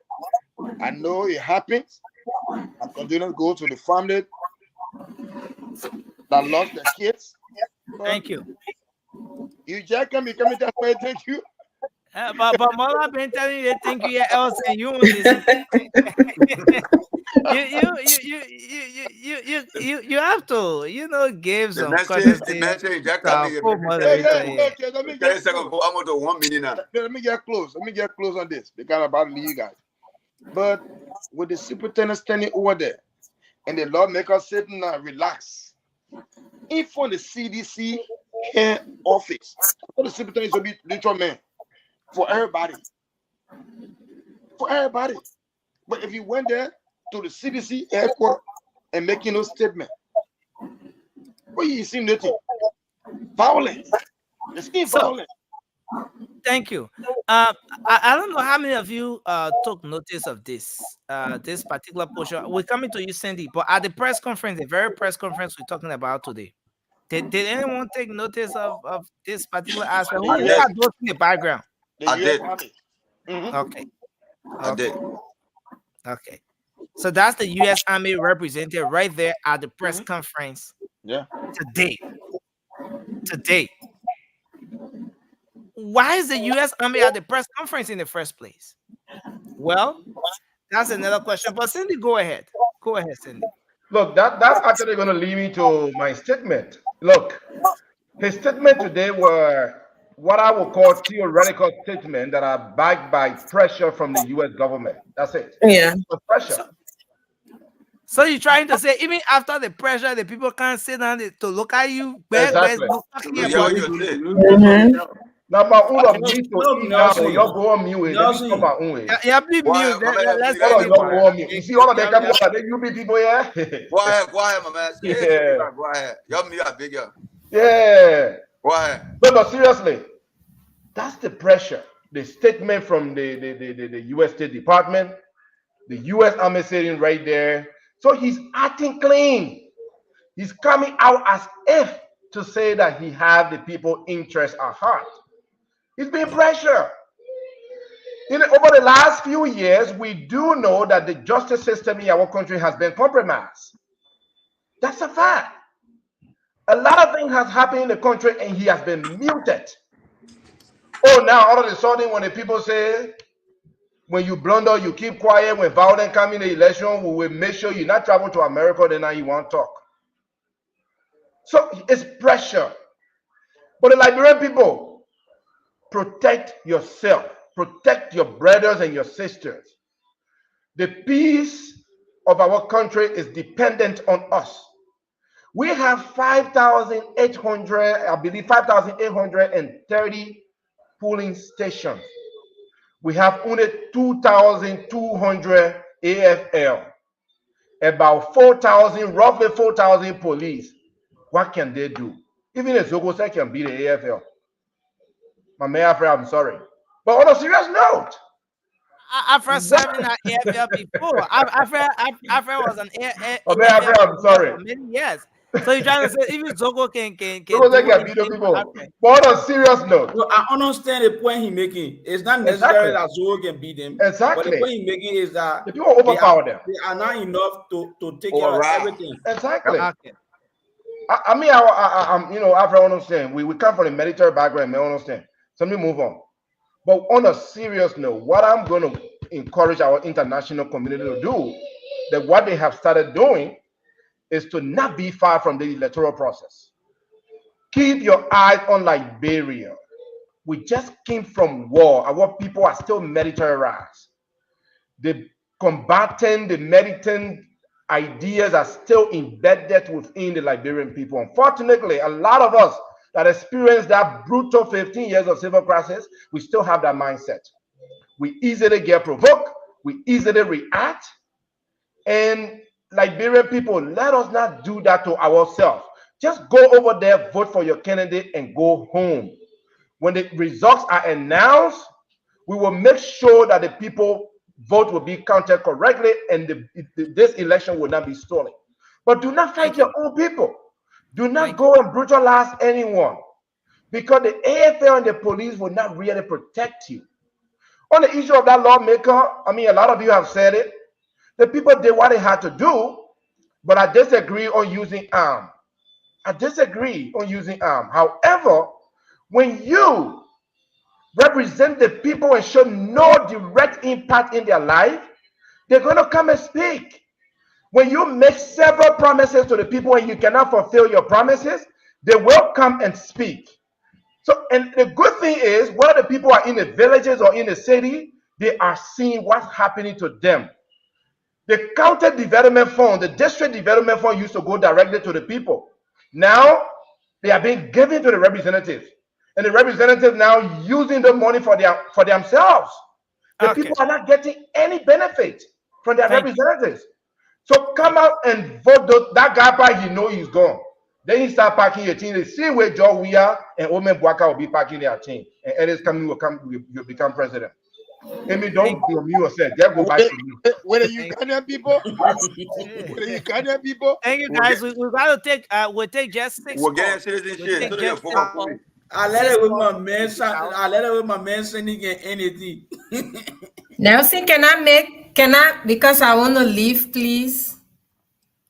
I know it happens. I continue to go to the family that lost their kids. Thank you. You just can be coming that way. Thank you. But Mola been telling you thank you else and you won't listen. you have to, you know, give some courtesy. Let me get close. Let me get close on this because I'm about to leave you guys. But with the superintendent standing over there and the lawmaker sitting there, relax. If on the CDC head office, the superintendent should be neutral man for everybody. For everybody. But if you went there to the CDC headquarters and making no statement, well, you see nothing. Violence. You see violence. Thank you. I don't know how many of you took notice of this this particular portion. We're coming to you, Cindy, but at the press conference, the very press conference we're talking about today, did anyone take notice of this particular aspect? Who are those in the background? I did. Okay. I did. Okay. So that's the U.S. Army representative right there at the press conference. Yeah. Today. Why is the U.S. Army at the press conference in the first place? Well, that's another question. But Cindy, go ahead. Go ahead, Cindy. Look, that's actually going to lead me to my statement. Look, his statement today were what I would call theoretical statements that are backed by pressure from the U.S. government. That's it. Yeah. Pressure. So you're trying to say even after the pressure, the people can't sit down to look at you. Exactly. Now, my own of me to eat now, you're going mute. Yeah, be mute. Let's you see all of them coming up, you be people, yeah? Go ahead, my man. Yeah. Go ahead. You're me, big girl. Yeah. Go ahead. But seriously, that's the pressure. The statement from the U.S. State Department, the U.S. Army sitting right there. So he's acting clean. He's coming out as if to say that he has the people's interest at heart. He's being pressured. Over the last few years, we do know that the justice system in our country has been compromised. That's a fact. A lot of things has happened in the country and he has been muted. Oh, now all of a sudden when the people say, when you blunder, you keep quiet, when violence comes in the election, we will make sure you not travel to America, then now you won't talk. So it's pressure. But the Liberian people, protect yourself. Protect your brothers and your sisters. The peace of our country is dependent on us. We have 5,800, I believe 5,830 polling stations. We have only 2,200 AFL, about 4,000, roughly 4,000 police. What can they do? Even a Zogose can beat the AFL. My mayor, I'm sorry. But on a serious note, After serving at AFL before, Afra was an AFL I'm sorry. for many years. So you're trying to say even Zogo can Because they do can it beat the in- people. okay. But on a serious note, No, I understand the point he's making. It's not necessary that Zoe can beat them. But the Exactly. point he's making is that The people overpower them. they are not enough to take care of Override. everything. Exactly. Okay. I mean, I'm, you know, after I understand, we come from a military background, I understand. So let me move on. But on a serious note, what I'm going to encourage our international community to do, that what they have started doing, is to not be far from the electoral process. Keep your eyes on Liberia. We just came from war. Our people are still militarized. The combatant, the militant ideas are still embedded within the Liberian people. Unfortunately, a lot of us that experienced that brutal 15 years of civil crisis, we still have that mindset. We easily get provoked, we easily react, and Liberian people, let us not do that to ourselves. Just go over there, vote for your candidate, and go home. When the results are announced, we will make sure that the people vote will be counted correctly and this election will not be stolen. But do not fight your own people. Do not go and brutalize anyone, because the AFL and the police will not really protect you. On the issue of that lawmaker, I mean, a lot of you have said it. The people did what they had to do, but I disagree on using arm. I disagree on using arm. However, when you represent the people and show no direct impact in their life, they're going to come and speak. When you make several promises to the people and you cannot fulfill your promises, they will come and speak. So, and the good thing is, whether the people are in the villages or in the city, they are seeing what's happening to them. The county development fund, the district development fund used to go directly to the people. Now, they are being given to the representatives. And the representatives now using the money for themselves. The people are not getting any benefit from their representatives. So come out and vote that guy by, you know he's gone. Then you start packing your team. The same way Joe Weah and Omen Bwaka will be packing their team. And Ellis coming will become president. Amy, don't do me yourself. Just go back to me. Where the Ugandan people? Where the Ugandan people? Thank you, guys. We gotta take we'll take just 6 We're getting calls. citizenship. We'll take just 6 calls. I let it with my man. I let it with my man sending anything. Nelson, because I want to leave, please.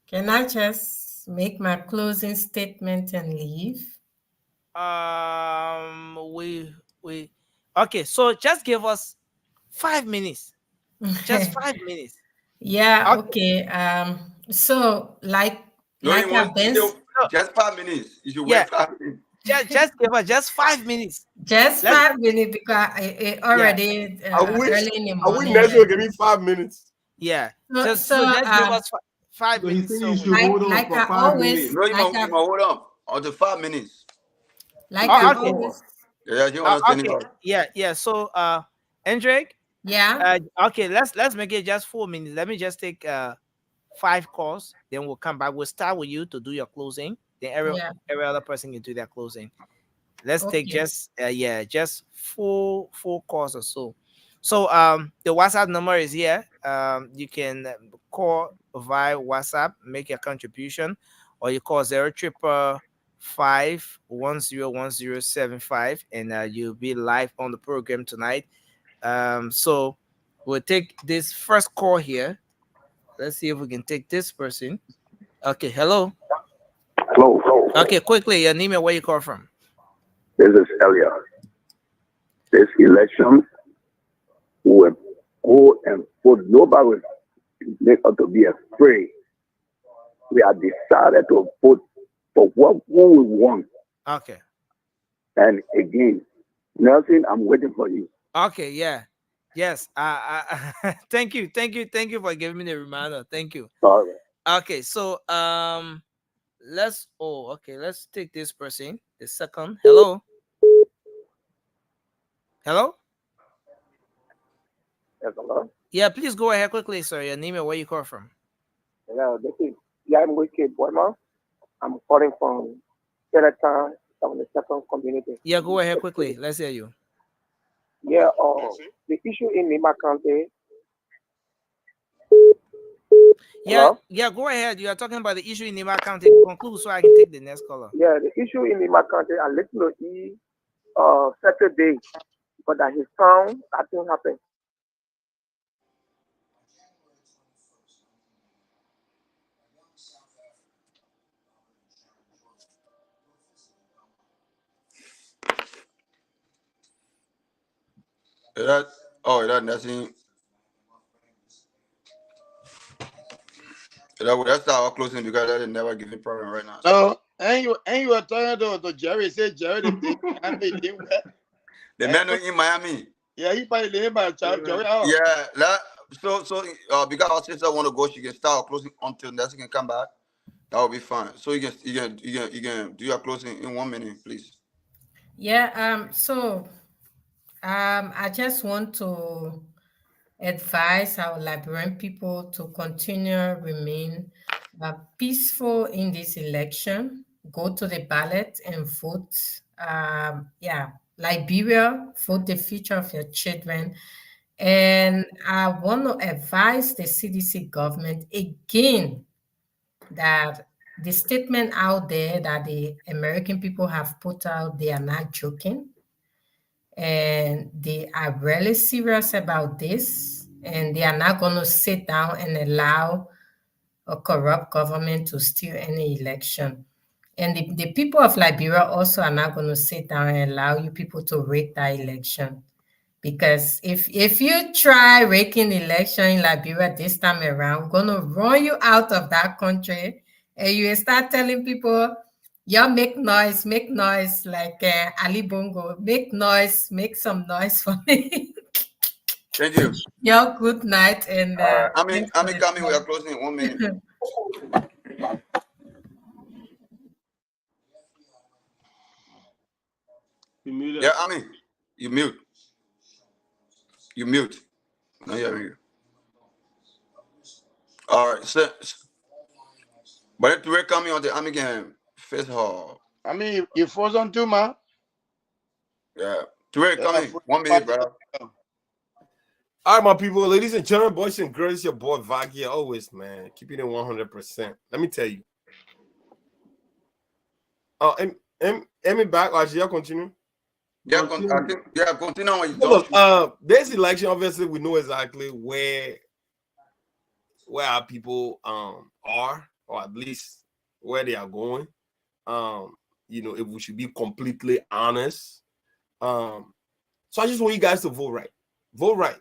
Can I just make my closing statement and leave? We okay, so just give us 5 minutes. Just 5 minutes. Yeah, okay. So I've been just 5 minutes. You should Yeah. wait 5 minutes. Just give us just 5 minutes. Just 5 minutes, because it already early in the morning. I wish Nestor give me 5 minutes. Yeah. So just give us 5 minutes. You should hold on for 5 minutes. No, you might hold on until 5 minutes. Yeah. So Hendrik? Yeah. Okay, let's make it just 4 minutes. Let me just take 5 calls, then we'll come back. We'll start with you to do your closing. Then every other person can do their closing. Let's take just 4 calls or so. So the WhatsApp number is here. You can call via WhatsApp, make your contribution, or you call 055-101075, and you'll be live on the program tonight. So we'll take this first call here. Let's see if we can take this person. Okay, hello. Hello. Okay, quickly, your name and where you call from. This is Elliot. This election, we will go and vote. Nobody will make us to be afraid. We have decided to vote for what we want. Okay. And again, Nelson, I'm waiting for you. Okay, yeah. Yes. Thank you for giving me the reminder. Thank you. All right. Okay, so let's take this person. The second. Hello. Yes, hello. Yeah, please go ahead quickly, sir. Your name and where you call from. Hello, this is Jan Wiki Boyma. I'm calling from Seneca, from the second community. Yeah, go ahead quickly. Let's hear you. Yeah, the issue in Lima County. Yeah, yeah, go ahead. You are talking about the issue in Nima County. Conclude so I can take the next caller. Yeah, the issue in Lima County, I let you know, Saturday, but that his town, that thing happened. That nothing. That's our closing because that is never giving problem right now. No, and you were talking to Jerry. Say Jerry, the man in Miami. Yeah, he probably live by Jerry. Yeah, because our sister want to go, she can start closing until next can come back. That will be fine. So you can do your closing in 1 minute, please. Yeah. I just want to advise our Liberian people to remain peaceful in this election. Go to the ballot and vote. Liberia, vote the future of your children. And I want to advise the CDC government again that the statement out there that the American people have put out, they are not joking. And they are really serious about this. And they are not going to sit down and allow a corrupt government to steal any election. And the people of Liberia also are not going to sit down and allow you people to rig that election. Because if you try raking the election in Liberia this time around, we're going to run you out of that country. And you start telling people, y'all make noise, like Ali Bongo. Make noise, make some noise for me. Thank you. Y'all, good night. And I'm coming. We are closing in 1 minute. Yeah, you mute. You mute. No, hearing you. All right, so, but we're coming on the again. First hall. You frozen too, man. Yeah, we're coming. 1 minute, bro. All right, my people, ladies and gentlemen, boys and girls, your boy Vag here, always, man, keeping it 100%. Let me tell you. Am back? Or should I continue? Yeah, continue on what you look, this election, obviously, we know exactly where our people are, or at least where they are going. If we should be completely honest. So I just want you guys to vote right. Vote right.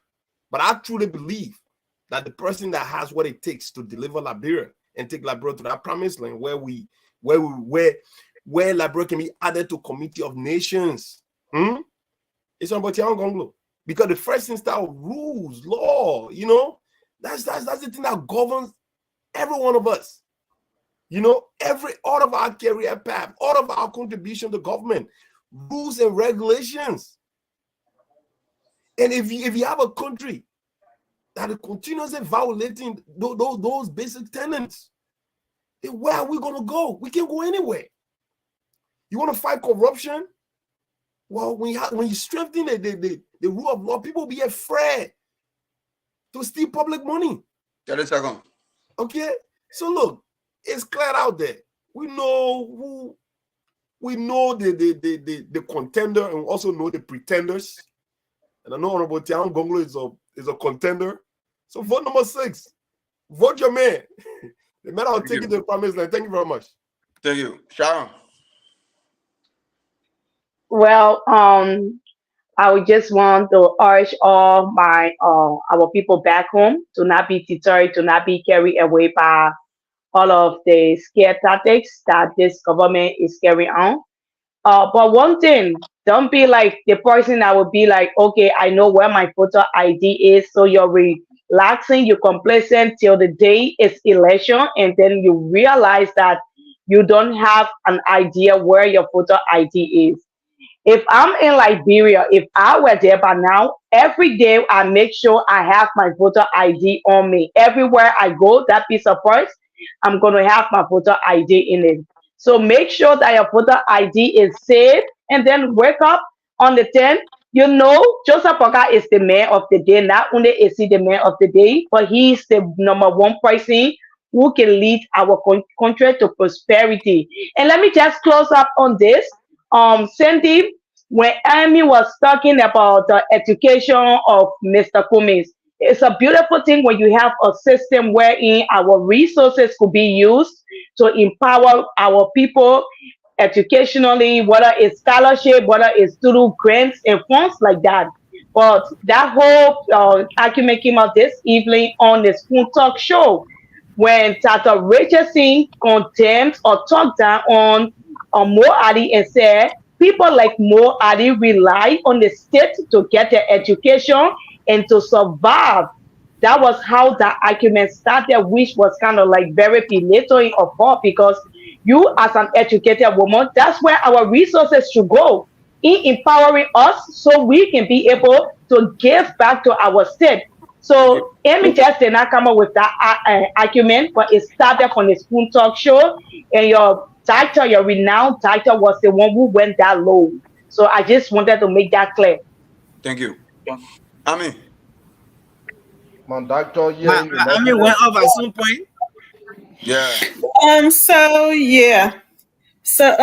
But I truly believe that the person that has what it takes to deliver Liberia and take Liberia to that promised land where Liberia can be added to Committee of Nations. It's about Gonglo. Because the first instance of rules, law, that's the thing that governs every one of us. All of our career path, all of our contribution to government, rules and regulations. And if you have a country that is continuously violating those basic tenets, then where are we going to go? We can't go anywhere. You want to fight corruption? Well, when you strengthen the rule of law, people will be afraid to steal public money. 30 seconds. Okay? So look, it's clear out there. We know the contender and we also know the pretenders. And I know Honorable Tian Gonglo is a contender. So vote number 6. Vote your man. The man I'll take you to the promised land. Thank you very much. Thank you. Sharon. Well, I would just want to urge all my our people back home to not be deterred, to not be carried away by all of the scare tactics that this government is carrying on. But one thing, don't be like the person that would be like, okay, I know where my voter ID is, so you're relaxing, you're complacent till the day is election, and then you realize that you don't have an idea where your voter ID is. If I'm in Liberia, if I were there by now, every day I make sure I have my voter ID on me. Everywhere I go, that piece of purse, I'm going to have my voter ID in it. So make sure that your voter ID is saved, and then wake up on the 10th. Joseph Boka is the man of the day. Not only is he the man of the day, but he's the number one person who can lead our country to prosperity. And let me just close up on this. Sandy, when Amy was talking about the education of Mr. Cummings, it's a beautiful thing when you have a system wherein our resources could be used to empower our people educationally, whether it's scholarship, whether it's through grants and funds like that. But that whole argument came out this evening on the Spoon Talk show when Dr. Richardson condemned or talked down on Mo Ali and said people like Mo Ali rely on the state to get their education and to survive. That was how that argument started, which was kind of like very belittling of her because you, as an educated woman, that's where our resources should go in empowering us so we can be able to give back to our state. So Amy just did not come up with that argument, but it started from the Spoon Talk show, and your doctor, your renowned doctor, was the one who went that low. So I just wanted to make that clear. Thank you. I mean, my doctor, I mean, went off at some point. Yeah. So yeah. So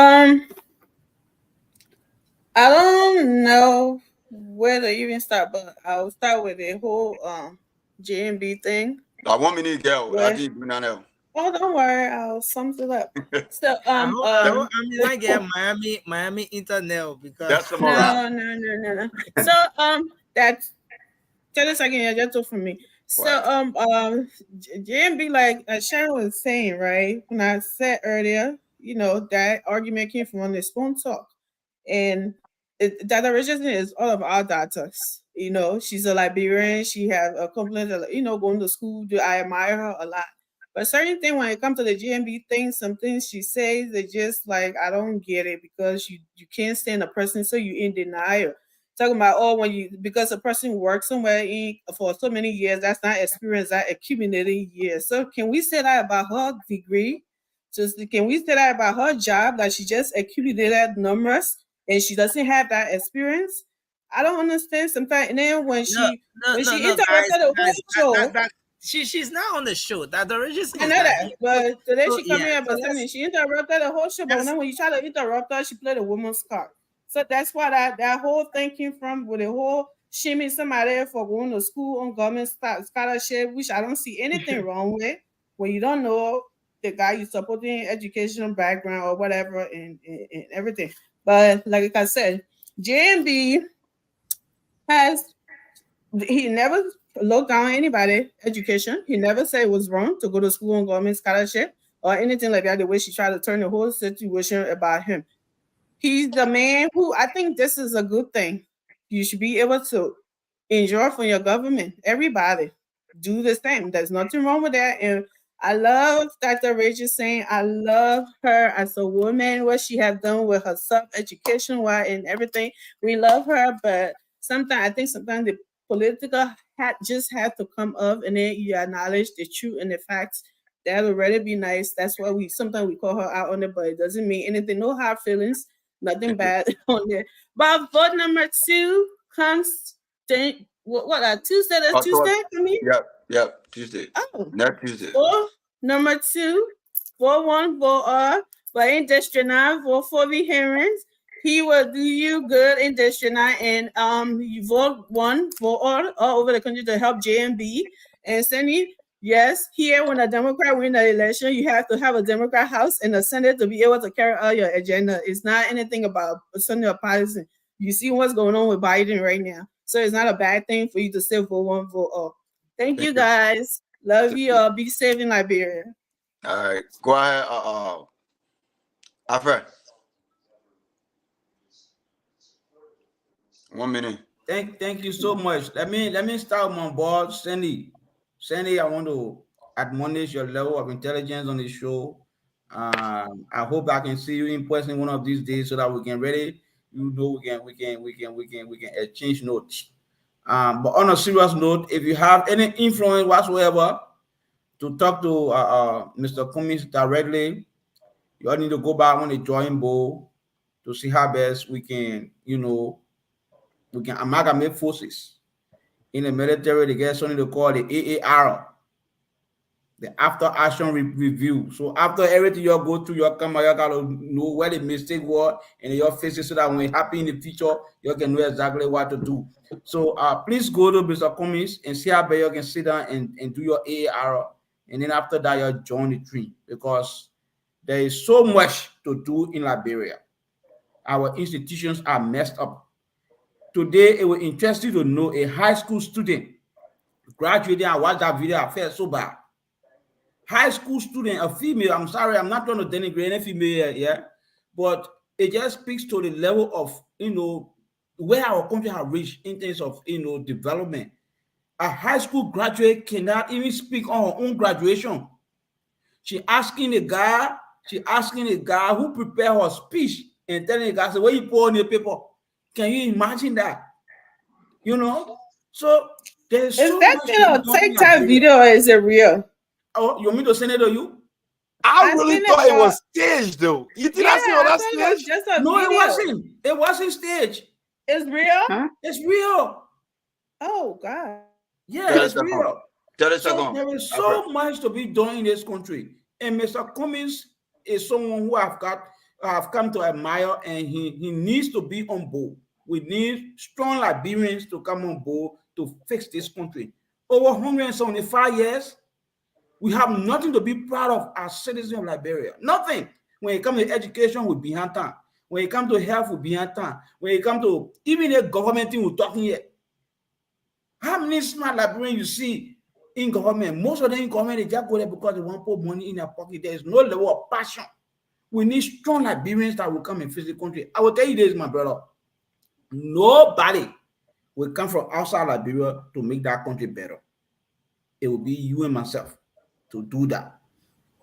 I don't know where to even start, but I'll start with the whole JMB thing. I 1 minute, girl. I keep doing that now. Oh, don't worry, I'll sum it up. So I mean, I get Miami internet because that's the no. So that's 30 seconds just took from me. So JMB, like Sharon was saying, right? When I said earlier, that argument came from on the Spoon Talk, and Dr. Richardson is all of our daughters. She's a Liberian. She have a compliment, going to school. I admire her a lot. But certain things, when it comes to the GMB thing, some things she says, they just like, I don't get it because you can't stand a person, so you in denial. Talking about, because a person works somewhere for so many years, that's not experience, that accumulated years. So can we say that about her degree? Can we say that about her job, that she just accumulated numbers and she doesn't have that experience? I don't understand sometimes. And then when she interrupted the whole show, she's not on the show. That the register. I know that, but today she come here about something. She interrupted the whole show, but then when you try to interrupt her, she played a woman's card. So that's why that whole thing came from, with the whole shaming somebody for going to school on government scholarship, which I don't see anything wrong with. When you don't know the guy you're supporting, educational background or whatever, and everything. But like I said, JMB he never looked down on anybody education. He never said it was wrong to go to school on government scholarship or anything like that, the way she tried to turn the whole situation about him. He's the man who, I think this is a good thing. You should be able to enjoy from your government. Everybody do the same. There's nothing wrong with that. And I love Dr. Rachel saying, I love her as a woman, what she has done with herself, education wise and everything. We love her, but sometimes the political hat just have to come up, and then you acknowledge the truth and the facts. That'll already be nice. That's why sometimes we call her out on it, but it doesn't mean anything. No hard feelings, nothing bad on there. But vote number 2 comes Tuesday? That's Tuesday for me? Yep, Tuesday. Oh. Not Tuesday. Number 2, vote 1, vote R. But in District 9, vote for the Herons. He will do you good in District 9, and you vote 1, vote all over the country to help JMB. And Cindy, yes, here when a Democrat win the election, you have to have a Democrat House and a Senate to be able to carry out your agenda. It's not anything about Sunday or partisan. You see what's going on with Biden right now. So it's not a bad thing for you to still vote 1, vote all. Thank you, guys. Love you all. Be safe in Liberia. All right. Go ahead, Alfred. 1 minute. Thank you so much. Let me start my board, Sandy. Sandy, I want to admonish your level of intelligence on the show. I hope I can see you in person one of these days so that we can really, we can exchange notes. But on a serious note, if you have any influence whatsoever to talk to Mr. Cummings directly, you all need to go back on the drawing board to see how best we can, we can amalgamate forces in the military to get something to call the AAR. the after action review. So after everything you go through, you come, you gotta know where the mistake was and your face so that when it happen in the future, you can know exactly what to do. So please go to Mr. Cummings and see how you can sit down and do your AAR, and then after that you join the tree, because there is so much to do in Liberia. Our institutions are messed up. Today, it will interest you to know a high school student graduating. I watched that video, I felt so bad. High school student, a female, I'm sorry, I'm not trying to denigrate any female, yeah, but it just speaks to the level of, where our country has reached in terms of, development. A high school graduate cannot even speak on her own graduation. She asking a guy who prepared her speech and telling the guy, say, where you put on your paper? Can you imagine that? So there's Is so that much TikTok video, or is it real? Oh, you want me to send it to you? I really thought it was staged, though. You think I see on that stage? Just a No, video. it wasn't. It wasn't staged. It's real? Huh? It's real. Oh, God. Yeah, it's real. Tell us So there is so much to be done in this country. And Mr. Cummings is someone who I've come to admire, and he needs to be on board. We need strong Liberians to come on board to fix this country. Over 175 years, we have nothing to be proud of as citizens of Liberia. Nothing. When it comes to education, we're behind time. When it comes to health, we're behind time. When it comes to even the government thing we're talking here. How many smart Liberians you see in government? Most of them in government, they just go there because they want to put money in their pocket. There is no level of passion. We need strong Liberians that will come and fix the country. I will tell you this, my brother. Nobody will come from outside Liberia to make that country better. It will be you and myself to do that.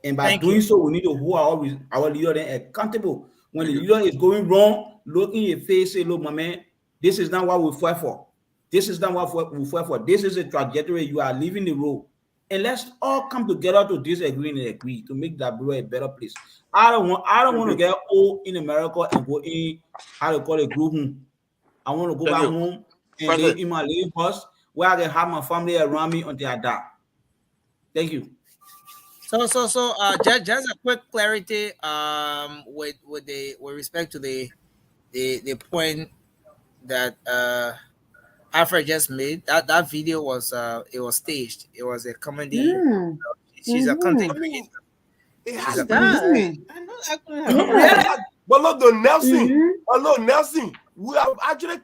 And by doing so, we need to hold our leader accountable. When the leader is going wrong, look in your face, say, look, my man, this is not what we fight for. This is not what we fight for. This is a trajectory. You are leaving the road. And let's all come together to disagree and agree to make Liberia a better place. I don't want to get old in America and go in, how to call it, group home. I want to go back home and live in my living house where I can have my family around me until I die. Thank you. So, just a quick clarity, with respect to the point that Alfred just made. That video was it was staged. It was a comedy. She's a content creator. It has I know that. But look, Nelson, we have actually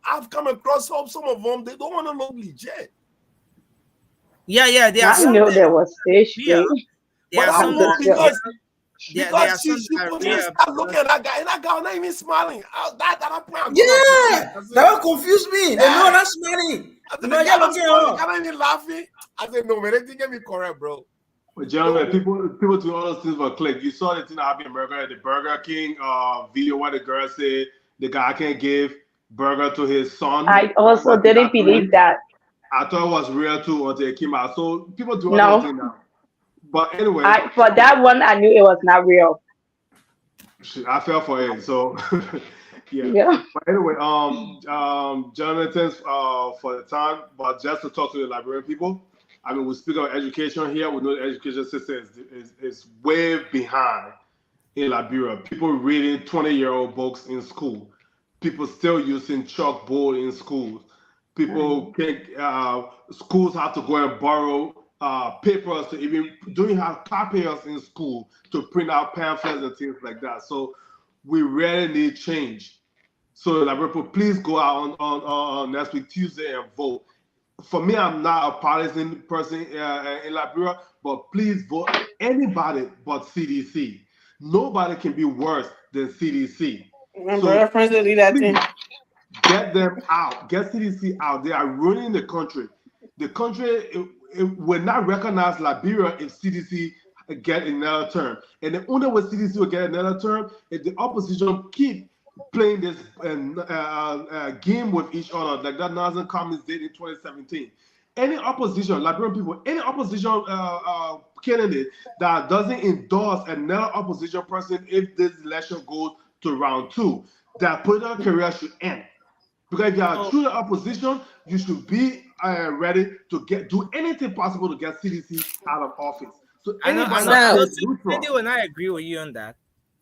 I've come across some of them. They don't want to look legit. Yeah, they are. I know there was stage play. But I know because she start looking at that guy, and that guy was not even smiling. That will confuse me. They know not smiling. I not even laughing. I said, no, man, they think me correct, bro. But gentlemen, people do all those things for click. You saw the thing that happened in America, the Burger King video where the girl said the guy can't give burger to his son. I also didn't believe that. I thought it was real too until it came out. So people do all those things now. But anyway, for that one, I knew it was not real. I fell for it. So yeah. But anyway, gentlemen, thanks for the time. But just to talk to the Liberian people, I mean, we speak of education here. We know the education system is way behind in Liberia. People reading 20-year-old books in school. People still using chalkboard in schools. People schools have to go and borrow papers to even don't have copiers in school to print out pamphlets and things like that. So we really need change. So Liberia, please go out on next week Tuesday and vote. For me, I'm not a partisan person in Liberia, but please vote anybody but CDC. Nobody can be worse than CDC. Remember, President, that thing. Get them out. Get CDC out. They are ruining the country. The country it will not recognize Liberia if CDC get another term. And the only way CDC will get another term is the opposition keep playing this game with each other, like that Nazan Communist did in 2017. Any opposition, Liberian people, any opposition candidate that doesn't endorse another opposition person if this election goes to round 2, that political career should end. Because if you are truly opposition, you should be ready to do anything possible to get CDC out of office. So anybody that's neutral, Cindy will not agree with you on that.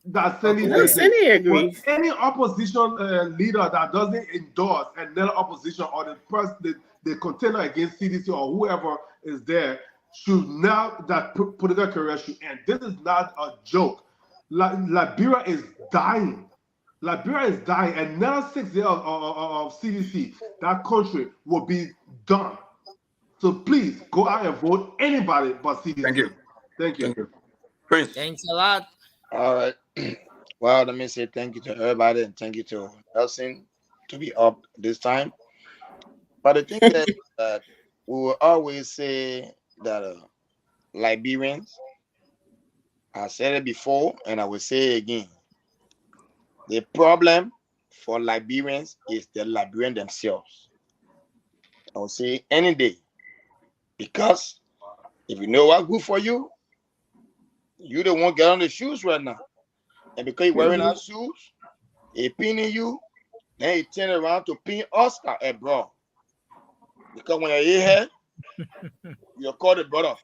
That Cindy agrees. Any opposition leader that doesn't endorse another opposition or the person, the contender against CDC or whoever is there, should now that political career should end. This is not a joke. Liberia is dying. Liberia is dying. Another 6 years of CDC, that country will be done. So please go out and vote anybody but CDC. Thank you. Thank you. Prince. Thanks a lot. All right. Well, let me say thank you to everybody and thank you to Nelson to be up this time. But the thing is that we will always say that Liberians, I said it before and I will say it again. The problem for Liberians is the Liberians themselves. I will say any day. Because if you know what's good for you, you don't want to get on the shoes right now. And because you're wearing our shoes, he pinning you, then he turn around to pin Oscar abroad. Because when you're here, you call the brother.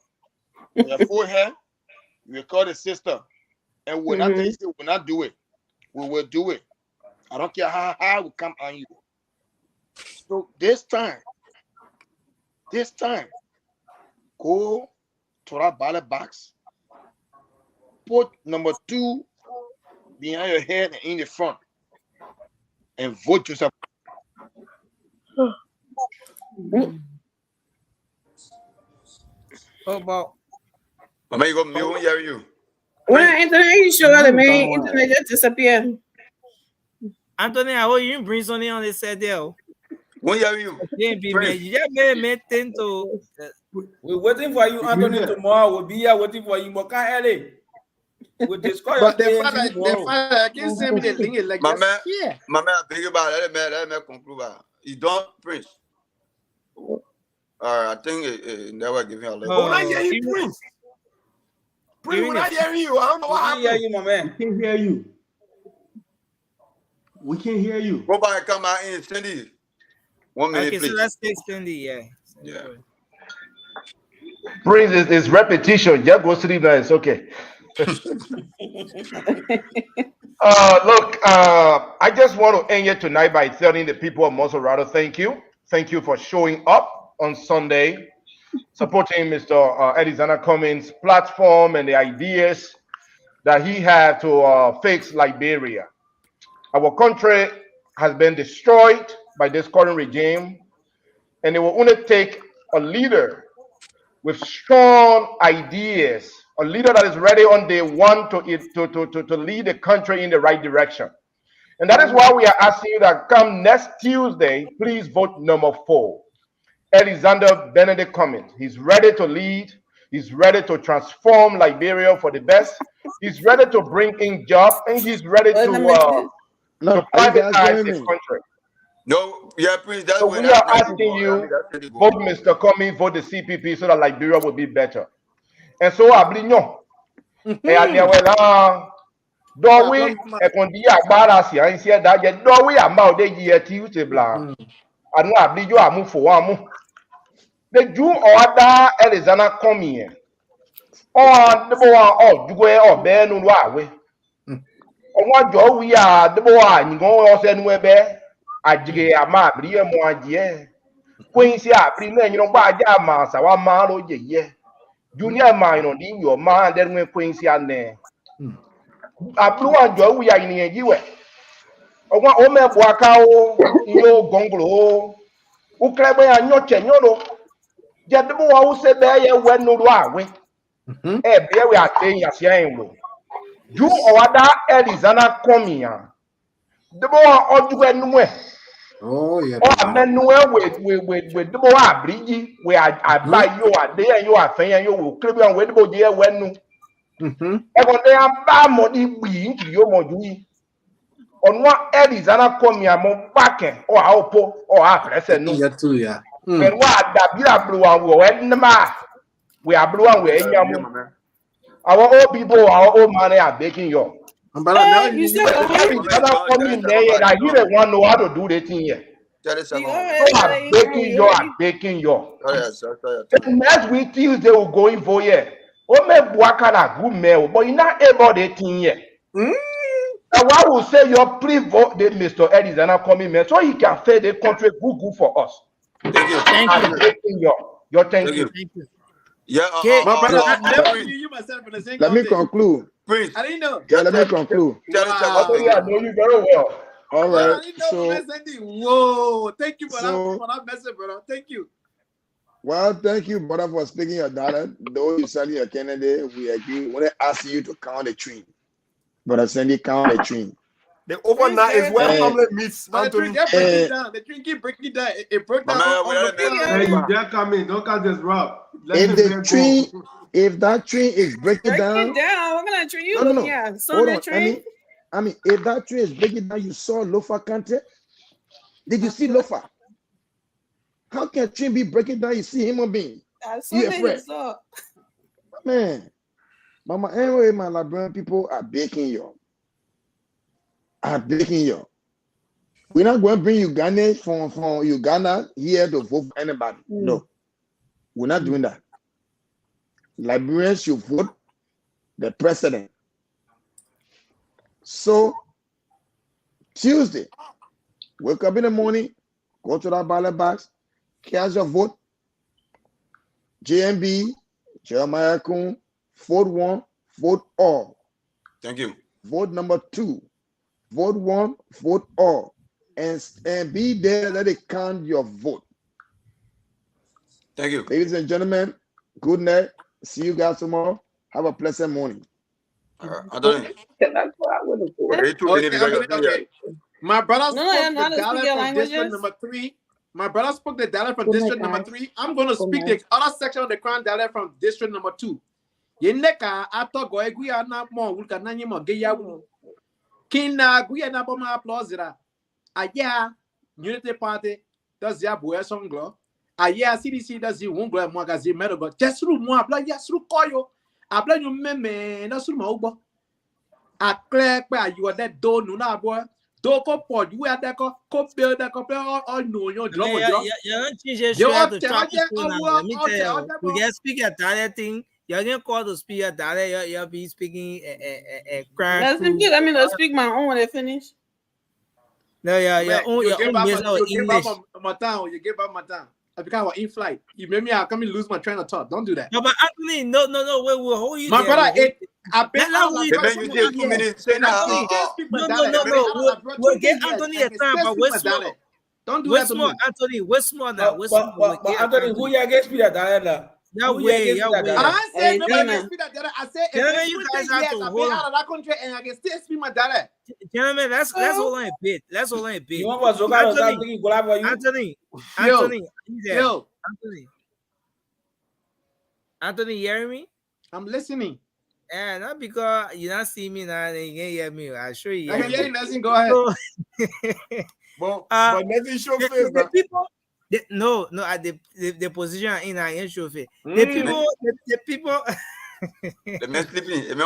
When you're full hair, you call the sister. And we're not we will not do it. We will do it. I don't care how we come on you. So this time, go to that ballot box, put number 2 behind your head and in the front, and vote yourself. Oh, but Mama, you won't hear you. When Anthony, you sure the main internet just disappeared. Anthony, I hope you bring something on this set there. Won't hear you. We're waiting for you, Anthony, tomorrow. We'll be here waiting for you. But we'll discuss. But the father, I can send me the link like Mama, yeah. Mama, I think about it. Let me conclude. You don't, Prince. I think it never give him a letter. We're not hearing you, Prince. Prince, we're not hearing you. I don't know what happened. We hear you, my man. We can't hear you. We can't hear you. Go back and come out in, Cindy. 1 minute, okay, please. so let's take Cindy, yeah. Prince is repetition. Just go sleep now. It's okay. Look, I just want to end here tonight by telling the people of Monserrado, thank you. Thank you for showing up on Sunday, supporting Mr. Alexander Cummings' platform and the ideas that he had to fix Liberia. Our country has been destroyed by this current regime, and it will only take a leader with strong ideas, a leader that is ready on day one to lead the country in the right direction. And that is why we are asking you that come next Tuesday, please vote number 4. Alexander Benedict Cummings. He's ready to lead. He's ready to transform Liberia for the best. He's ready to bring in jobs, and he's ready to privatize the country. No, yeah, please. That's so we are asking you, vote Mr. Cummings, vote the CPP so that Liberia will be better. And so I believe no. Doorway, a condia barasia, and said that yet doorway about the year Tuesday blank. And I believe you are moved for one. The Jew order Alexander come here. On the boy or Juwe or Ben Uwawe. On what job we are the boy and go or send webe. I jig a ma bria moye. Quincy, I pretend you know by Jamas, our malo ye. Junior mine on your man, then when Quincy and there. I blew on Joe, we are in a year. I want Ome Wakao, yo gonglo, Uclebe and your chenolo. Jadabo who said there when no way. Eh, there we are saying as young. You order Elizana come here. The boy ought to win away. Oh, yeah. Oh, men with the boy, Bridgie, where I buy you are there, you are saying you will clip on with the boy there when no. And when they are bad money, we into your modu. On what Elizana come here, more back or our po or our present. No, yeah. And what that blue one will end the math. We are blue and we're in your our old people, our old money are baking you. But now you said coming there, I hear one know how to do the thing here. You are baking your. Next week Tuesday will go in for year. Oh me buakana good mail, but you're not able to 18 years. And why will say your pre-vote that Mr. Eddie is not coming man, so he can say the country good for us. Thank you. Thank you. Yeah, let me conclude. Prince. I didn't know. Yeah, let me conclude. I know you very well. All right. Whoa, thank you for that message, brother. Thank you. Well, thank you, brother, for speaking your dollar. Though you send your candidate, we agree. We want to ask you to count the train. Brother Sandy, count the train. The overnight is where family meets. But the train keep breaking down. The train keep breaking down. It broke down. Hey, you just come in. Don't cut this rock. If that train is breaking down. What kind of train you No. Yeah, Hold on. I mean, if that train is breaking down, you saw Lofa country. Did you see Lofa? How can a train be breaking down? You see human being. You afraid? Man, Mama, anyway, my Liberian people are baking you. We're not going to bring Uganda from Uganda here to vote for anybody. No, we're not doing that. Liberians should vote the president. So, Tuesday, wake up in the morning, go to that ballot box, cast your vote. JMB, Jeremiah Kun, vote 1, vote all. Thank you. Vote number 2, vote 1, vote all. And be there, let it count your vote. Thank you. Ladies and gentlemen, good night. See you guys tomorrow. Have a pleasant morning. Okay. My brother spoke the dialect from district number 3. My brother spoke the dialect from district number 3. I'm going to speak the other section of the Crown dialect from district number 2. Yeneka ato goeguya na mo wulka na nyimo geya kina guya na boma applause aya Unity Party does ya boy songlo aya CDC does the wonglo magazine medogo just ru mo abla ya sru koyo abla you meme na sru ma ugbo a clear pe you are that do nu na boy do ko pod you are that ko build that ko all no your drop we get speak at that thing. You're gonna call to speak at that. You'll be speaking a Let me speak my own when I finish. No, your own You give up my time. I become in flight. You made me come and lose my train of thought. Don't do that. No, but Anthony, no, wait, we'll hold you. My brother, No, we'll get Anthony a time, but we're small. Don't do that to me. Anthony, we're small now. But Anthony, who you against me that now? I said nobody speak that data. I said if you guys have to hold out of that country and I can still speak my data. Gentlemen, that's all I bit. That's all I bit. You want to Anthony, you hear me? I'm listening. Yeah, not because you not see me now and you can't hear me. I assure you. I can hear you, nothing. Go ahead. But nothing show face. The people. The position in I ain't sure fit. The people. The man sleeping.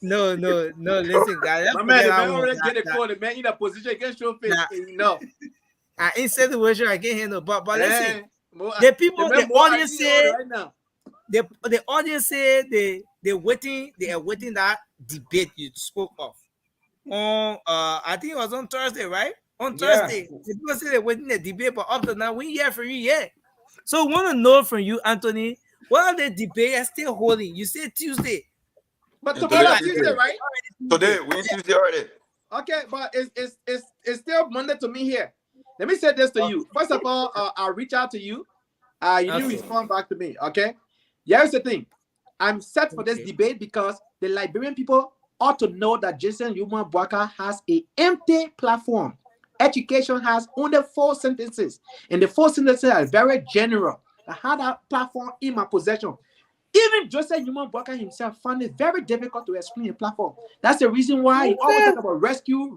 No. Listen, guys. My man, the man already get a call. The man in a position against your face. No. I ain't said the word. I can't handle. But listen, the people, the audience say right now. The audience say they are waiting that debate you spoke of. I think it was on Thursday, right? On Thursday, people say they're waiting the debate, but up to now, we hear from you yet. So, I want to know from you, Anthony, what are the debates still holding? You said Tuesday. But tomorrow Tuesday, right? Today, we Tuesday already. Okay, but it's still Monday to me here. Let me say this to you. First of all, I'll reach out to you. You didn't respond back to me, okay? Here's the thing. I'm set for this debate because the Liberian people ought to know that Jason Yuma Bwaka has an empty platform. Education has only 4 sentences, and the 4 sentences are very general. I had that platform in my possession. Even Joseph Newman Bwaka himself found it very difficult to explain a platform. That's the reason why he always talk about rescue,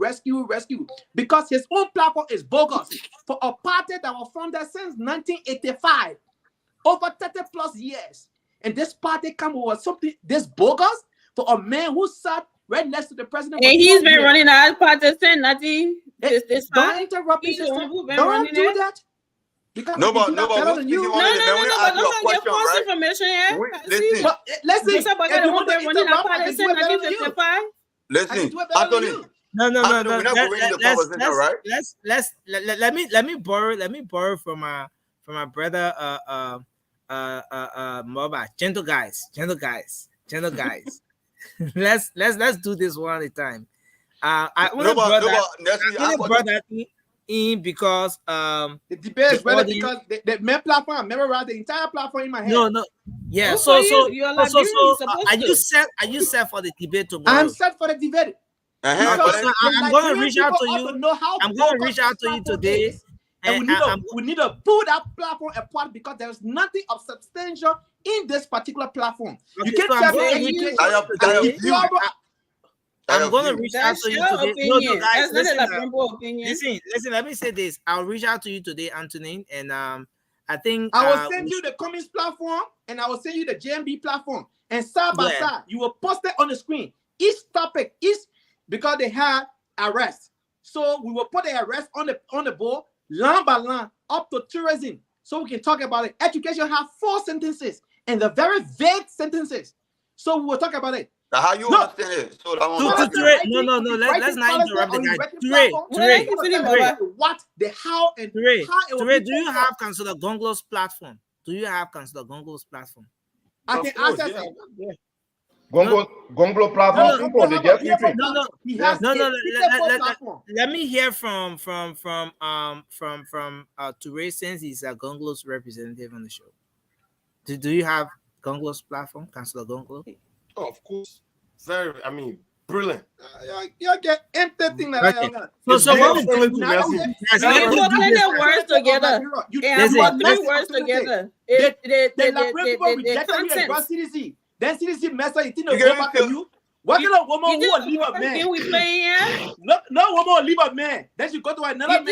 because his own platform is bogus for a party that was founded since 1985, over 30 plus years. And this party come with something this bogus for a man who sat right next to the president. And he's been running that party since Don't interrupt me, sister. Don't do that. Because no, but better than you. No, but don't get false information here. Listen, listen. If you want to interrupt, I can do it better than you. Listen, Anthony. No. We're not going into the conversation, right? Let me borrow from my brother Moba. Gentle guys. let's do this one at a time. I brought that in because the debate is better because the main platform, remember the entire platform in my head. No, yeah. Good So for you. are you set for the debate tomorrow? I'm set for the debate. I'm going to reach out to you. I'm going to reach out to you today. And we need to pull that platform apart because there's nothing of substantial in this particular platform. Okay, You can't so tell me I'm going to reach out to you today. Opinion. No, guys, That's not a opinion. Listen. Let me say this. I'll reach out to you today, Anthony, and I think I will send you the Cummins platform, and I will send you the JMB platform, and side by side, you will post it on the screen. Each topic is because they have arrest, so we will put the arrest on the board, line by line, up to tourism, so we can talk about it. Education have 4 sentences, and the very vague sentences, so we will talk about it. How you understand it? So no. Let's not interrupt the guy. What the how and how? Do you have Councillor Gonglo's platform? I can access it. Gonglo platform. Let me hear from Toure, since he's a Gonglo's representative on the show. Do you have Gonglo's platform, Councillor Gonglo? Oh, of course. Brilliant. You get anything that okay. So what we put their words together. Put 3 words together. The content. Then CDC mess up, you think they'll go back to you? What kind of woman will leave a man? Can we play here? No woman will leave a man. Then she go to another man.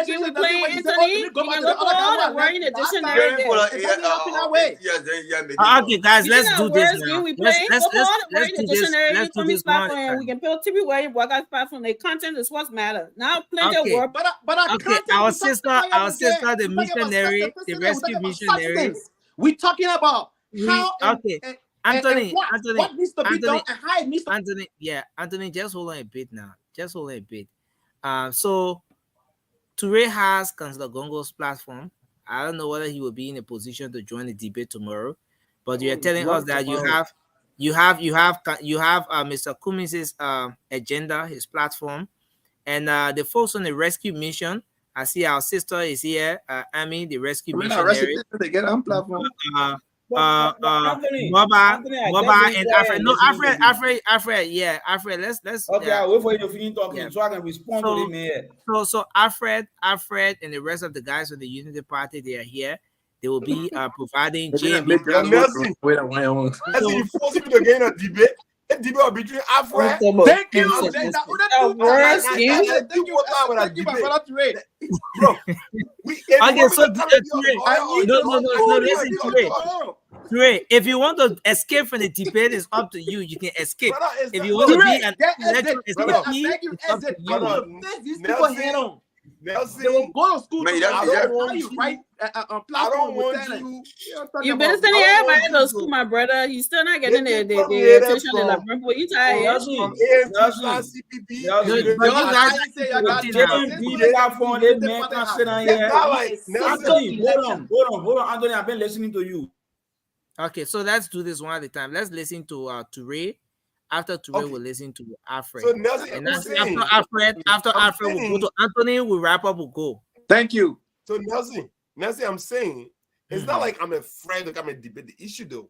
Can we play Anthony? You go put all the word in the dictionary. Okay, guys, let's do this now. Can we play? Let's do this. Let's do this now. We can build TV way, work out platform. The content is what matters. Now plenty of work. But our sister, the missionary, the rescue missionary. We're talking about how. Okay. Anthony, what needs to be done and how it needs to Anthony, just hold on a bit now. So Toure has Councillor Gongo's platform. I don't know whether he will be in a position to join the debate tomorrow, but you are telling us that you have Mr. Cummins's agenda, his platform, and the folks on the rescue mission. I see our sister is here, Amy, the rescue missionary. They get on platform. Moba and Alfred. No, Alfred. Yeah, Alfred. Let's. Okay, I'll wait for you to finish talking so I can respond to him here. So Alfred, and the rest of the guys from the Unity Party, they are here. They will be providing JMB. Wait on my own. You force me to get a debate. A debate between Alfred. Thank you. Bro. Okay, so Toure, if you want to escape from the debate, it's up to you. You can escape. If you want to be an electoral escapee, it's up to you. These people head on. They will go to school. You better send everybody to school, my brother. You still not getting the attention of the people. You tired? Hold on, Anthony. I've been listening to you. Okay, so let's do this one at a time. Let's listen to Toure. After Toure, we'll listen to Alfred. So Nelson, and after Alfred, we'll go to Anthony. We'll wrap up. We'll go. Thank you. So Nelson, I'm saying it's not like I'm afraid to come and debate the issue though,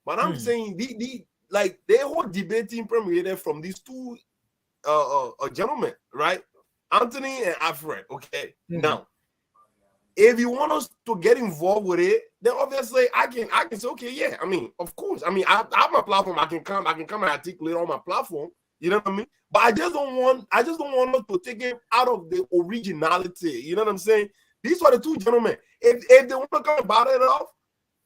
but I'm saying the whole debating permeated from these 2 gentlemen, right? Anthony and Alfred. Okay, now if you want us to get involved with it, then obviously I can say, okay, yeah. I mean, of course. I mean, I have my platform. I can come and articulate on my platform. You know what I mean? But I just don't want us to take it out of the originality. You know what I'm saying? These are the 2 gentlemen. If they want to come about it off,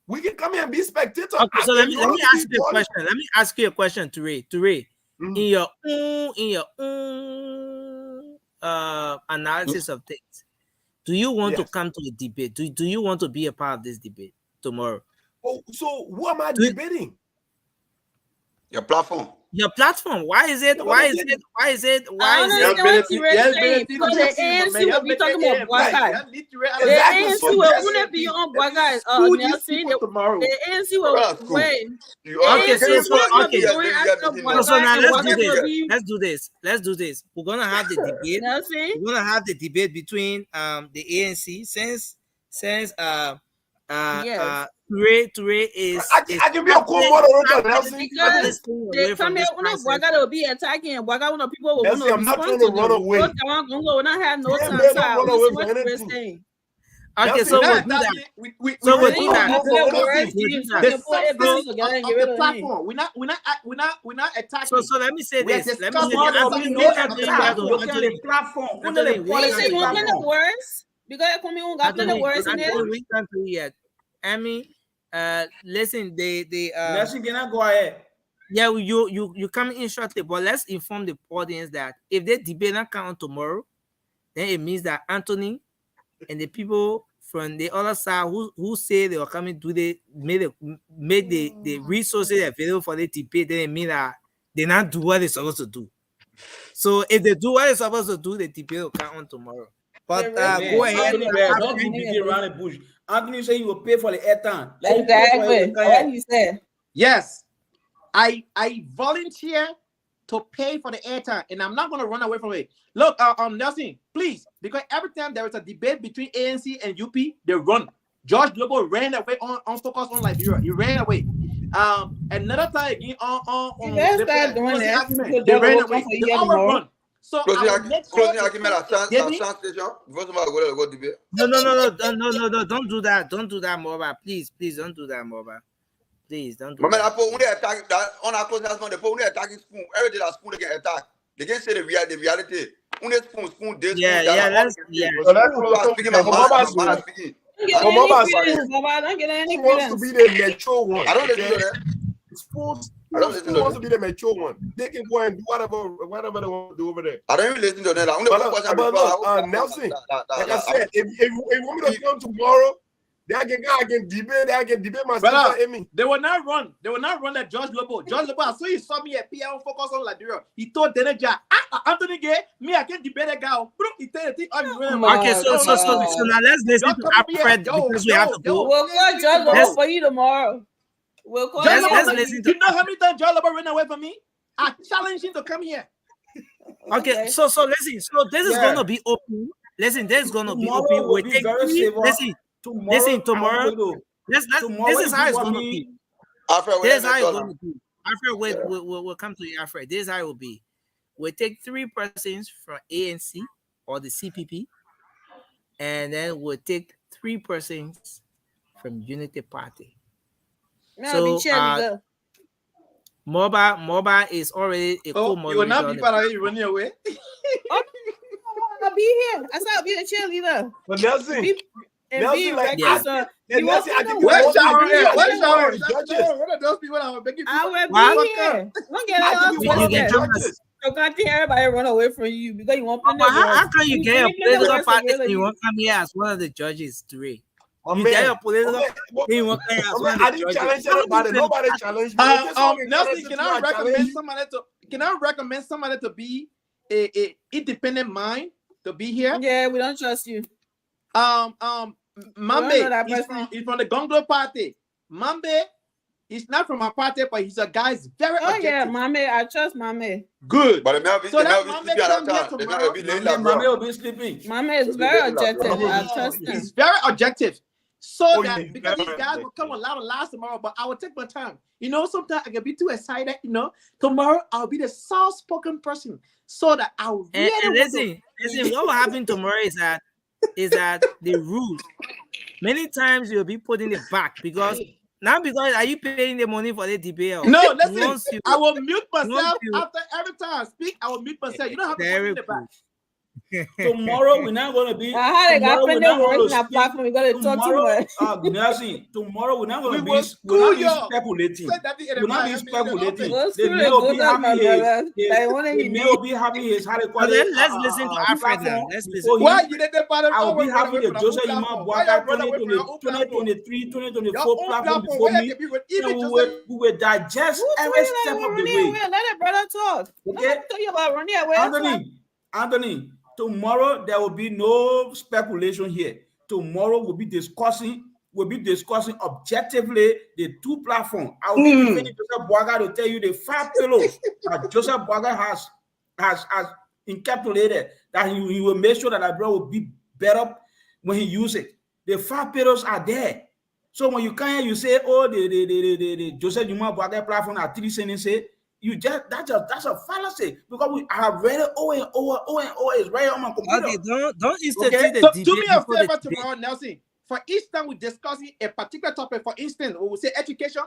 we can come here and be spectators. Okay, so let me ask you a question. Let me ask you a question, Toure. In your analysis of things, do you want to come to a debate? Do you want to be a part of this debate tomorrow? Oh, so who am I debating? Your platform. Your platform. Why is it? Why is it? Why is it? Why is it? Because the ANC will be talking about blockade. The ANC will only be on blockade. Nelson, the ANC will wait. Okay, so now let's do this. Let's do this. We're gonna have the debate. We're gonna have the debate between the ANC since Toure is I can be a co-moderator, Nelson. Because they come here, Waga will be attacking, and Waga one of people will Nelson, I'm not trying to run away. Will not have no time. Okay, so we'll do that. So we'll do that. The platform. We're not attacking. So let me say this. Let me say this. Because the words in there. We can't do yet. I mean, listen, Nelson, can I go ahead? Yeah, you come in shortly, but let's inform the audience that if they debate not come on tomorrow, then it means that Anthony and the people from the other side who say they were coming to made the resources available for the debate, then it means that they not do what they're supposed to do. So if they do what they're supposed to do, the debate will come on tomorrow. But go ahead. Don't be around the bush. Anthony said he will pay for the airtime. Exactly. What he said. Yes, I volunteer to pay for the airtime, and I'm not going to run away from it. Look, Nelson, please, because every time there is a debate between ANC and UP, they run. George Global ran away on focus on Liberia. He ran away. Another time again they ran away. They all run. So closing argument at chance station. No, don't do that. Don't do that, Moba. Please, don't do that, Moba. Please, don't do that. On our closing argument, the people attacking spoon. Every day that spoon get attacked. They can say the reality. Spoon. Yeah. Wants to be the mature one. I don't listen to that. Who wants to be the mature one? They can go and do whatever they want to do over there. I don't even listen to that. But look, Nelson, like I said, if you want me to come tomorrow, then I can debate myself. They will not run. They will not run like George Lobo. George Lobo, as soon as he saw me at PR focus on Liberia, he told Deneja, Anthony Gay, me, I can't debate a guy. He tell the thing. Okay, so now let's listen to Alfred because we have to go. We'll call George Lobo for you tomorrow. We'll call let's listen to. You know how many times George Lobo ran away from me? I challenge him to come here. Okay, so listen. So this is gonna be open. Listen, this is gonna be open. We take listen tomorrow. This is how it's gonna be. This is how it's gonna be. Alfred, we'll come to you, Alfred. This is how it will be. We'll take 3 persons from ANC or the CPP, and then we'll take 3 persons from Unity Party. So Moba is already a co-moderator. You will not be part of it running away. I'll be here. I said I'll be a cheerleader. But Nelson, I think what are those people that are making I will be here. Don't get it off. So can't everybody run away from you because you want to how can you get a political party and you want to come here as one of the judges today? You get your political I didn't challenge anybody. Nobody challenged me. Nelson, can I recommend somebody to be a independent mind to be here? Yeah, we don't trust you. Mambe, he's from the Gonglo party. Mambe, he's not from our party, but he's a guy very objective. Yeah, Mambe, I trust Mambe. Good. But Mambe will be sleeping. Mambe is very objective. I trust him. He's very objective. So that because these guys will come a lot of lies tomorrow, but I will take my time. You know, sometimes I can be too excited. You know, tomorrow I'll be the soft-spoken person, so that I'll really. And listen. What will happen tomorrow is that the rules. Many times you'll be putting it back because are you paying the money for the debate? No, listen. I will mute myself after every time I speak. I will mute myself. You don't have to put it back. Tomorrow we're not gonna be. How they got Tomorrow we're plenty not words gonna in our speak. platform. We gotta talk too much. Nursing. Tomorrow we're not gonna We will we're not be school y'all. speculating. Said that in the We're not mic, be I mean, in the speculating. office. The Go man will be my having brother. Like, what do the you man need? will be having his how they call So it let's listen to Alfred now. platform Let's before listen. Why him. you did that part I will be always run having away the from the Joseph own Yuma platform? Why y'all Bwaka run away from your own platform? 2023, Your 2024 own platform platform. before Where me. you can be with And even we Joseph. will digest Who every told you that step we're of the running way. away? Let that brother talk. Okay? Nobody tell you about running away. Anthony, tomorrow there will be no speculation here. Tomorrow we'll be discussing objectively the two platforms. I will be defending Joseph Bwaga to tell you the 5 pillars that Joseph Bwaga has encapsulated, that he will make sure that that brother will be better when he uses it. The 5 pillars are there. So when you come here, you say, oh, the Joseph Yuma Bwaga platform are 3 sentences. You just that's a fallacy, because we have read it over and over. It's right on my computer. Okay, don't institute Okay? the So debate do me a before the favor debate. tomorrow, Nelson. For each time we're discussing a particular topic, for instance, we will say education,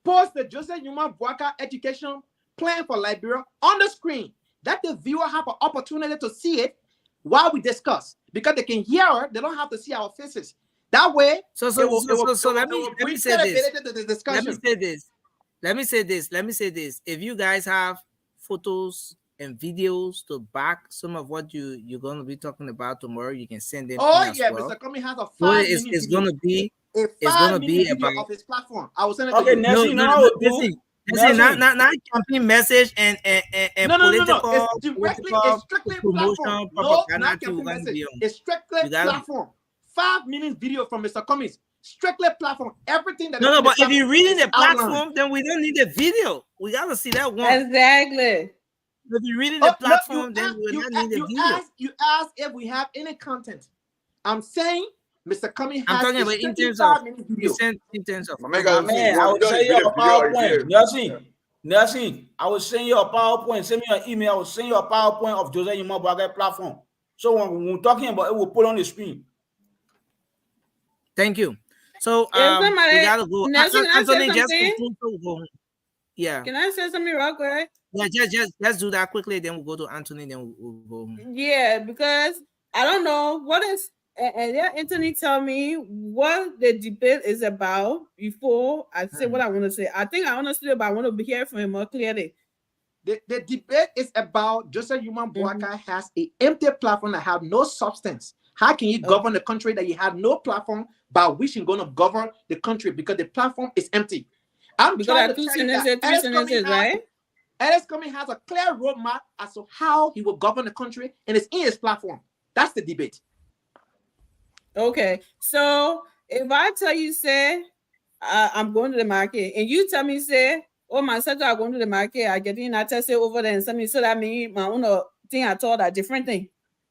post the Joseph Yuma Bwaka education plan for Liberia on the screen, that the viewer have an opportunity to see it while we discuss, because they can hear it, they don't have to see our faces. That way, So let me say this. To the discussion. Let me say this. If you guys have photos and videos to back some of what you're going to be talking about tomorrow, you can send them in as well. Mr. Cummings has a So 5-minute it's video. going to be video about of his platform. I will send it to Okay, you. Nelson, listen, not campaign message and No. political, It's strictly promotion, platform. No, propaganda. not campaign message. It's strictly platform. 5-minute video from Mr. Cummings. Strictly platform. Everything that. No, but if you're reading the platform, outlined. then we don't need a video. We gotta see that one. Exactly. If you're reading the platform, then we don't need a video. You ask if we have any content. I'm saying Mr. Cummings has. I'm talking about in terms of. Man, I will send you a PowerPoint. Nelson, I will send you a PowerPoint. Send me an email. I will send you a PowerPoint of Joseph Yuma Bwaga platform. So when we're talking about it, we'll put on the screen. Thank you. So we gotta go. Nelson, Anthony, just go. Yeah. Can I say something real quick? Yeah, just do that quickly. Then we'll go to Anthony. Then we'll go. Yeah, because I don't know what is. And yeah, Anthony, tell me what the debate is about before I say what I want to say. I think I understood, but I want to hear from him more clearly. The debate is about Joseph Yuma Bwaka has an empty platform that have no substance. How can you govern the country that you have no platform by which you're going to govern the country, because the platform is empty? I'm trying to tell you that right? Ellis Cummings has a clear roadmap as to how he will govern the country, and it's in his platform. That's the debate. Okay, so if I tell you, say, I'm going to the market, and you tell me, say, oh, my sister are going to the market, I get in, I test it over there, and something, so that means my own thing I told a different thing.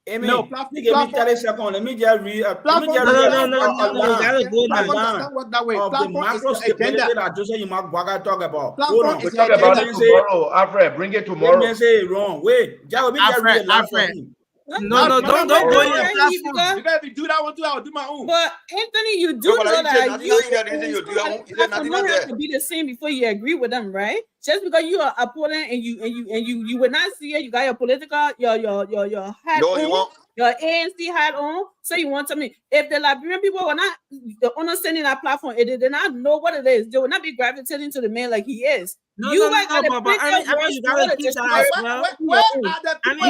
No, give me 30 seconds. Let me just read. No. Gotta go now. Of the macro stability that Joseph Yuma Bwaga talk about. Hold on. We talk about it tomorrow. Alfred, bring it tomorrow. Let me say it wrong. Wait, Alfred. No, don't go in your platform. Because if you do that one too, I will do my own. But Anthony, you do know that you don't have to be the same before you agree with them, right? Just because you are opponent and you will not see it, you got your political your hat on, your ANC hat on. So you want something. If the Liberian people were not understanding that platform, if they did not know what it is, they will not be gravitating to the man like he is. But I mean, you gotta keep that as well. You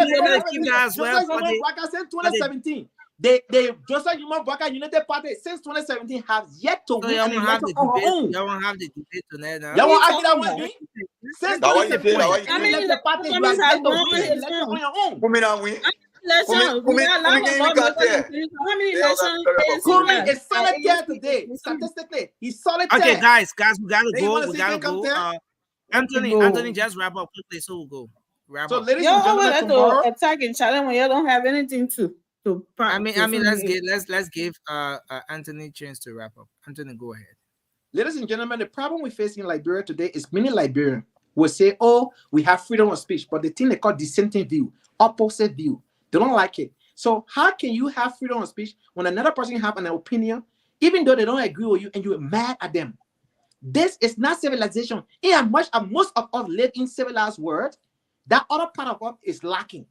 gotta keep that as well. Like I said, 2017. The Joseph Yuma Bwaka United Party since 2017 has yet to win an election on her own. Y'all won't have the debate tonight. Y'all won't argue that with me? Since 2017, the party you have yet to win an election on your own. Kumi is solitaire today. Statistically, he's solitaire. Okay, guys, we gotta go. Anthony, just wrap up quickly, so we'll go. So, ladies and gentlemen, tomorrow, attack and challenge when you don't have anything to. I mean, let's give Anthony a chance to wrap up. Anthony, go ahead. Ladies and gentlemen, the problem we face in Liberia today is many Liberians will say, "Oh, we have freedom of speech," but the thing they call dissenting view, opposite view, they don't like it. So, how can you have freedom of speech when another person have an opinion, even though they don't agree with you, and you're mad at them? This is not civilization. In as much as most of us live in civilized world, that other part of us is lacking.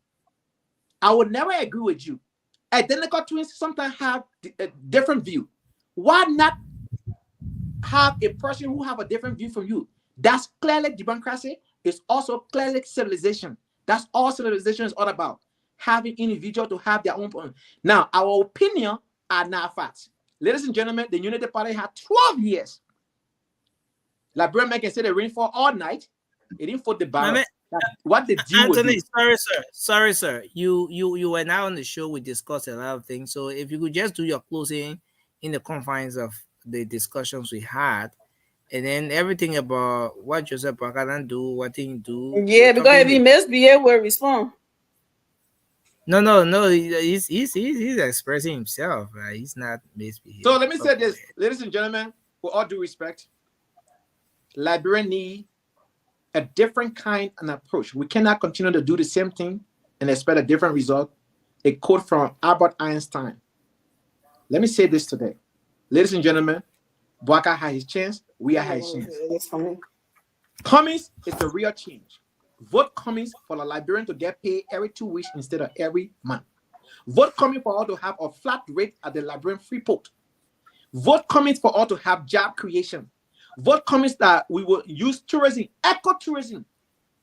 I would never agree with you. Identical twins sometimes have a different view. Why not have a person who have a different view from you? That's clearly democracy. It's also clearly civilization. That's all civilization is all about. Having individuals to have their own point. Now, our opinion are not facts. Ladies and gentlemen, the Unity Party had 12 years. Liberian men can say they rain for all night. It didn't for the ballot. What the deal Anthony, would sorry, sir. You were now on the show. We discussed a lot of things. So if you could just do your closing in the confines of the discussions we had, and then everything about what Joseph Bakadan do, what he do. Yeah, because if he misbehave, we'll respond. No. He's expressing himself. Right? He's not misbehaving. So let me say this, ladies and gentlemen, with all due respect, Liberians need a different kind of approach. We cannot continue to do the same thing and expect a different result. A quote from Albert Einstein. Let me say this today. Ladies and gentlemen, Bwaka had his chance. We are his chance. Cummings is the real change. Vote Cummings for the Liberian to get paid every 2 weeks instead of every month. Vote Cummings for all to have a flat rate at the Liberian free port. Vote Cummings for all to have job creation. Vote Cummings that we will use tourism, ecotourism,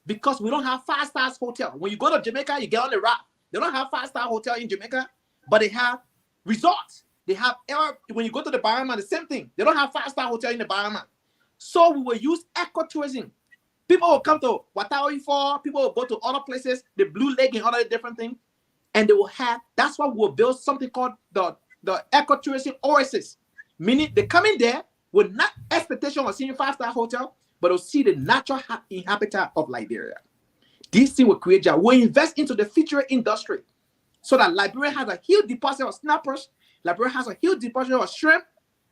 because we don't have 5-star hotel. When you go to Jamaica, you get on the raft. They don't have 5-star hotel in Jamaica, but they have resorts. They have when you go to the Bahamas, the same thing. They don't have 5-star hotel in the Bahamas. So we will use ecotourism. People will come to Watawi for, people will go to other places, the Blue Lake and other different things, and they will have, that's why we'll build something called the ecotourism oasis. Meaning they come in there with not expectation of seeing 5-star hotel, but they'll see the natural habitat of Liberia. This thing will create job. We'll invest into the future industry so that Liberia has a huge deposit of snappers. Liberia has a huge deposit of shrimp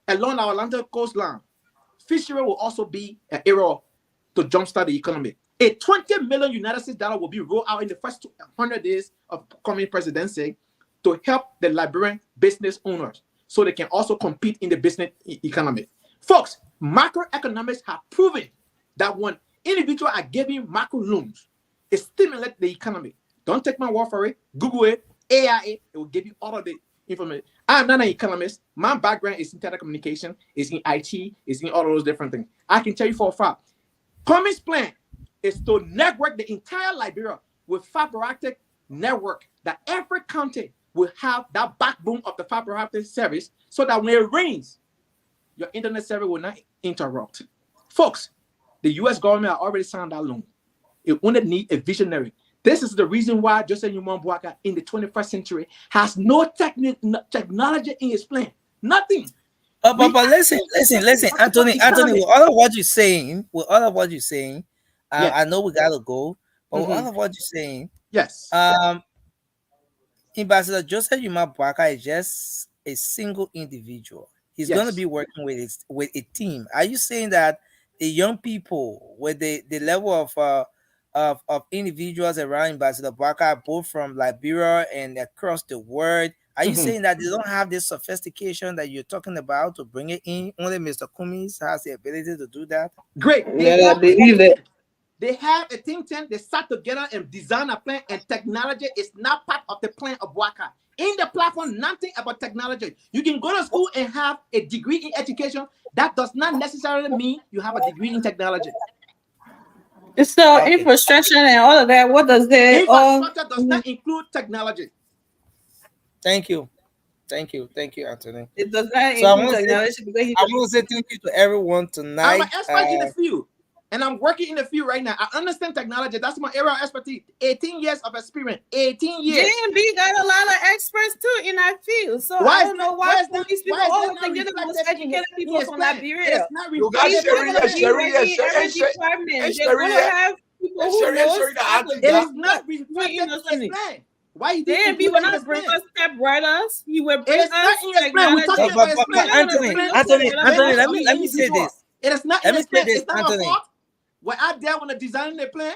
along our Atlantic coastline. Fishery will also be an area to jumpstart the economy. A $20 million United States dollar will be rolled out in the first 100 days of coming presidency to help the Liberian business owners so they can also compete in the business economy. Folks, macroeconomics have proven that when individuals are giving macro loans, it stimulates the economy. Don't take my word for it. Google it, AI it will give you all of the information. I'm not an economist. My background is in telecommunication, is in IT, is in all of those different things. I can tell you for a fact, Cummings' plan is to network the entire Liberia with fiber optic network that every county will have that backbone of the fiber optic service so that when it rains, your internet service will not interrupt. Folks, the U.S. government has already signed that loan. It only needs a visionary. This is the reason why Joseph Newman Bwaka in the 21st century has no technology in his plan. Nothing. But listen, Anthony, with all of what you're saying, yes. I know we gotta go, but with all of what you're saying, yes. Ambassador Joseph Newman Bwaka is just a single individual. He's going to be working with a team. Are you saying that the young people with the level of individuals around Ambassador Bwaka, both from Liberia and across the world, are you saying that they don't have this sophistication that you're talking about to bring it in? Only Mr. Cummings has the ability to do that? Great. They have a think tank. They sat together and design a plan, and technology is not part of the plan of Bwaka. In the platform, nothing about technology. You can go to school and have a degree in education. That does not necessarily mean you have a degree in technology. It's the infrastructure and all of that. What does that? Infrastructure does not include technology. Thank you, Anthony. It does not include technology. I want to say thank you to everyone tonight. I'm an expert in the field, and I'm working in the field right now. I understand technology. That's my area of expertise. 18 years of experience. 18 years. JMB got a lot of experts too in that field. So I don't know why these people always think they're the most educated people from Liberia. You got Sherry. It is not reflected. Why you think JMB will not bring us step brothers? He will bring us Anthony, let me say this. It is not in the plan. It's not our fault. We're out there when they're designing the plan.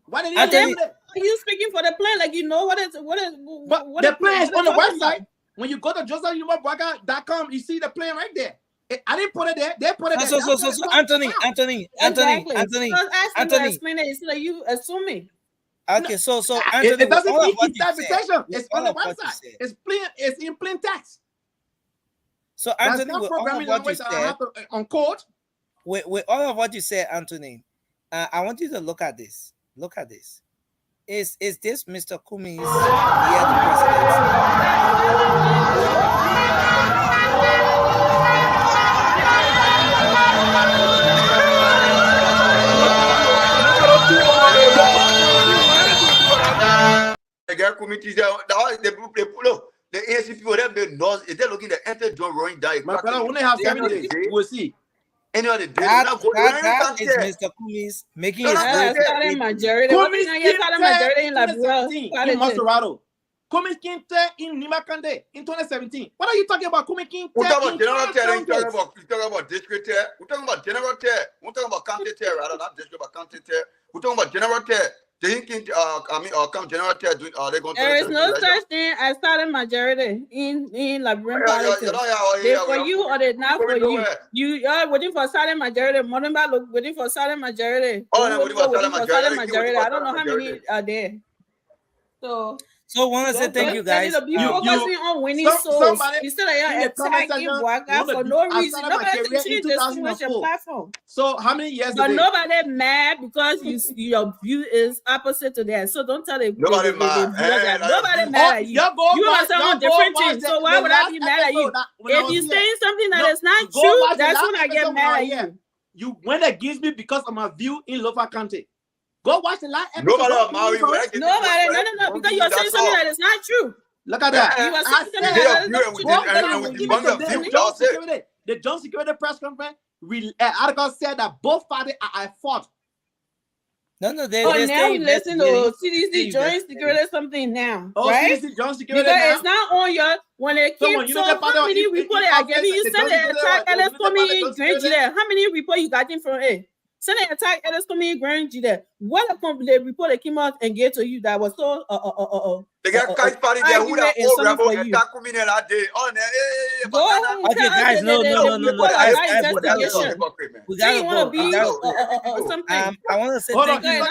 Why did they do that? Are you speaking for the plan? Like you know what is but the plan is on the website. When you go to josephumabwaka.com, you see the plan right there. I didn't put it there. They put it there. So Anthony. Explain it. So you assuming. Okay, so Anthony, it doesn't all of need what you interpretation. said, It's on all the of what you website. said. It's in plain text. So That's Anthony, not with all of programming what you language that I said, have to encode. with all of what you said, Anthony, I want you to look at this. Look at this. Is this Mr. Kumi's year the The girl committee, the ANC people, they know if they're looking the enter John rolling down. My brother, we only have 7 days. We'll see. Any other day, that is Mr. Kumi's making his majority. What is majority in Liberia? In Maserado. Cummins Kinte in Nimakande in 2017. What are you talking about? Cummins Kinte we're talking in about general tear, we're talking about district tear, we're talking about general tear, we're talking about county tear, rather not district but county tear. We're talking about general tear. They think come general tear. Are they going to? There is no such thing as silent majority in Liberian politics. They for you or they not for you. You are waiting for silent majority. Modernba look waiting for silent majority. Waiting for silent majority. I don't know how many are there. So want to say thank you guys. Be focusing on winning souls instead of attacking Waka for no reason. Nobody should distinguish your platform. So how many years? But nobody mad because your view is opposite to that. So don't tell them. Nobody mad. Nobody mad at you. You are on different things. So why would I be mad at you? If you're saying something that is not true, that's when I get mad at you. You went against me because of my view in Lofa County. Go watch the last episode. Nobody, no, because you're saying something that is not true. Look at that. You are saying something that is not true. The John Security press conference article said that both parties are at fault. No, they now we listen to CDC joint security something now, right? CDC joint security because now. it's not on your when it came. So how many reports are giving you? Send the attack Ellis coming in Grand Judah. How many reports you got in from it? Send an attack Ellis coming in Grand Judah. What the report that came out and gave to you that was so they got kite party there who that old rebel attack coming in that day. Okay, guys, no. We gotta go. Something. I want to say thank you.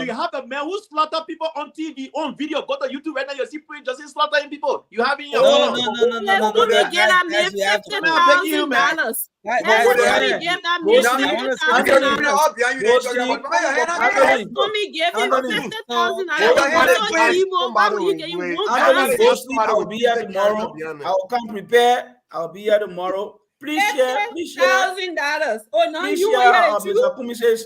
You have a man who slaughter people on TV, on video. Go to YouTube right now. You see Prince Justin slaughtering people. You have in your no. Get that man $50,000. I will be here tomorrow. I will come prepare. I will be here tomorrow. Please share. $1,000. Oh no, please you share. want Mr. Kumi says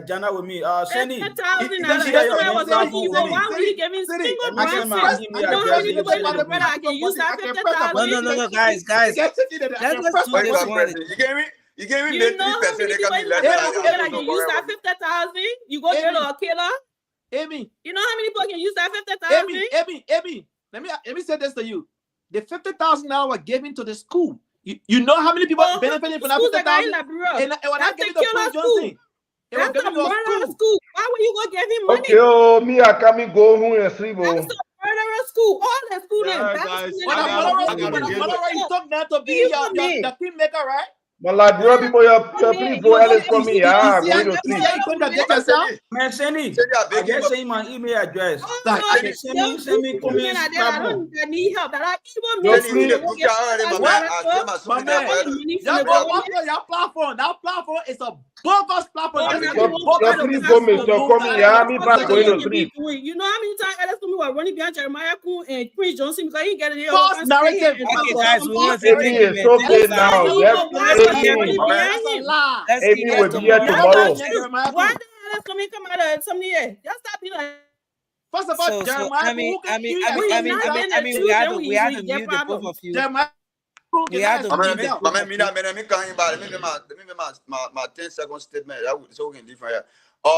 Jana with me. Send it. $1,000. Why were you giving single branches? I know how many people in the brother I can use that $50,000. No, guys. Let's do this one. You gave me you know how many people in the brother I can use that $50,000? You go get a killer. Amy, you know how many people can use that $50,000? Amy, let me say this to you. The $50,000 were given to the school. You know how many people benefiting from that $50,000? That's the killer school. That's the murder school. Why would you go give him money? Okay, me, I can't go home and sleep. That's the murderer school. All the school you talk that to be the kingmaker, right? My Liberia people, please go Ellis for me. I'm going to sleep. Man, send it. I just send my email address. Send me comments. I need help. That I your platform. That platform is a bogus platform. Please go, Mr. Comey. I'm back going to sleep. You know how many times Ellis Comey were running behind Jeremiah Kuhn and Prince Johnson because he get it. False narrative. Okay, guys, we want to say thank you. It's okay now. Amy will be here tomorrow. Why the hell is coming come out of something here? Just stop being like. First of all, Jeremiah, we have to mute the both of you. We have to mute the both of you. My 10-second statement. That's something different.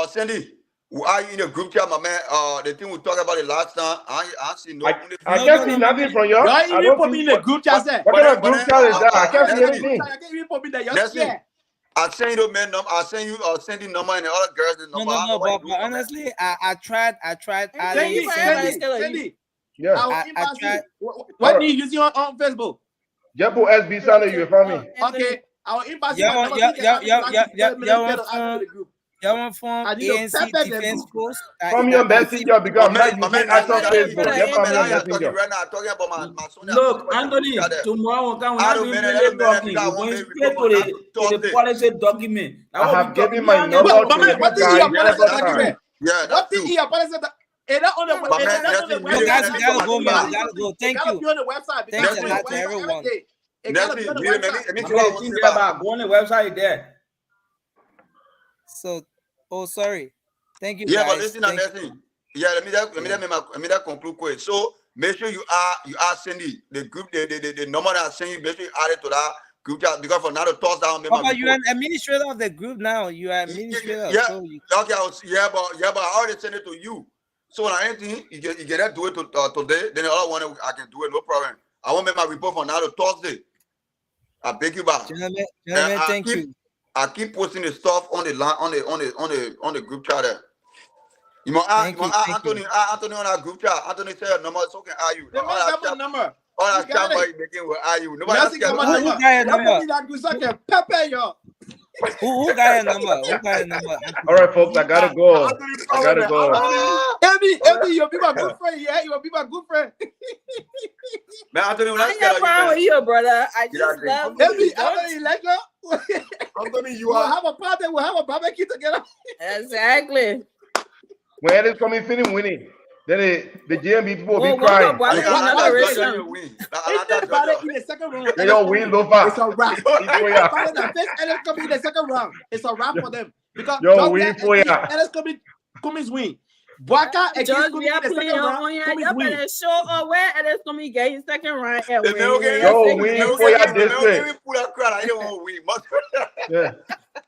Sandy, are you in a group chat, my man? The thing we talked about it last time. I see no. I can't see nothing from you. I don't put me in a group chat. What kind of group chat is that? I can't see anything. I'll send you the man number. I'll send you sending number and the other girls the number. No, but honestly, I tried. Sandy. Yeah. I tried. What do you use on Facebook? Jepo SB Sally, you found me. Okay. I'll inbox want from ANC Defense Force? From your messenger because I'm not using actual Facebook. Get from your messenger. Right now, talking about my son. Look, Anthony, tomorrow when I do really talking, we're going straight to the policy document. I have given my number to the guy. Yeah, what thing your policy? Is that on the website? You gotta go, man. You gotta go. Thank you. Be on the website. Thanks a lot to everyone. Go on the website there. So, sorry. Thank you. Yeah, guys. but listen, listen. Yeah, let me conclude quick. So make sure you are sending the group, the number that I send you. Make sure you add it to that group chat because for now the toss down. But you're an administrator of the group now. You are administrator. Yeah, so okay. But I already send it to you. So when anything you get that do it today, then the other one I can do it, no problem. I won't make my report for now to Thursday. I beg you back. Gentlemen, thank you. I keep posting the stuff on the line on the group chat there. You must Anthony on our group chat. Anthony said number so can are you? The number. All that chat by making with are you? Nobody else can Who got a number? Who got a number? Who got a number? All right, folks, I gotta go. Abby, you'll be my good friend. Yeah, you'll be my good friend. Man, Anthony, I ain't got problem with you, brother. I just love Abby, Anthony, you we'll are. have a party. We'll have a barbecue together. Exactly. When it is coming, finish winning. Then the GMB people will be crying. They don't win no far. It's a wrap. Ellis coming in the second round. It's a wrap for them because win for ya. Ellis Cummings win. Bwaka against Cummings in the second round. You better show where Ellis Cummings get his second round. Yo, win for ya district. Yeah.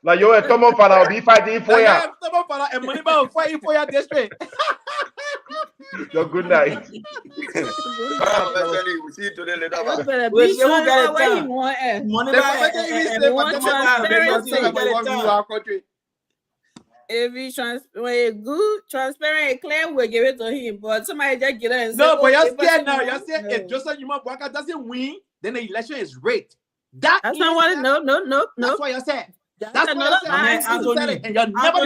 Like yo, Tomo Fala will be fighting for ya. Tomo Fala and Money will fighting for ya district. Yo, good night. We'll see you today later. If he's good, transparent, and clear, we'll give it to him. But somebody just get it and no, but you're scared now. You're scared. If Joseph Bwaka doesn't win, then the election is rigged. That's not what. No. That's what you said. That's another lie. Anthony. And you're never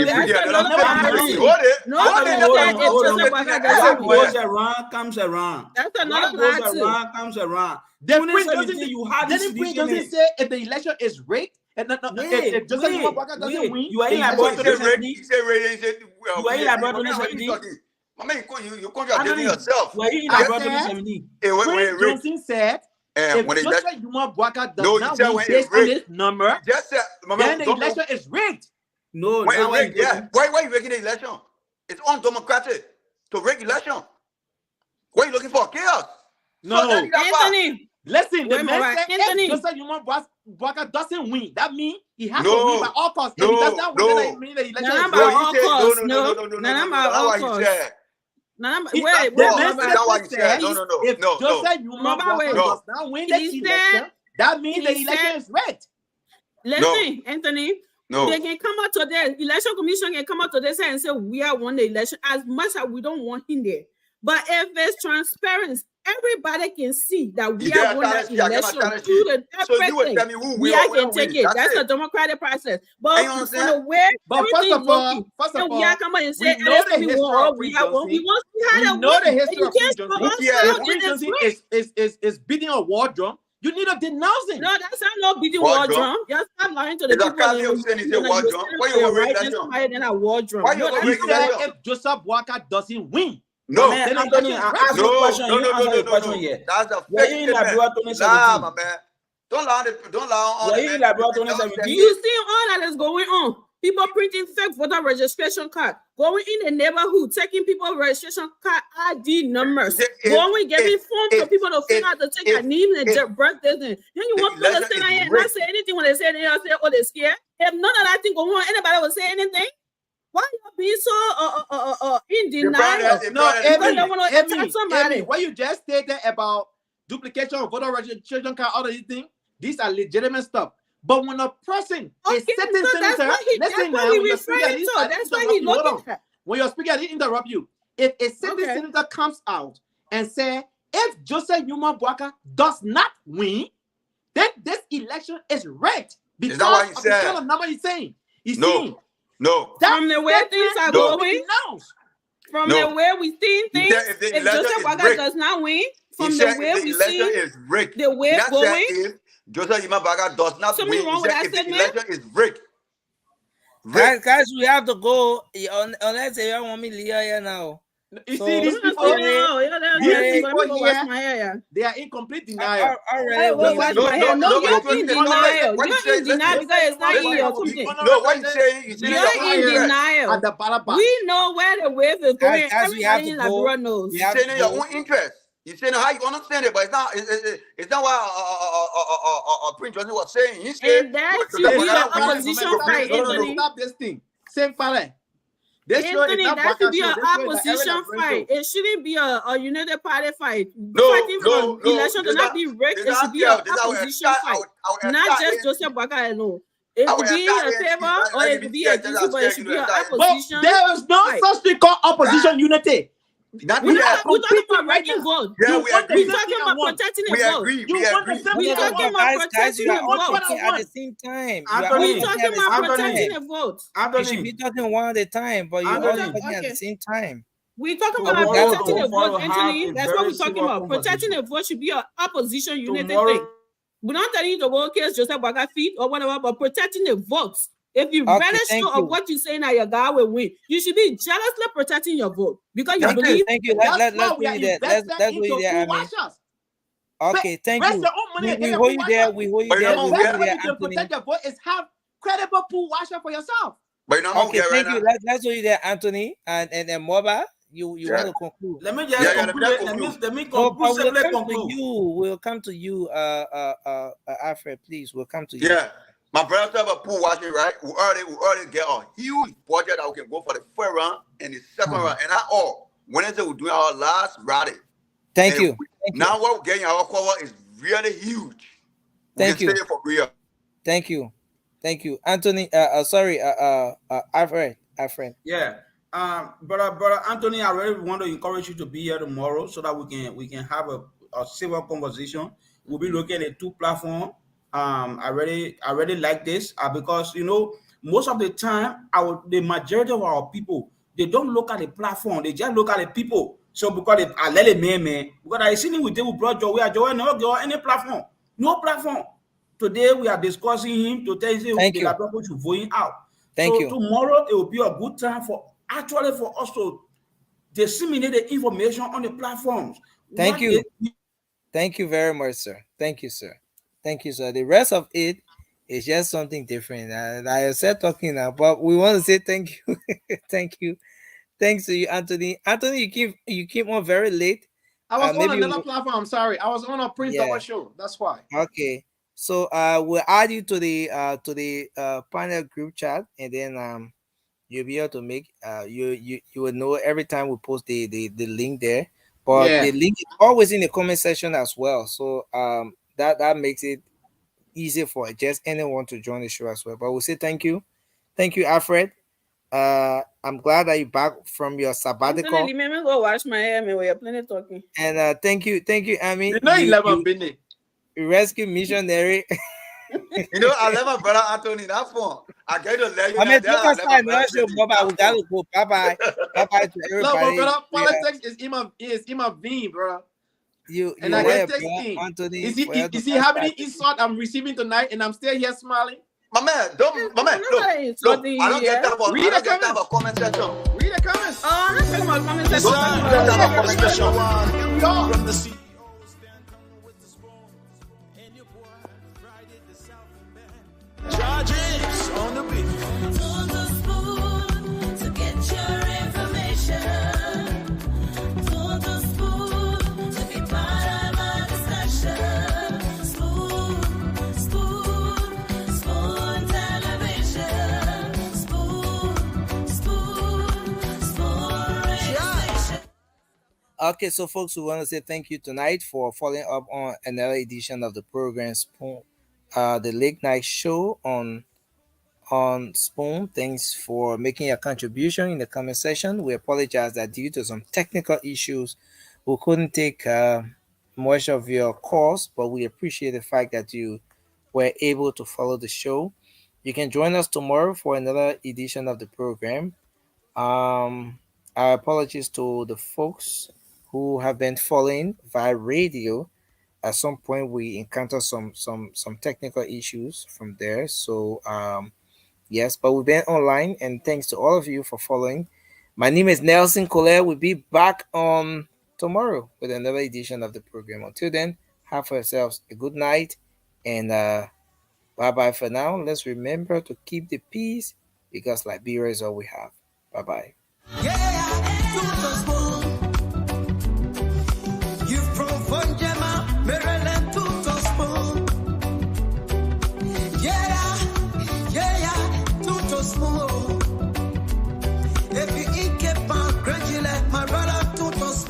goes around, comes around. That's another lie. Comes around. Then Prince doesn't say if the election is rigged. If Joseph Bwaka doesn't win, you ain't about to you ain't about to I mean, you contradicting yourself. Prince Johnson said. If Joseph Bwaka does not win based on this number, then the election is rigged. No, why are you rigging the election? It's undemocratic to rig election. Why are you looking for chaos? No, Anthony. Listen, the man said if Joseph Bwaka doesn't win, that means he has to win by all costs. If he does not win, then the election is rigged. No, all costs. Wait, if Joseph Bwaka does not win the election, that means the election is rigged. Listen, Anthony. They can come out to the election commission can come out to this and say we are won the election as much as we don't want him there. But if it's transparent, everybody can see that we are won the election through the everything. We can take it. That's a democratic process. But first of all, we are coming and say we know the history of Prince Johnson is beating a war drum. You need to denounce it. No, that's not beating war drum. Just stop lying to the people. Why you said if Joseph Bwaka doesn't win? No, Anthony, I asked you a question. You answer the question yet. That's a fake statement. Nah, my man. Don't lie on Do you see all that is going on? People printing fake voter registration card, going in the neighborhood, taking people registration card ID numbers, going giving forms for people to fill out to take a name and their birthdays. Then you want people to stand here and not say anything when they say they say, oh, they're scared. If none of that thing going on, anybody will say anything. Why you being so in denial? Amy, what you just stated about duplication of voter registration card, all of these things, these are legitimate stuff. But when a person, a certain senator, listen now, when your speaker didn't interrupt you. If a certain senator comes out and say, if Joseph Bwaka does not win, then this election is rigged because of the kind of number he's saying. He's saying No. From the way things are going, from the way we see things, if Joseph Boakai does not win, from the way we see the way going, if Joseph Boakai does not something win, wrong with that if the statement? election is rigged. Guys, we have to go unless you don't want me to here now. You So, see these people, they are in complete denial. You're in denial. You're in denial because it's not in your something. No, what you saying? You're in denial. We know where the wave is going. Everybody in Liberia knows. You're saying your own interest. You're saying how you understand it, but it's not what Prince Johnson was saying. He said, and that should be an opposition fight, Anthony. Stop this thing. Same fire. Anthony, that should be an opposition fight. It shouldn't be a united party fight. No, Fighting for election to not be rigged. It should be an opposition fight, not just Joseph Boakai alone. It could be a favor or it could be against, but it should be an opposition. There is no such thing called opposition unity. We're talking about writing vote. Yeah, we agree. We're talking about protecting the vote. We're talking about protecting the vote at the same time. We're talking about protecting the vote. You should be talking one at a time, but you're all talking at the same time. We're talking about protecting the vote, Anthony. That's what we're talking about. Protecting the vote should be an opposition united thing. We're not telling you to go case Joseph Boakai feet or whatever, but protecting the votes. If you're very sure of what you're saying that your guy will win, you should be jealously protecting your vote because you believe. Thank you. Let's do that. Let's do it there. Okay, thank you. We hold you there. We hold you there. The best way you can protect your vote is have credible pool washer for yourself. But okay, thank you. Let's hold you there, Anthony and Moba. You want to conclude? Let me just conclude. Let me conclude. We'll come to you, Alfred. Please, we'll come to you. Yeah. My brother have a pool watching, right? We already get a huge budget that we can go for the first round and the second round. And Wednesday we're doing our last rally. Thank you. Now what we're getting our cover is really huge. Thank you. For real. Thank you. Anthony, Alfred. Yeah. Brother Anthony, I really want to encourage you to be here tomorrow so that we can have a civil conversation. We'll be looking at two platforms. I really like this because most of the time the majority of our people, they don't look at the platform, they just look at the people. So because I let it man because I seen it with brought Joe, we are Joe no any platform, no platform. Today we are discussing him to tell you the people should vote out. Thank you. Tomorrow it will be a good time for us to disseminate the information on the platforms. Thank you. Thank you very much, sir. Thank you, sir. Thank you, sir. The rest of it is just something different. I said talking now, but we want to say thank you. Thank you. Thanks to you, Anthony. Anthony, you came on very late. I was on another platform. I'm sorry. I was on a Prince show. That's why. Okay. So we'll add you to the panel group chat, and then you'll be able to make you will know every time we post the link there. But the link is always in the comment section as well. So that makes it easy for just anyone to join the show as well. But we'll say thank you, Alfred. I'm glad that you're back from your sabbatical. Let me go wash my hair. We are plenty talking. And thank you, I mean, you rescue missionary. I love my brother Anthony. That's fun. I get to let you. I mean, next time, we gotta go. Bye bye to everybody. No, but politics is in vein, bro. And I get texting. Anthony, you see how many insults I'm receiving tonight, and I'm still here smiling. My man, look, I don't get time for comment section. Read the comments. Oh, I'm not talking about comment section. Here we are. From the seat. Charges on the beat. On the spoon to get your information. On the spoon to be part of my discussion. Spoon television. Spoon radio station. Okay, so folks, we want to say thank you tonight for following up on another edition of the program Spoon. The late night show on Spoon. Thanks for making a contribution in the comment section. We apologize that due to some technical issues, we couldn't take much of your calls, but we appreciate the fact that you were able to follow the show. You can join us tomorrow for another edition of the program. Our apologies to the folks who have been following via radio. At some point, we encounter some technical issues from there. So yes, but we've been online, and thanks to all of you for following. My name is Nelson Colette. We'll be back on tomorrow with another edition of the program. Until then, have for yourselves a good night, and bye bye for now. Let's remember to keep the peace because Liberia is all we have. Bye bye. Yeah,